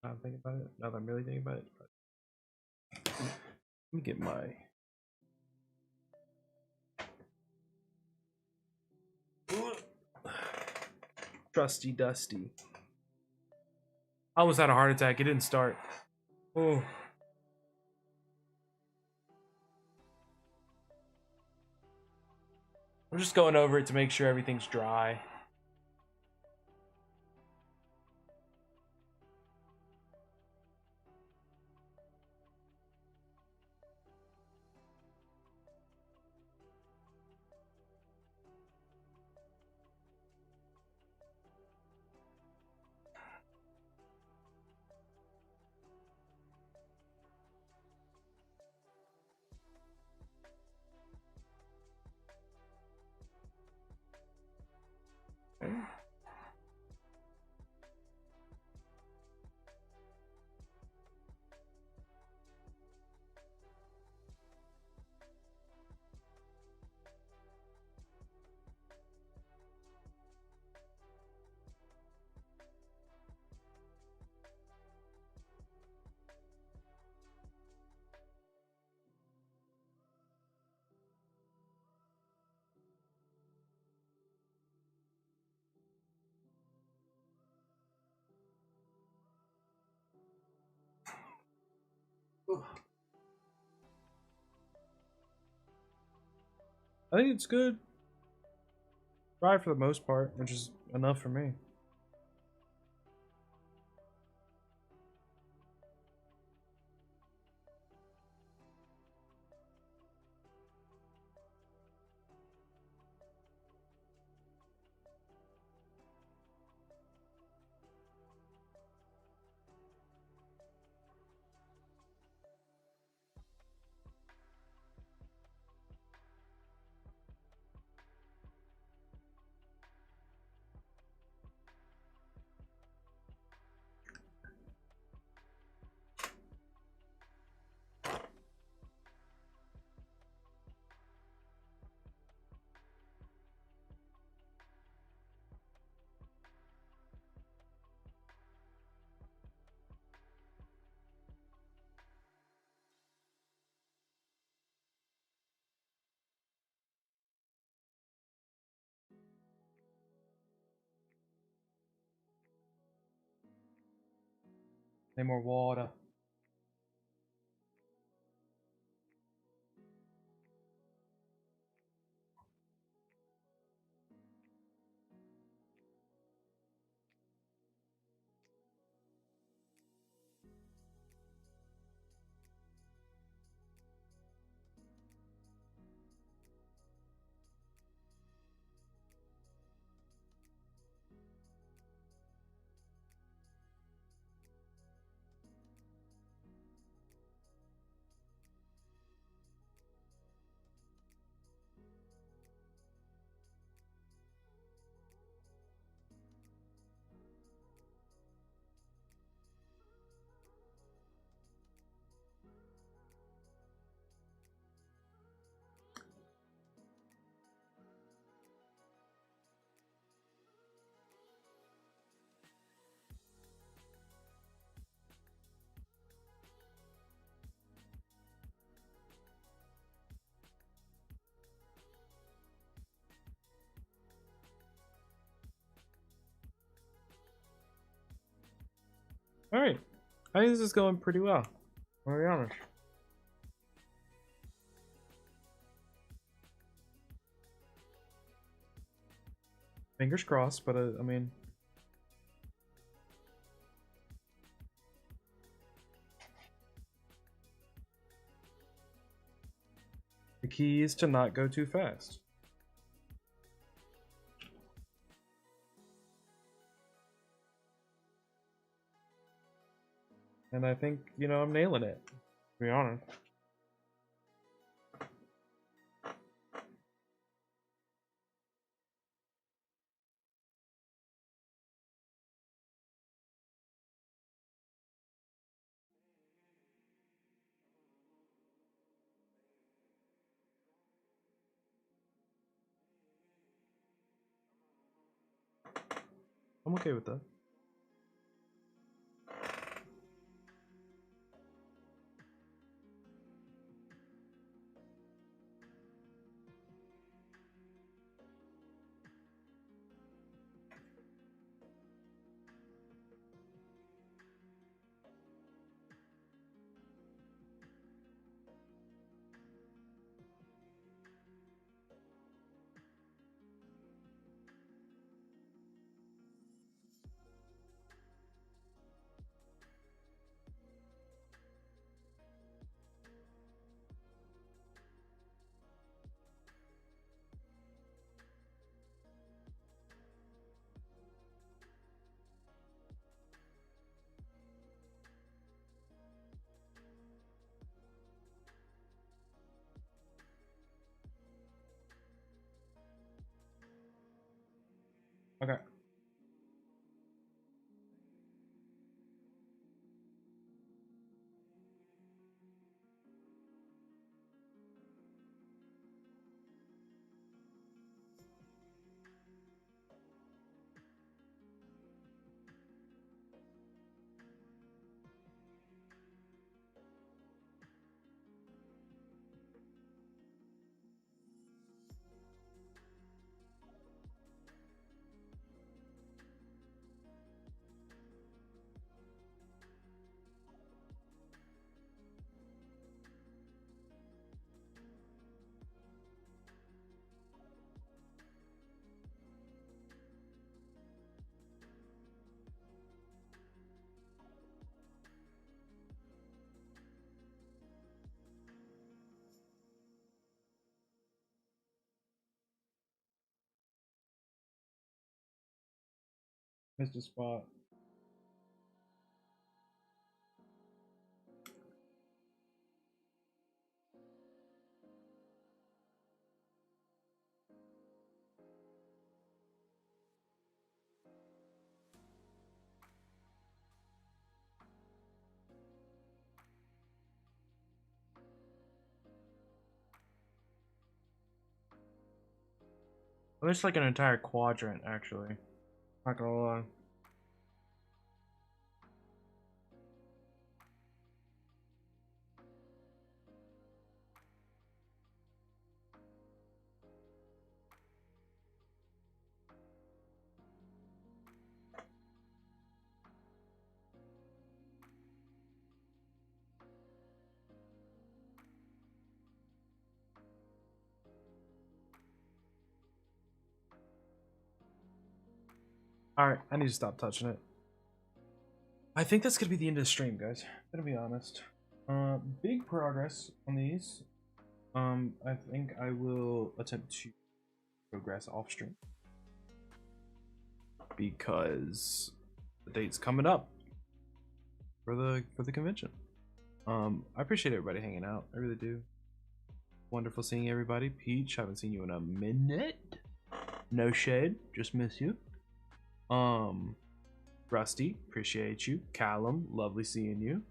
Speaker 1: not thinking about it. Now that I'm really thinking about it. Let me get my trusty dusty. I almost had a heart attack. It didn't start. Oh. I'm just going over it to make sure everything's dry. Okay. I think it's good. Dry for the most part, which is enough for me. Need more water. Alright. I think this is going pretty well. I'll be honest. Fingers crossed, but I mean... The key is to not go too fast. And I think, you know, I'm nailing it, to be honest. I'm okay with that. Okay. Missed a spot. Well, there's like an entire quadrant, actually. Not gonna lie. Alright, I need to stop touching it. I think that's gonna be the end of the stream, guys. Gonna be honest. Big progress on these. I think I will attempt to progress off stream because the date's coming up for the convention. I appreciate everybody hanging out. I really do. Wonderful seeing everybody. Peach, haven't seen you in a minute. No shade, just miss you. Rusty, appreciate you. Callum, lovely seeing you.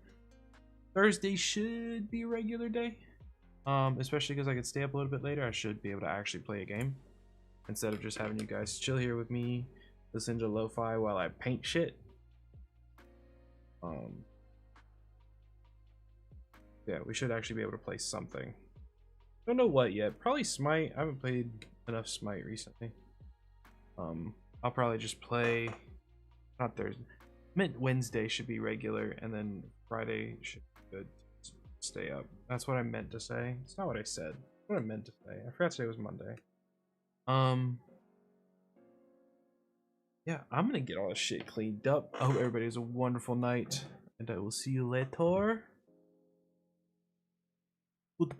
Speaker 1: Thursday should be a regular day. Especially because I could stay up a little bit later. I should be able to actually play a game instead of just having you guys chill here with me, listen to lo-fi while I paint shit. Yeah, we should actually be able to play something. Don't know what yet. Probably Smite. I haven't played enough Smite recently. I'll probably just play. Not Thursday. Wednesday should be regular, and then Friday should be good. To stay up. That's what I meant to say. It's not what I said. What I meant to say. I forgot today was Monday. Yeah, I'm gonna get all this shit cleaned up. I hope everybody has a wonderful night, and I will see you later.